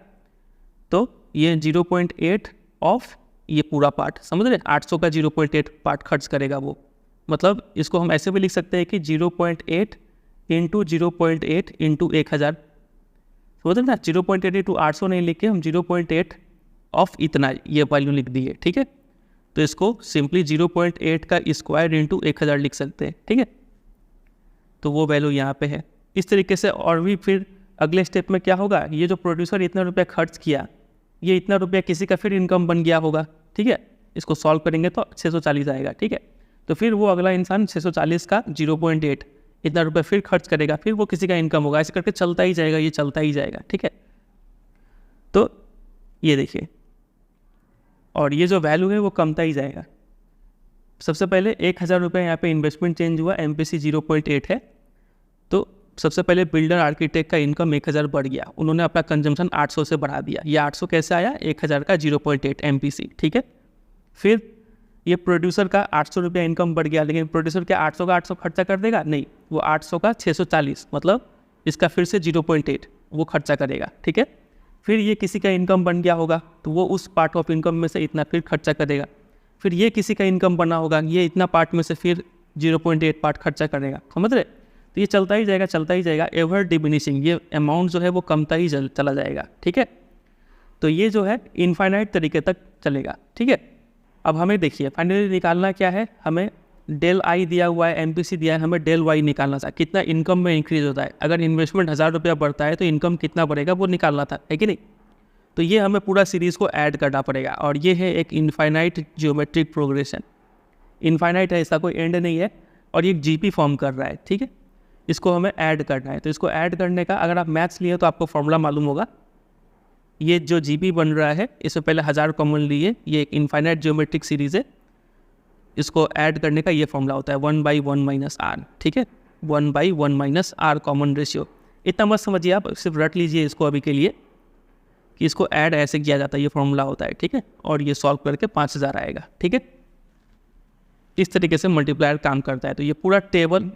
तो ये 0.8 ऑफ ये पूरा पार्ट, समझ रहे, 800 का 0.8 पार्ट खर्च करेगा वो। मतलब इसको हम ऐसे भी लिख सकते हैं कि 0.8 इंटू 0.8 इंटू 1000। समझ रहे ना, 0.8 इंटू 800 नहीं लिख के हम 0.8 ऑफ इतना ये वैल्यू लिख दिए। ठीक है, तो इसको सिंपली 0.8 का स्क्वायर इंटू 1000 लिख सकते हैं। ठीक है, तो वो वैल्यू यहाँ पे है। इस तरीके से और भी फिर अगले स्टेप में क्या होगा, ये जो प्रोड्यूसर इतना रुपया खर्च किया, ये इतना रुपया किसी का फिर इनकम बन गया होगा। ठीक है, इसको सॉल्व करेंगे तो 640 आएगा। ठीक है, तो फिर वो अगला इंसान 640 का 0.8 इतना रुपया फिर खर्च करेगा, फिर वो किसी का इनकम होगा। ऐसे करके चलता ही जाएगा, ये चलता ही जाएगा। ठीक है, तो ये देखिए, और ये जो वैल्यू है वो कमता ही जाएगा। सबसे पहले 1000 रुपये यहाँ पे इन्वेस्टमेंट चेंज हुआ, MPC 0.8 है, तो सबसे पहले बिल्डर, आर्किटेक्ट का इनकम 1000 बढ़ गया, उन्होंने अपना कंजम्पशन 800 से बढ़ा दिया। ये 800 कैसे आया, 1000 का 0.8 MPC। ठीक है, फिर ये प्रोड्यूसर का 800 रुपया इनकम बढ़ गया, लेकिन प्रोड्यूसर क्या 800 का 800 खर्चा कर देगा? नहीं, वो 800 का 640, मतलब इसका फिर से 0.8 वो खर्चा करेगा। ठीक है, फिर ये किसी का इनकम बन गया होगा तो वो उस पार्ट ऑफ इनकम में से इतना फिर खर्चा करेगा। फिर ये किसी का इनकम बना होगा, ये इतना पार्ट में से फिर 0.8 पार्ट खर्चा करेगा। समझ रहे? तो ये चलता ही जाएगा, चलता ही जाएगा, एवर डिमिनिशिंग, ये अमाउंट जो है वो कमता ही चला जाएगा। ठीक है, तो ये जो है इनफाइनाइट तरीके तक चलेगा। ठीक है, अब हमें देखिए फाइनली निकालना क्या है, हमें डेल आई दिया हुआ है, MPC दिया है, हमें डेल वाई निकालना था, कितना इनकम में इंक्रीज होता है। अगर इन्वेस्टमेंट 1000 रुपया बढ़ता है तो इनकम कितना बढ़ेगा वो निकालना था, है कि नहीं? तो ये हमें पूरा सीरीज़ को ऐड करना पड़ेगा, और ये है एक इनफाइनाइट जियोमेट्रिक प्रोग्रेशन। इनफाइनाइट है, इसका कोई एंड नहीं है, और ये GP फॉर्म कर रहा है। ठीक है, इसको हमें ऐड करना है। तो इसको ऐड करने का, अगर आप मैथ्स लिए तो आपको फॉर्मूला मालूम होगा। ये जो GP बन रहा है, इससे पहले 1000 कॉमन लिए, ये एक इनफाइनाइट जियोमेट्रिक सीरीज़ है, इसको ऐड करने का ये फॉर्मूला होता है 1/1 - r। ठीक है, 1/1 - r कॉमन रेशियो। इतना मत समझिए, आप सिर्फ रट लीजिए इसको अभी के लिए कि इसको ऐड ऐसे किया जाता है, ये फॉर्मूला होता है। ठीक है, और ये सॉल्व करके 5000 आएगा। ठीक है, इस तरीके से मल्टीप्लायर काम करता है। तो ये पूरा टेबल,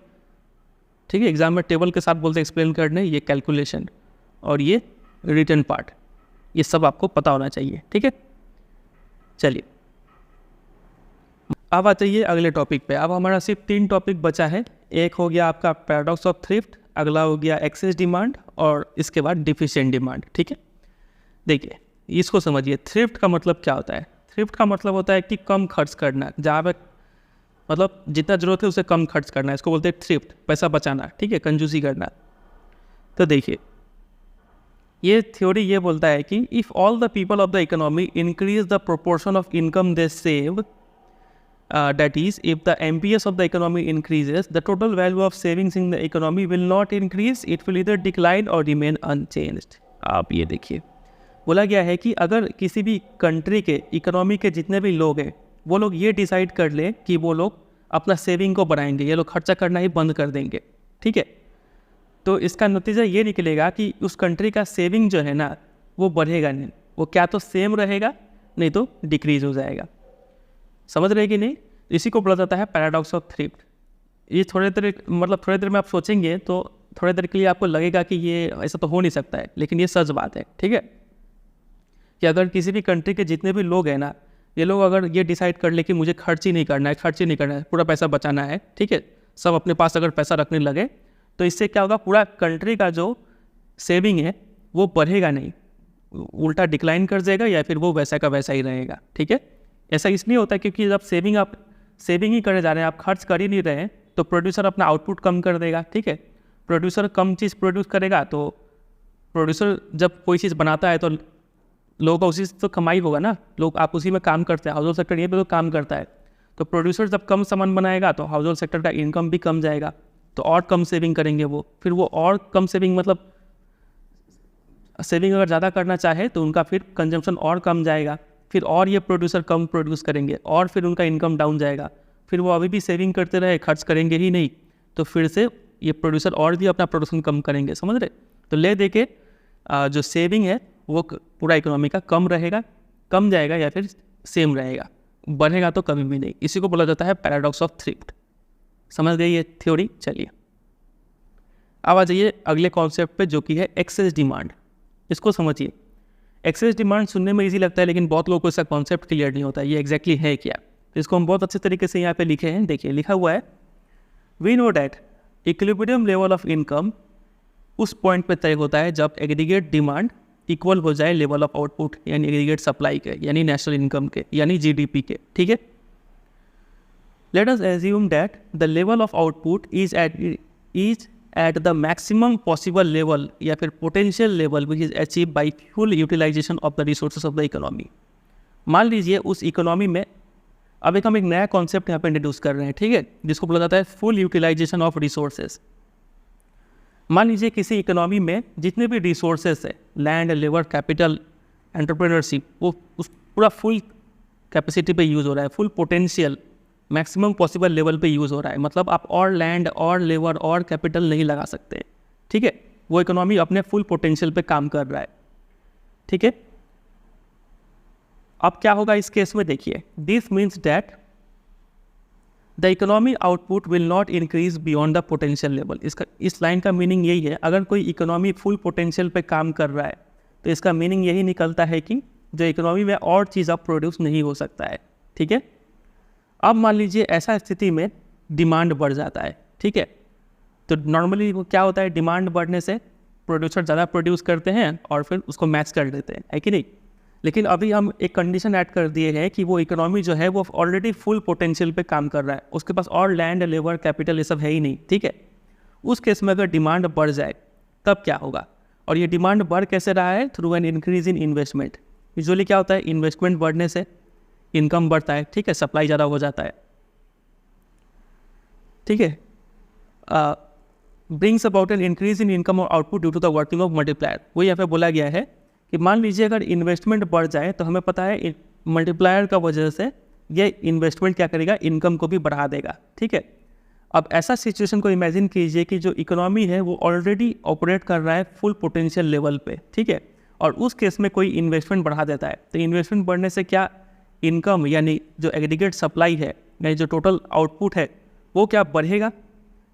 ठीक है, एग्जाम में टेबल के साथ बोलते हैं एक्सप्लेन करने, ये कैलकुलेशन और ये रिटर्न पार्ट, ये सब आपको पता होना चाहिए। ठीक है, चलिए अब आ जाइए अगले टॉपिक पे। अब हमारा सिर्फ 3 टॉपिक बचा है। एक हो गया आपका पैराडॉक्स ऑफ थ्रिफ्ट, अगला हो गया एक्सेस डिमांड, और इसके बाद डिफिशिएंट डिमांड। ठीक है, देखिए इसको समझिए। थ्रिफ्ट का मतलब क्या होता है? थ्रिफ्ट का मतलब होता है कि कम खर्च करना, जहाँ पे मतलब जितना ज़रूरत है उसे कम खर्च करना, इसको बोलते हैं थ्रिफ्ट, पैसा बचाना। ठीक है, कंजूसी करना। तो देखिए ये थ्योरी ये बोलता है कि if all the people of the economy increase the proportion of income they save, that is, if the MPS of the economy increases, the total value of savings in the economy will not increase, it will either decline or remain unchanged. आप ये देखिए, बोला गया है कि अगर किसी भी कंट्री के इकोनॉमी के जितने भी लोग हैं वो लोग ये डिसाइड कर लें कि वो लोग अपना सेविंग को बढ़ाएंगे, ये लोग खर्चा करना ही बंद कर देंगे, ठीक है, तो इसका नतीजा ये निकलेगा कि उस कंट्री का सेविंग जो है ना वो बढ़ेगा नहीं, वो क्या तो सेम रहेगा नहीं तो डिक्रीज हो जाएगा। समझ रहे कि नहीं? इसी को बोला जाता है पैराडॉक्स ऑफ थ्रिफ्ट। ये थोड़ी देर में आप सोचेंगे तो थोड़ी देर के लिए आपको लगेगा कि ये ऐसा तो हो नहीं सकता है, लेकिन ये सच बात है, ठीक है, कि अगर किसी भी कंट्री के जितने भी लोग हैं ना, ये लोग अगर ये डिसाइड कर ले कि मुझे खर्च ही नहीं करना है, पूरा पैसा बचाना है, ठीक है, सब अपने पास अगर पैसा रखने लगे तो इससे क्या होगा, पूरा कंट्री का जो सेविंग है वो बढ़ेगा नहीं, उल्टा डिक्लाइन कर जाएगा या फिर वो वैसा का वैसा ही रहेगा, ठीक है। ऐसा इसलिए होता है क्योंकि जब आप सेविंग ही करे जा रहे हैं, आप खर्च कर ही नहीं रहे हैं, तो प्रोड्यूसर अपना आउटपुट कम कर देगा, ठीक है। प्रोड्यूसर कम चीज़ प्रोड्यूस करेगा तो प्रोड्यूसर जब कोई चीज़ बनाता है तो लोगों का उसी से तो कमाई होगा ना, लोग आप उसी में काम करते हैं, हाउस होल्ड सेक्टर ये पे तो काम करता है, तो प्रोड्यूसर जब कम सामान बनाएगा तो हाउस होल्ड सेक्टर का इनकम भी कम जाएगा, तो और कम सेविंग करेंगे वो, फिर वो और कम सेविंग मतलब सेविंग अगर ज़्यादा करना चाहे तो उनका फिर कंजम्पशन और कम जाएगा, फिर और ये प्रोड्यूसर कम प्रोड्यूस करेंगे और फिर उनका इनकम डाउन जाएगा, फिर वो अभी भी सेविंग करते रहे, खर्च करेंगे ही नहीं, तो फिर से ये प्रोड्यूसर और भी अपना प्रोडक्शन कम करेंगे, समझ रहे। तो ले दे के जो सेविंग है वो पूरा इकोनॉमी का कम रहेगा, कम जाएगा या फिर सेम रहेगा, बढ़ेगा तो कभी भी नहीं। इसी को बोला जाता है पैराडॉक्स ऑफ थ्रिफ्ट। समझ गए ये थ्योरी? चलिए अब आ जाइए अगले कॉन्सेप्ट पे जो कि है एक्सेस डिमांड। इसको समझिए। एक्सेस डिमांड सुनने में इजी लगता है लेकिन बहुत लोगों को इसका कॉन्सेप्ट क्लियर नहीं होता है, ये एग्जैक्टली है क्या। तो इसको हम बहुत अच्छे तरीके से यहाँ पे लिखे हैं, देखिए लिखा हुआ है, we know that equilibrium level of income उस पॉइंट पे तय होता है जब एग्रीगेट डिमांड इक्वल हो जाए लेवल ऑफ आउटपुट यानी एग्रीगेट सप्लाई के, यानी नेशनल इनकम के, यानी जीडीपी के, ठीक है। Let us assume that the level of output is at the maximum possible level या फिर potential level which is achieve by full utilisation of the resources of the economy. मान लीजिए उस इकोनॉमी में, अब हम एक नया कॉन्सेप्ट यहाँ पे इंट्रोड्यूस कर रहे हैं, ठीक है, जिसको बोला जाता है फुल यूटिलाइजेशन ऑफ रिसोर्सेज। मान लीजिए किसी इकोनॉमी में जितने भी रिसोर्सेज है, लैंड, लेबर, कैपिटल, एंटरप्रेन्योरशिप, वो उस पूरा फुल कैपेसिटी पे यूज़ हो रहा है, full potential maximum possible level पे यूज़ हो रहा है, मतलब आप और लैंड और लेबर और कैपिटल नहीं लगा सकते, ठीक है। वो इकोनॉमी अपने फुल पोटेंशियल पे काम कर रहा है, ठीक है। अब क्या होगा इस केस में, देखिए, this means that the economy output will not increase beyond the potential level. इसका इस लाइन का मीनिंग यही है, अगर कोई इकोनॉमी फुल पोटेंशियल पे काम कर रहा है तो इसका मीनिंग यही निकलता है कि जो इकोनॉमी में और चीज़ अब प्रोड्यूस नहीं हो सकता है, ठीक है। अब मान लीजिए ऐसा स्थिति में डिमांड बढ़ जाता है, ठीक है, तो नॉर्मली वो क्या होता है, डिमांड बढ़ने से प्रोड्यूसर ज़्यादा प्रोड्यूस करते हैं और फिर उसको मैच कर देते हैं, है कि नहीं। लेकिन अभी हम एक कंडीशन ऐड कर दिए हैं कि वो इकोनॉमी जो है वो ऑलरेडी फुल पोटेंशियल पे काम कर रहा है, उसके पास और लैंड, लेबर, कैपिटल ये सब है ही नहीं, ठीक है। उस केस में अगर डिमांड बढ़ जाए तब क्या होगा, और ये डिमांड बढ़ कैसे रहा है, through an increase in investment. Usually क्या होता है, इन्वेस्टमेंट बढ़ने से इनकम बढ़ता है, ठीक है, सप्लाई ज़्यादा हो जाता है, ठीक है। Brings about an increase in income और output due to the working of multiplier. वो यहाँ पे बोला गया है कि मान लीजिए अगर इन्वेस्टमेंट बढ़ जाए तो हमें पता है मल्टीप्लायर का वजह से ये इन्वेस्टमेंट क्या करेगा, इनकम को भी बढ़ा देगा, ठीक है। अब ऐसा सिचुएशन को इमेजिन कीजिए कि जो इकोनॉमी है वो ऑलरेडी ऑपरेट कर रहा है फुल पोटेंशियल लेवल पे, ठीक है, और उस केस में कोई इन्वेस्टमेंट बढ़ा देता है, तो इन्वेस्टमेंट बढ़ने से क्या इनकम यानी जो एग्रीगेट सप्लाई है यानी जो टोटल आउटपुट है वो क्या बढ़ेगा,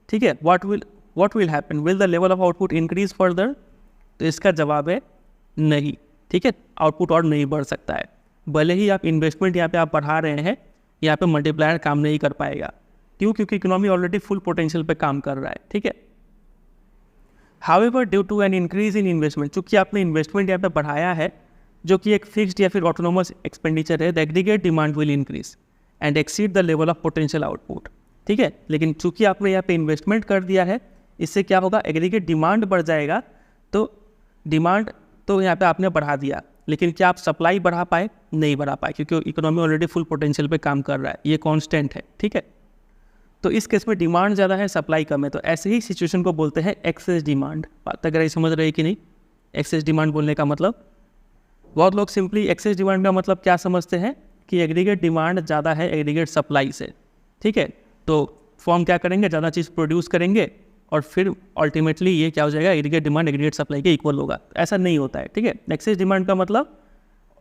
ठीक है। What will happen, will the level of output increase further. तो इसका जवाब है नहीं, ठीक है, आउटपुट और नहीं बढ़ सकता है, भले ही आप इन्वेस्टमेंट यहाँ पे आप बढ़ा रहे हैं, यहाँ पे मल्टीप्लायर काम नहीं कर पाएगा। क्यों? क्योंकि इकोनॉमी ऑलरेडी फुल पोटेंशियल पे काम कर रहा है, ठीक है। However due to an increase in investment, चूँकि आपने इन्वेस्टमेंट यहाँ पे बढ़ाया है जो कि एक फिक्स्ड या फिर ऑटोनोमस एक्सपेंडिचर है, the aggregate demand will increase and exceed the level of potential output, ठीक है। लेकिन चूंकि आपने यहाँ पे इन्वेस्टमेंट कर दिया है, इससे क्या होगा, एग्रीगेट डिमांड बढ़ जाएगा, तो डिमांड तो यहाँ पे आपने बढ़ा दिया, लेकिन क्या आप सप्लाई बढ़ा पाए? नहीं बढ़ा पाए, क्योंकि इकोनॉमी ऑलरेडी फुल पोटेंशियल पे काम कर रहा है, ये कांस्टेंट है, ठीक है। तो इस केस में डिमांड ज़्यादा है, सप्लाई कम है, तो ऐसे ही सिचुएशन को बोलते हैं एक्सेस डिमांड। बात अगर ये समझ रहे हैं कि नहीं, एक्सेस डिमांड बोलने का मतलब, बहुत लोग सिंपली एक्सेस डिमांड का मतलब क्या समझते हैं कि एग्रीगेट डिमांड ज़्यादा है एग्रीगेट सप्लाई से, ठीक है। तो फॉर्म क्या करेंगे, ज़्यादा चीज़ प्रोड्यूस करेंगे और फिर अल्टीमेटली ये क्या हो जाएगा, एग्रीगेट डिमांड एग्रीगेट सप्लाई के इक्वल होगा। ऐसा नहीं होता है, ठीक है। एक्सेस डिमांड का मतलब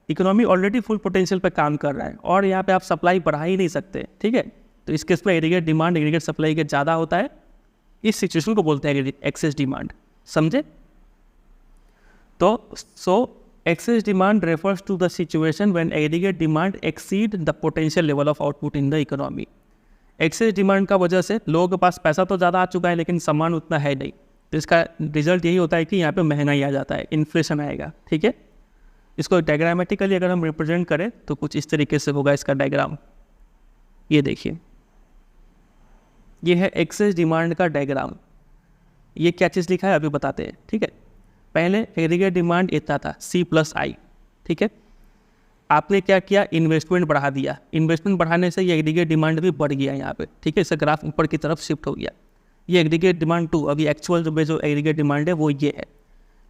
इकोनॉमी ऑलरेडी फुल पोटेंशियल पे काम कर रहा है और यहाँ पे आप सप्लाई बढ़ा ही नहीं सकते, ठीक है। तो इस केस में एग्रीगेट डिमांड एग्रीगेट सप्लाई के ज़्यादा होता है, इस सिचुएशन को बोलते हैं एक्सेस डिमांड, समझे। तो excess demand refers to the situation when aggregate demand exceed the potential level of output in the economy. Excess demand का वजह से लोगों के पास पैसा तो ज़्यादा आ चुका है लेकिन सामान उतना है नहीं, तो इसका रिजल्ट यही होता है कि यहाँ पे महंगाई आ जाता है, इन्फ्लेशन आएगा, ठीक है। इसको डायग्रामेटिकली अगर हम रिप्रेजेंट करें तो कुछ इस तरीके से होगा इसका डायग्राम। ये देखिए, ये है एक्सेस डिमांड का डायग्राम। ये क्या चीज़ लिखा है अभी बताते हैं, ठीक है। पहले एग्रीगेट डिमांड इतना था C+I, ठीक है। आपने क्या किया, इन्वेस्टमेंट बढ़ा दिया, इन्वेस्टमेंट बढ़ाने से ये एग्रीगेट डिमांड भी बढ़ गया यहाँ पे, ठीक है। इसका ग्राफ ऊपर की तरफ शिफ्ट हो गया। ये एग्रीगेट डिमांड 2, अभी एक्चुअल जो एग्रीगेट डिमांड है वो ये है,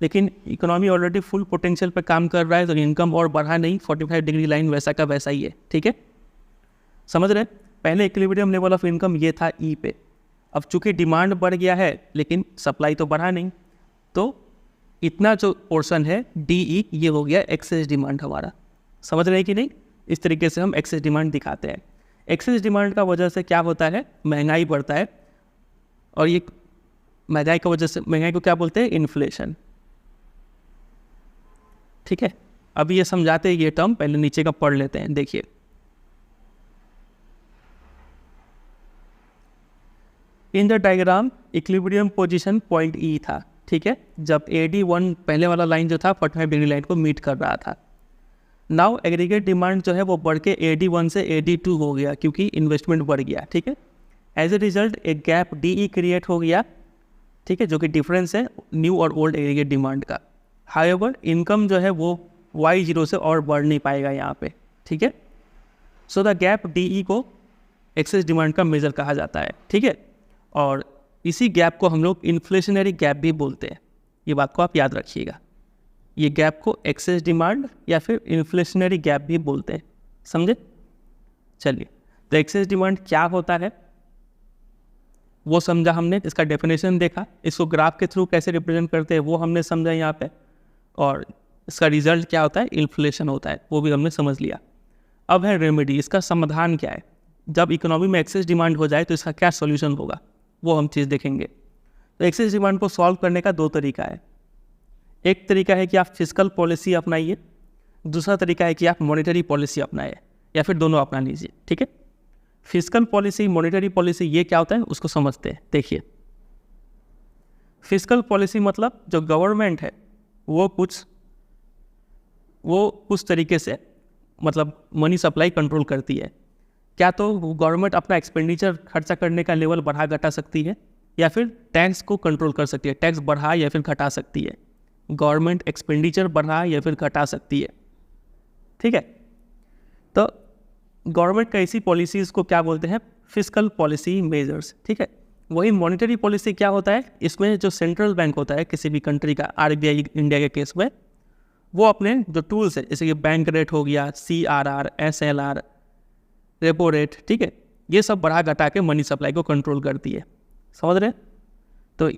लेकिन इकोनॉमी ऑलरेडी फुल पोटेंशियल पे काम कर रहा है, तो इनकम और बढ़ा नहीं, 45 डिग्री लाइन वैसा का वैसा ही है, ठीक है। समझ रहे, पहले इक्विलिब्रियम लेवल ऑफ इनकम ये था E पे, अब चूंकि डिमांड बढ़ गया है लेकिन सप्लाई तो बढ़ा नहीं, तो इतना जो पोर्शन है DE ये हो गया एक्सेस डिमांड हमारा। समझ रहे हैं कि नहीं, इस तरीके से हम एक्सेस डिमांड दिखाते हैं। एक्सेस डिमांड का वजह से क्या होता है, महंगाई बढ़ता है, और ये महंगाई की वजह से, महंगाई को क्या बोलते हैं, इन्फ्लेशन, ठीक है। अभी ये समझाते हैं ये टर्म, पहले नीचे का पढ़ लेते हैं। देखिए, in the diagram equilibrium position point E था, ठीक है, जब AD1 पहले वाला लाइन जो था 45 डिग्री लाइन को मीट कर रहा था। नाउ एग्रीगेट डिमांड जो है वो बढ़ के AD1 से AD2 हो गया क्योंकि इन्वेस्टमेंट बढ़ गया, ठीक है। एज ए रिजल्ट एक गैप DE क्रिएट हो गया, ठीक है, जो कि डिफरेंस है न्यू और ओल्ड एग्रीगेट डिमांड का। हाउएवर इनकम जो है वो Y0 से और बढ़ नहीं पाएगा यहाँ पे, ठीक है। सो द गैप DE को एक्सेस डिमांड का मेजर कहा जाता है, ठीक है। और इसी गैप को हम लोग इन्फ्लेशनरी गैप भी बोलते हैं, ये बात को आप याद रखिएगा। ये गैप को एक्सेस डिमांड या फिर इन्फ्लेशनरी गैप भी बोलते हैं, समझे। चलिए, तो एक्सेस डिमांड क्या होता है वो समझा हमने, इसका डेफिनेशन देखा, इसको ग्राफ के थ्रू कैसे रिप्रेजेंट करते हैं वो हमने समझा यहाँ पे, और इसका रिजल्ट क्या होता है, इन्फ्लेशन होता है, वो भी हमने समझ लिया। अब है रेमेडी, इसका समाधान क्या है। जब इकोनॉमी में एक्सेस डिमांड हो जाए तो इसका क्या सोल्यूशन होगा वो हम चीज़ देखेंगे। तो एक्सेस डिमांड को सॉल्व करने का दो तरीका है। एक तरीका है कि आप फिस्कल पॉलिसी अपनाइए, दूसरा तरीका है कि आप मॉनेटरी पॉलिसी अपनाइए, या फिर दोनों अपना लीजिए, ठीक है। फिस्कल पॉलिसी, मॉनेटरी पॉलिसी, ये क्या होता है उसको समझते हैं। देखिए, फिस्कल पॉलिसी मतलब जो गवर्नमेंट है वो कुछ तरीके से मतलब मनी सप्लाई कंट्रोल करती है। क्या तो गवर्नमेंट अपना एक्सपेंडिचर खर्चा करने का लेवल बढ़ा घटा सकती है, या फिर टैक्स को कंट्रोल कर सकती है, टैक्स बढ़ा या फिर घटा सकती है। गवर्नमेंट एक्सपेंडिचर बढ़ा या फिर घटा सकती है, ठीक है। तो गवर्नमेंट का ऐसी पॉलिसीज़ को क्या बोलते हैं, फिस्कल पॉलिसी मेजर्स, ठीक है। वही मॉनेटरी पॉलिसी क्या होता है, इसमें जो सेंट्रल बैंक होता है किसी भी कंट्री का, RBI इंडिया के केस में, वो अपने जो टूल्स है जैसे कि बैंक रेट हो गया, CRR, SLR, रेपो रेट, ठीक है, ये सब बढ़ा घटा के मनी सप्लाई को कंट्रोल करती है। समझ रहे हैं। तो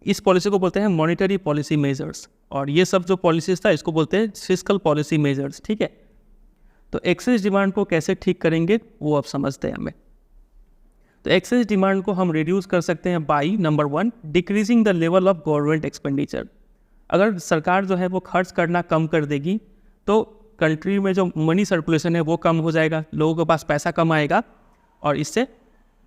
इस पॉलिसी को बोलते हैं मॉनेटरी पॉलिसी मेजर्स, और ये सब जो पॉलिसीज था इसको बोलते हैं फिस्कल पॉलिसी मेजर्स, ठीक है। तो एक्सेस डिमांड को कैसे ठीक करेंगे वो अब समझते हैं हमें। तो एक्सेस डिमांड को हम रिड्यूस कर सकते हैं by number 1 decreasing the level of government expenditure. अगर सरकार जो है वो खर्च करना कम कर देगी तो कंट्री में जो मनी सर्कुलेशन है वो कम हो जाएगा, लोगों के पास पैसा कम आएगा, और इससे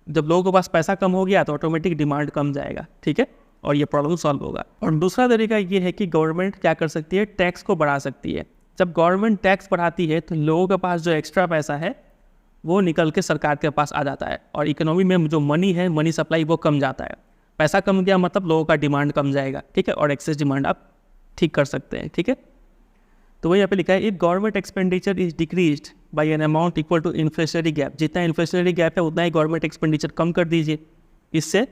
जब लोगों के पास पैसा कम हो गया तो ऑटोमेटिक डिमांड कम जाएगा, ठीक है, और ये प्रॉब्लम सॉल्व होगा। और दूसरा तरीका ये है कि गवर्नमेंट क्या कर सकती है, टैक्स को बढ़ा सकती है। जब गवर्नमेंट टैक्स बढ़ाती है तो लोगों के पास जो एक्स्ट्रा पैसा है वो निकल के सरकार के पास आ जाता है, और इकोनॉमी में जो मनी है, मनी सप्लाई वो कम जाता है। पैसा कम गया मतलब लोगों का डिमांड कम जाएगा, ठीक है, और एक्सेस डिमांड आप ठीक कर सकते हैं, ठीक है। तो वही यहाँ पे लिखा है, if government expenditure is decreased by an amount equal to inflationary gap, जितना इन्फ्लेशनरी गैप है उतना ही गवर्नमेंट एक्सपेंडिचर कम कर दीजिए, इससे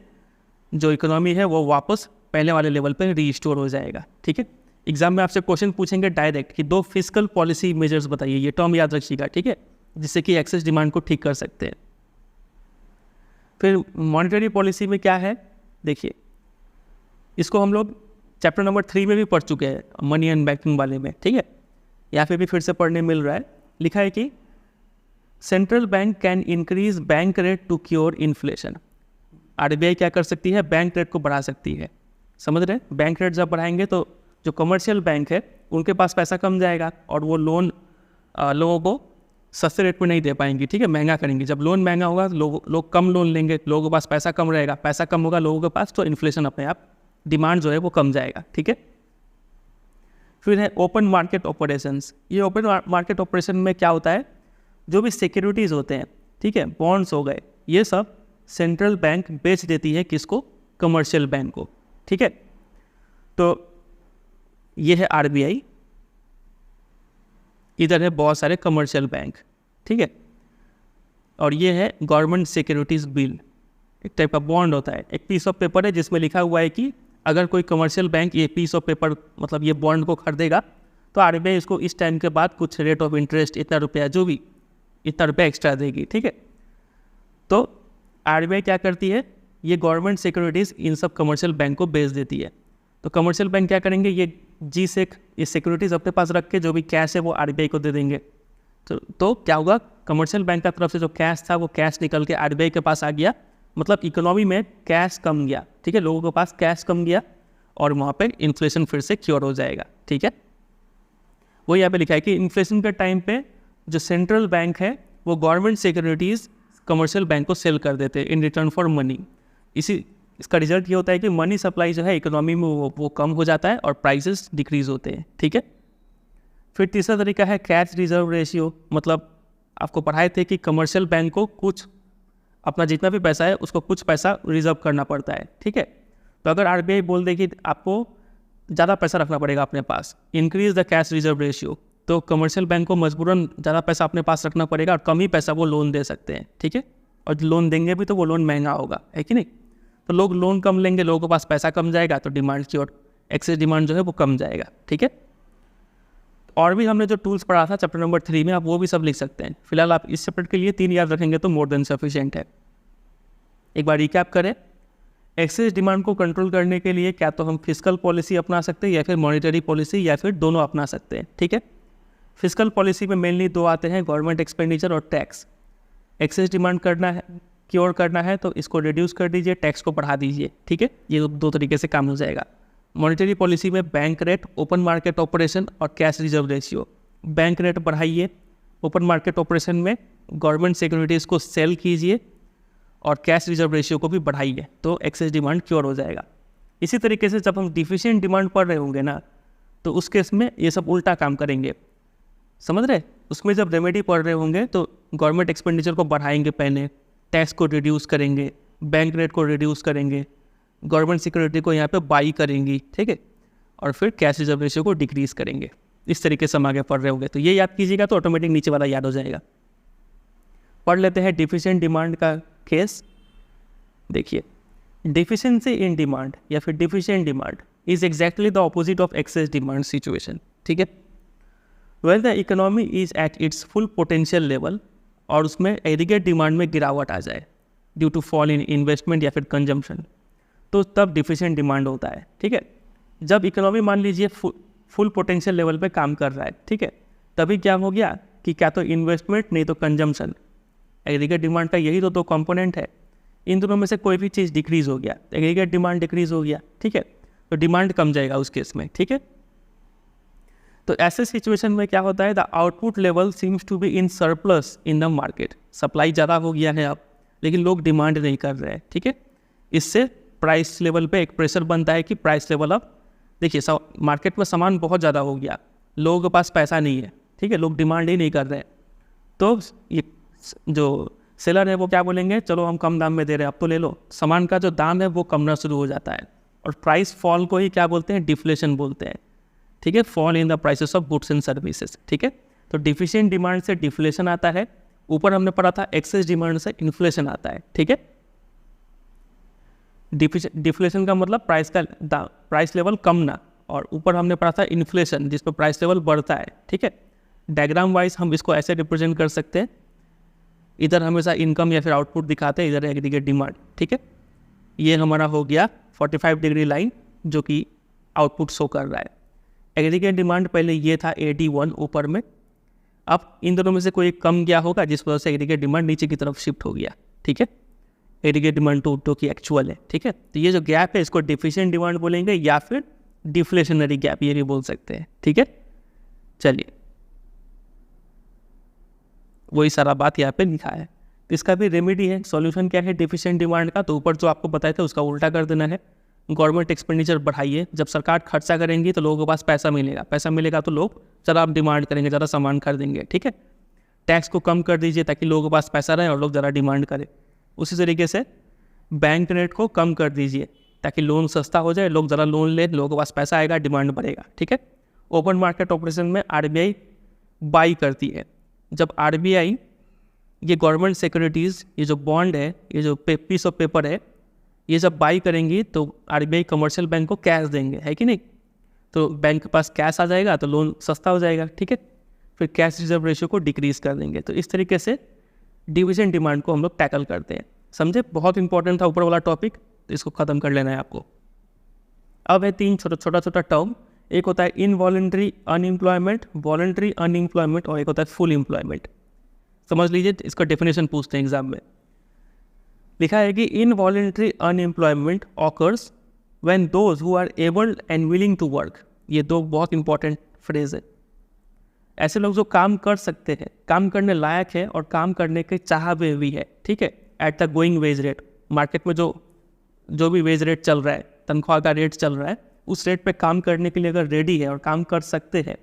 जो इकोनॉमी है वो वापस पहले वाले लेवल पर रीस्टोर हो जाएगा, ठीक है। एग्जाम में आपसे क्वेश्चन पूछेंगे डायरेक्ट कि 2 फिस्कल पॉलिसी मेजर्स बताइए, ये टर्म याद रखिएगा, ठीक है, जिससे कि एक्सेस डिमांड को ठीक कर सकते हैं। फिर मॉनेटरी पॉलिसी में क्या है, देखिए इसको हम लोग चैप्टर नंबर 3 में भी पढ़ चुके हैं, मनी एंड बैंकिंग वाले में, ठीक है। यहाँ पे भी फिर से पढ़ने मिल रहा है, लिखा है कि central bank can increase bank rate to cure inflation. RBI क्या कर सकती है, बैंक रेट को बढ़ा सकती है, समझ रहे हैं। बैंक रेट जब बढ़ाएंगे तो जो कमर्शियल बैंक है उनके पास पैसा कम जाएगा और वो लोन लोगों को सस्ते रेट पे नहीं दे पाएंगी, ठीक है, महंगा करेंगी। जब लोन महंगा होगा लोग कम लोन लेंगे, लोगों के पास पैसा कम रहेगा, पैसा कम होगा लोगों के पास, तो इन्फ्लेशन अपने आप, डिमांड जो है वो कम जाएगा, ठीक है। फिर है ओपन मार्केट ऑपरेशंस। ये ओपन मार्केट ऑपरेशन में क्या होता है, जो भी सिक्योरिटीज़ होते हैं, ठीक है, बॉन्ड्स हो गए, ये सब सेंट्रल बैंक बेच देती है किसको, कमर्शियल बैंक को, ठीक है। तो ये है आरबीआई, इधर है बहुत सारे कमर्शियल बैंक, ठीक है, और ये है गवर्नमेंट सिक्योरिटीज़ बिल, एक टाइप का बॉन्ड होता है, एक पीस ऑफ पेपर है जिसमें लिखा हुआ है कि अगर कोई कमर्शियल बैंक ये पीस ऑफ पेपर मतलब ये बॉन्ड को खरीदेगा तो आरबीआई इसको इस टाइम के बाद कुछ रेट ऑफ इंटरेस्ट इतना रुपया, जो भी इतना रुपया एक्स्ट्रा देगी, ठीक है। तो आरबीआई क्या करती है, ये गवर्नमेंट सिक्योरिटीज़ इन सब कमर्शियल बैंक को बेच देती है। तो कमर्शियल बैंक क्या करेंगे, ये जी-सेक ये सिक्योरिटीज़ अपने पास रख के जो भी कैश है वो आरबीआई को दे देंगे। तो क्या होगा, कमर्शियल बैंक का तरफ से जो कैश था वो कैश निकल के आरबीआई के पास आ गया, मतलब इकोनॉमी में कैश कम गया, ठीक है, लोगों के पास कैश कम गया और वहाँ पे इन्फ्लेशन फिर से क्योर हो जाएगा, ठीक है। वो यहाँ पे लिखा है कि इन्फ्लेशन के टाइम पे जो सेंट्रल बैंक है वो गवर्नमेंट सिक्योरिटीज़ कमर्शियल बैंक को सेल कर देते हैं इन रिटर्न फॉर मनी। इसका रिजल्ट ये होता है कि मनी सप्लाई जो है इकोनॉमी में वो कम हो जाता है और प्राइसेस डिक्रीज होते हैं, ठीक है। फिर तीसरा तरीका है कैश रिजर्व रेशियो, मतलब आपको पढ़ाए थे कि कमर्शियल बैंक को कुछ अपना जितना भी पैसा है उसको कुछ पैसा रिजर्व करना पड़ता है, ठीक है। तो अगर आरबीआई बोल दे कि आपको ज़्यादा पैसा रखना पड़ेगा अपने पास, increase the cash reserve ratio, तो कमर्शियल बैंक को मजबूरन ज़्यादा पैसा अपने पास रखना पड़ेगा और कम ही पैसा वो लोन दे सकते हैं, ठीक है। और लोन देंगे भी तो वो लोन महंगा होगा, है कि नहीं। तो लोग लोन कम लेंगे, लोगों के पास पैसा कम जाएगा, तो डिमांड की और एक्सेस डिमांड जो है वो कम जाएगा, ठीक है। और भी हमने जो टूल्स पढ़ा था चैप्टर नंबर 3 में, आप वो भी सब लिख सकते हैं। फिलहाल आप इस चैप्टर के लिए 3 याद रखेंगे तो मोर देन सफिशिएंट है। एक बार रिकैप करें, एक्सेस डिमांड को कंट्रोल करने के लिए क्या तो हम फिस्कल पॉलिसी अपना सकते हैं या फिर मॉनेटरी पॉलिसी या फिर दोनों अपना सकते हैं, ठीक है। फिस्कल पॉलिसी में मेनली 2 आते हैं, गवर्नमेंट एक्सपेंडिचर और टैक्स। एक्सेस डिमांड करना है, क्योर करना है तो इसको रिड्यूस कर दीजिए, टैक्स को बढ़ा दीजिए, ठीक है। ये 2 तरीके से काम हो जाएगा। मॉनेटरी पॉलिसी में bank rate, open market operation और cash reserve ratio. Bank rate बढ़ाइए, ओपन मार्केट ऑपरेशन में गवर्नमेंट सिक्योरिटीज़ को सेल कीजिए और कैश रिजर्व रेशियो को भी बढ़ाइए, तो एक्सेस डिमांड क्योर हो जाएगा। इसी तरीके से जब हम डिफिशिएंट डिमांड पढ़ रहे होंगे ना, तो उस केस में ये सब उल्टा काम करेंगे, समझ रहे। उसमें जब रेमेडी पढ़ रहे होंगे तो गवर्नमेंट एक्सपेंडिचर को बढ़ाएंगे पहले, टैक्स को रिड्यूस करेंगे, बैंक रेट को रिड्यूस करेंगे, गवर्नमेंट सिक्योरिटी को यहाँ पे बाई करेंगी, ठीक है, और फिर कैश रिजर्व रेशियो को डिक्रीज करेंगे। इस तरीके से हम आगे पढ़ रहे होंगे, तो ये याद कीजिएगा तो ऑटोमेटिक नीचे वाला याद हो जाएगा। पढ़ लेते हैं डिफिशिएंट डिमांड का केस। देखिए, डिफिशिएंसी इन डिमांड या फिर deficient demand is exactly the opposite of excess demand situation, ठीक है। Well the economy is at its full potential level और उसमें एग्रीगेट डिमांड में गिरावट आ जाए due to fall in investment या फिर कंजम्पशन, तो तब डिफिशिएंट डिमांड होता है, ठीक है। जब इकोनॉमी मान लीजिए फुल पोटेंशियल लेवल पे काम कर रहा है, ठीक है, तभी क्या हो गया कि क्या तो इन्वेस्टमेंट नहीं तो कंजम्पशन, एग्रीगेट डिमांड का यही तो 2 कंपोनेंट है, इन दोनों में से कोई भी चीज़ डिक्रीज़ हो गया, एग्रीगेट डिमांड डिक्रीज़ हो गया, ठीक है, तो डिमांड कम जाएगा उस केस में, ठीक है। तो ऐसे सिचुएशन में क्या होता है, the output level seems to be in surplus in the market, supply ज़्यादा हो गया है अब, लेकिन लोग डिमांड नहीं कर रहे हैं, ठीक है। इससे प्राइस लेवल पे एक प्रेशर बनता है कि प्राइस लेवल अब देखिए मार्केट में सामान बहुत ज़्यादा हो गया, लोगों के पास पैसा नहीं है, ठीक है, लोग डिमांड ही नहीं कर रहे हैं, तो ये जो सेलर है वो क्या बोलेंगे, चलो हम कम दाम में दे रहे हैं, अब तो ले लो। सामान का जो दाम है वो कमना शुरू हो जाता है और प्राइस फॉल को ही क्या बोलते हैं, डिफ्लेशन बोलते हैं। ठीक है, fall in the prices of goods and services. ठीक है, तो डिफिशिएंट डिमांड से डिफ्लेशन आता है, ऊपर हमने पढ़ा था एक्सेस डिमांड से इन्फ्लेशन आता है। ठीक है, डिफ्लेशन का मतलब प्राइस लेवल कम ना, और ऊपर हमने पढ़ा था इन्फ्लेशन जिस पर प्राइस लेवल बढ़ता है। ठीक है, डायग्राम वाइज हम इसको ऐसे रिप्रेजेंट कर सकते हैं, इधर हमेशा इनकम या फिर आउटपुट दिखाते हैं, इधर एग्रीगेट डिमांड। ठीक है, ये हमारा हो गया 45 डिग्री लाइन जो कि आउटपुट शो कर रहा है। एग्रीगेट डिमांड पहले ये था AD1 ऊपर में, अब इन दोनों में से कोई कम गया होगा जिस वजह से एग्रीगेट डिमांड नीचे की तरफ शिफ्ट हो गया। ठीक है, एग्रीगेट डिमांड तो की एक्चुअल है। ठीक है, तो ये जो गैप है इसको डिफिशिएंट डिमांड बोलेंगे या फिर डिफ्लेशनरी गैप ये भी बोल सकते हैं। ठीक है, चलिए वही सारा बात यहाँ पे लिखा है, तो इसका भी रेमेडी है। सॉल्यूशन क्या है डिफिशिएंट डिमांड का, तो ऊपर जो आपको बताया था उसका उल्टा कर देना है। गवर्नमेंट एक्सपेंडिचर बढ़ाइए, जब सरकार खर्चा करेंगी तो लोगों के पास पैसा मिलेगा, पैसा मिलेगा तो लोग ज़रा डिमांड करेंगे, ज़रा सामान खरीदेंगे। ठीक है, टैक्स को कम कर दीजिए ताकि लोगों के पास पैसा रहे और लोग ज़रा डिमांड करें। उसी तरीके से बैंक रेट को कम कर दीजिए ताकि लोन सस्ता हो जाए, लोग ज़रा लोन ले, लोगों के पास पैसा आएगा, डिमांड बढ़ेगा। ठीक है, ओपन मार्केट ऑपरेशन में RBI बाई करती है। जब RBI ये गवर्नमेंट सिक्योरिटीज़, ये जो बॉन्ड है, ये जो पीस ऑफ पेपर है, ये जब बाई करेंगी तो RBI कमर्शियल बैंक को कैश देंगे, है कि नहीं? तो बैंक के पास कैश आ जाएगा तो लोन सस्ता हो जाएगा। ठीक है, फिर कैश रिजर्व रेशियो को डिक्रीज कर देंगे। तो इस तरीके से डिफिशिएंट डिमांड को हम लोग टैकल करते हैं। समझे, बहुत इंपॉर्टेंट था ऊपर वाला टॉपिक, तो इसको ख़त्म कर लेना है आपको। अब है 3 छोटा टर्म, एक होता है इनवॉलंटरी अनएम्प्लॉयमेंट, वॉलंटरी अनएम्प्लॉयमेंट, और एक होता है फुल एम्प्लॉयमेंट। समझ लीजिए, इसका डेफिनेशन पूछते हैं एग्जाम में। लिखा है कि involuntary unemployment occurs when those who are able and willing to work. ये दो बहुत इंपॉर्टेंट फ्रेज है। ऐसे लोग जो काम कर सकते हैं, काम करने लायक है और काम करने के चाह भी है। ठीक है, at the going wage rate, market में जो भी वेज रेट चल रहा है, तनख्वाह का रेट चल रहा है, उस रेट पे काम करने के लिए अगर रेडी है और काम कर सकते हैं,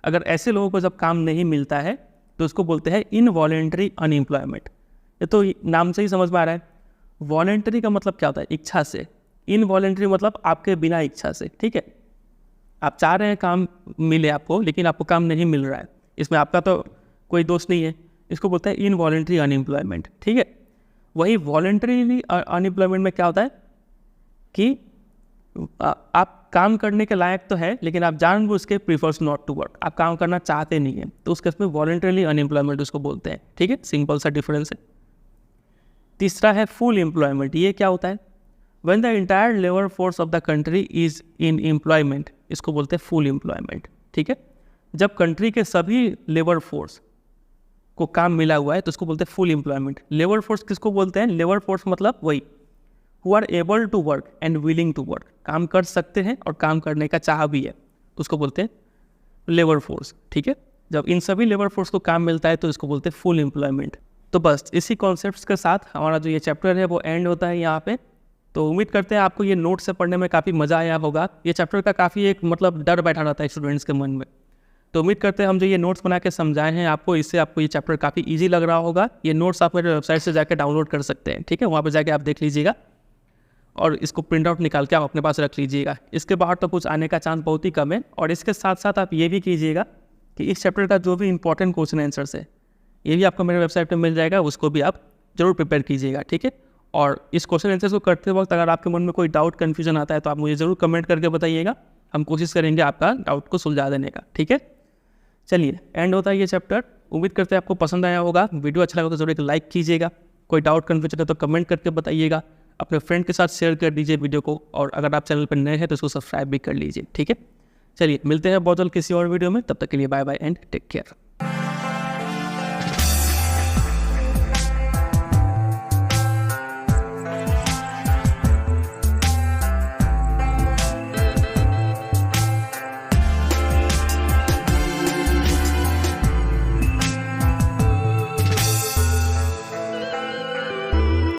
अगर ऐसे लोगों को जब काम नहीं मिलता है तो उसको बोलते हैं इनवॉलंटरी अनएम्प्लॉयमेंट। ये तो नाम से ही समझ में आ रहा है। वॉलंटरी का मतलब क्या होता है? इच्छा से। इनवॉलंटरी मतलब आपके बिना इच्छा से। ठीक है, आप चाह रहे हैं काम मिले आपको, लेकिन आपको काम नहीं मिल रहा है, इसमें आपका तो कोई दोष नहीं है, इसको बोलते हैं इनवॉलंटरी अनएम्प्लॉयमेंट। ठीक है, वही वॉलंटरी अनएम्प्लॉयमेंट में क्या होता है कि आप काम करने के लायक तो है लेकिन आप जानबूझ के प्रीफर्स नॉट टू वर्क, आप काम करना चाहते नहीं हैं, तो उस केस में वॉलंटरीली अनएम्प्लॉयमेंट उसको बोलते हैं। ठीक है, सिंपल सा डिफरेंस है। तीसरा है फुल एम्प्लॉयमेंट। ये क्या होता है? When the entire labour force of the country is in employment, इसको बोलते हैं फुल एम्प्लॉयमेंट। ठीक है, जब कंट्री के सभी लेबर फोर्स को काम मिला हुआ है तो उसको बोलते हैं फुल एम्प्लॉयमेंट। लेबर फोर्स किसको बोलते हैं? लेबर फोर्स मतलब वही who are able to work and willing to work, काम कर सकते हैं और काम करने का चाह भी है, तो उसको बोलते हैं लेबर फोर्स। ठीक है, जब इन सभी लेबर फोर्स को काम मिलता है तो इसको बोलते हैं फुल एम्प्लॉयमेंट। तो बस इसी कॉन्सेप्ट्स के साथ हमारा जो ये चैप्टर है वो एंड होता है यहाँ पे। तो उम्मीद करते हैं आपको ये नोट से पढ़ने में काफ़ी मज़ा आया होगा। ये चैप्टर का काफ़ी एक मतलब डर बैठा रहता है स्टूडेंट्स के मन में, तो उम्मीद करते हैं हम जो ये नोट्स बना के समझाए हैं आपको, इससे आपको ये चैप्टर काफ़ी ईजी लग रहा होगा। ये नोट्स आप मेरे वेबसाइट से जाकर डाउनलोड कर सकते हैं। ठीक है, वहाँ पर जाके आप देख लीजिएगा और इसको प्रिंट आउट निकाल के आप अपने पास रख लीजिएगा। इसके बाहर तो कुछ आने का चांस बहुत ही कम है। और इसके साथ साथ आप ये भी कीजिएगा कि इस चैप्टर का जो भी इंपॉर्टेंट क्वेश्चन आंसर्स है ये भी आपको मेरे वेबसाइट पर मिल जाएगा, उसको भी आप जरूर प्रिपेयर कीजिएगा। ठीक है, और इस क्वेश्चन आंसर्स को करते वक्त अगर आपके मन में कोई डाउट कन्फ्यूजन आता है तो आप मुझे ज़रूर कमेंट करके बताइएगा, हम कोशिश करेंगे आपका डाउट को सुलझा देने का। ठीक है, चलिए एंड होता है ये चैप्टर। उम्मीद करते हैं आपको पसंद आया होगा। वीडियो अच्छा लगा तो जरूर एक लाइक कीजिएगा, कोई डाउट कन्फ्यूजन है तो कमेंट करके बताइएगा, अपने फ्रेंड के साथ शेयर कर दीजिए वीडियो को, और अगर आप चैनल पर नए हैं तो उसको सब्सक्राइब भी कर लीजिए। ठीक है, चलिए मिलते हैं बहुत जल्द किसी और वीडियो में, तब तक के लिए bye bye and take care.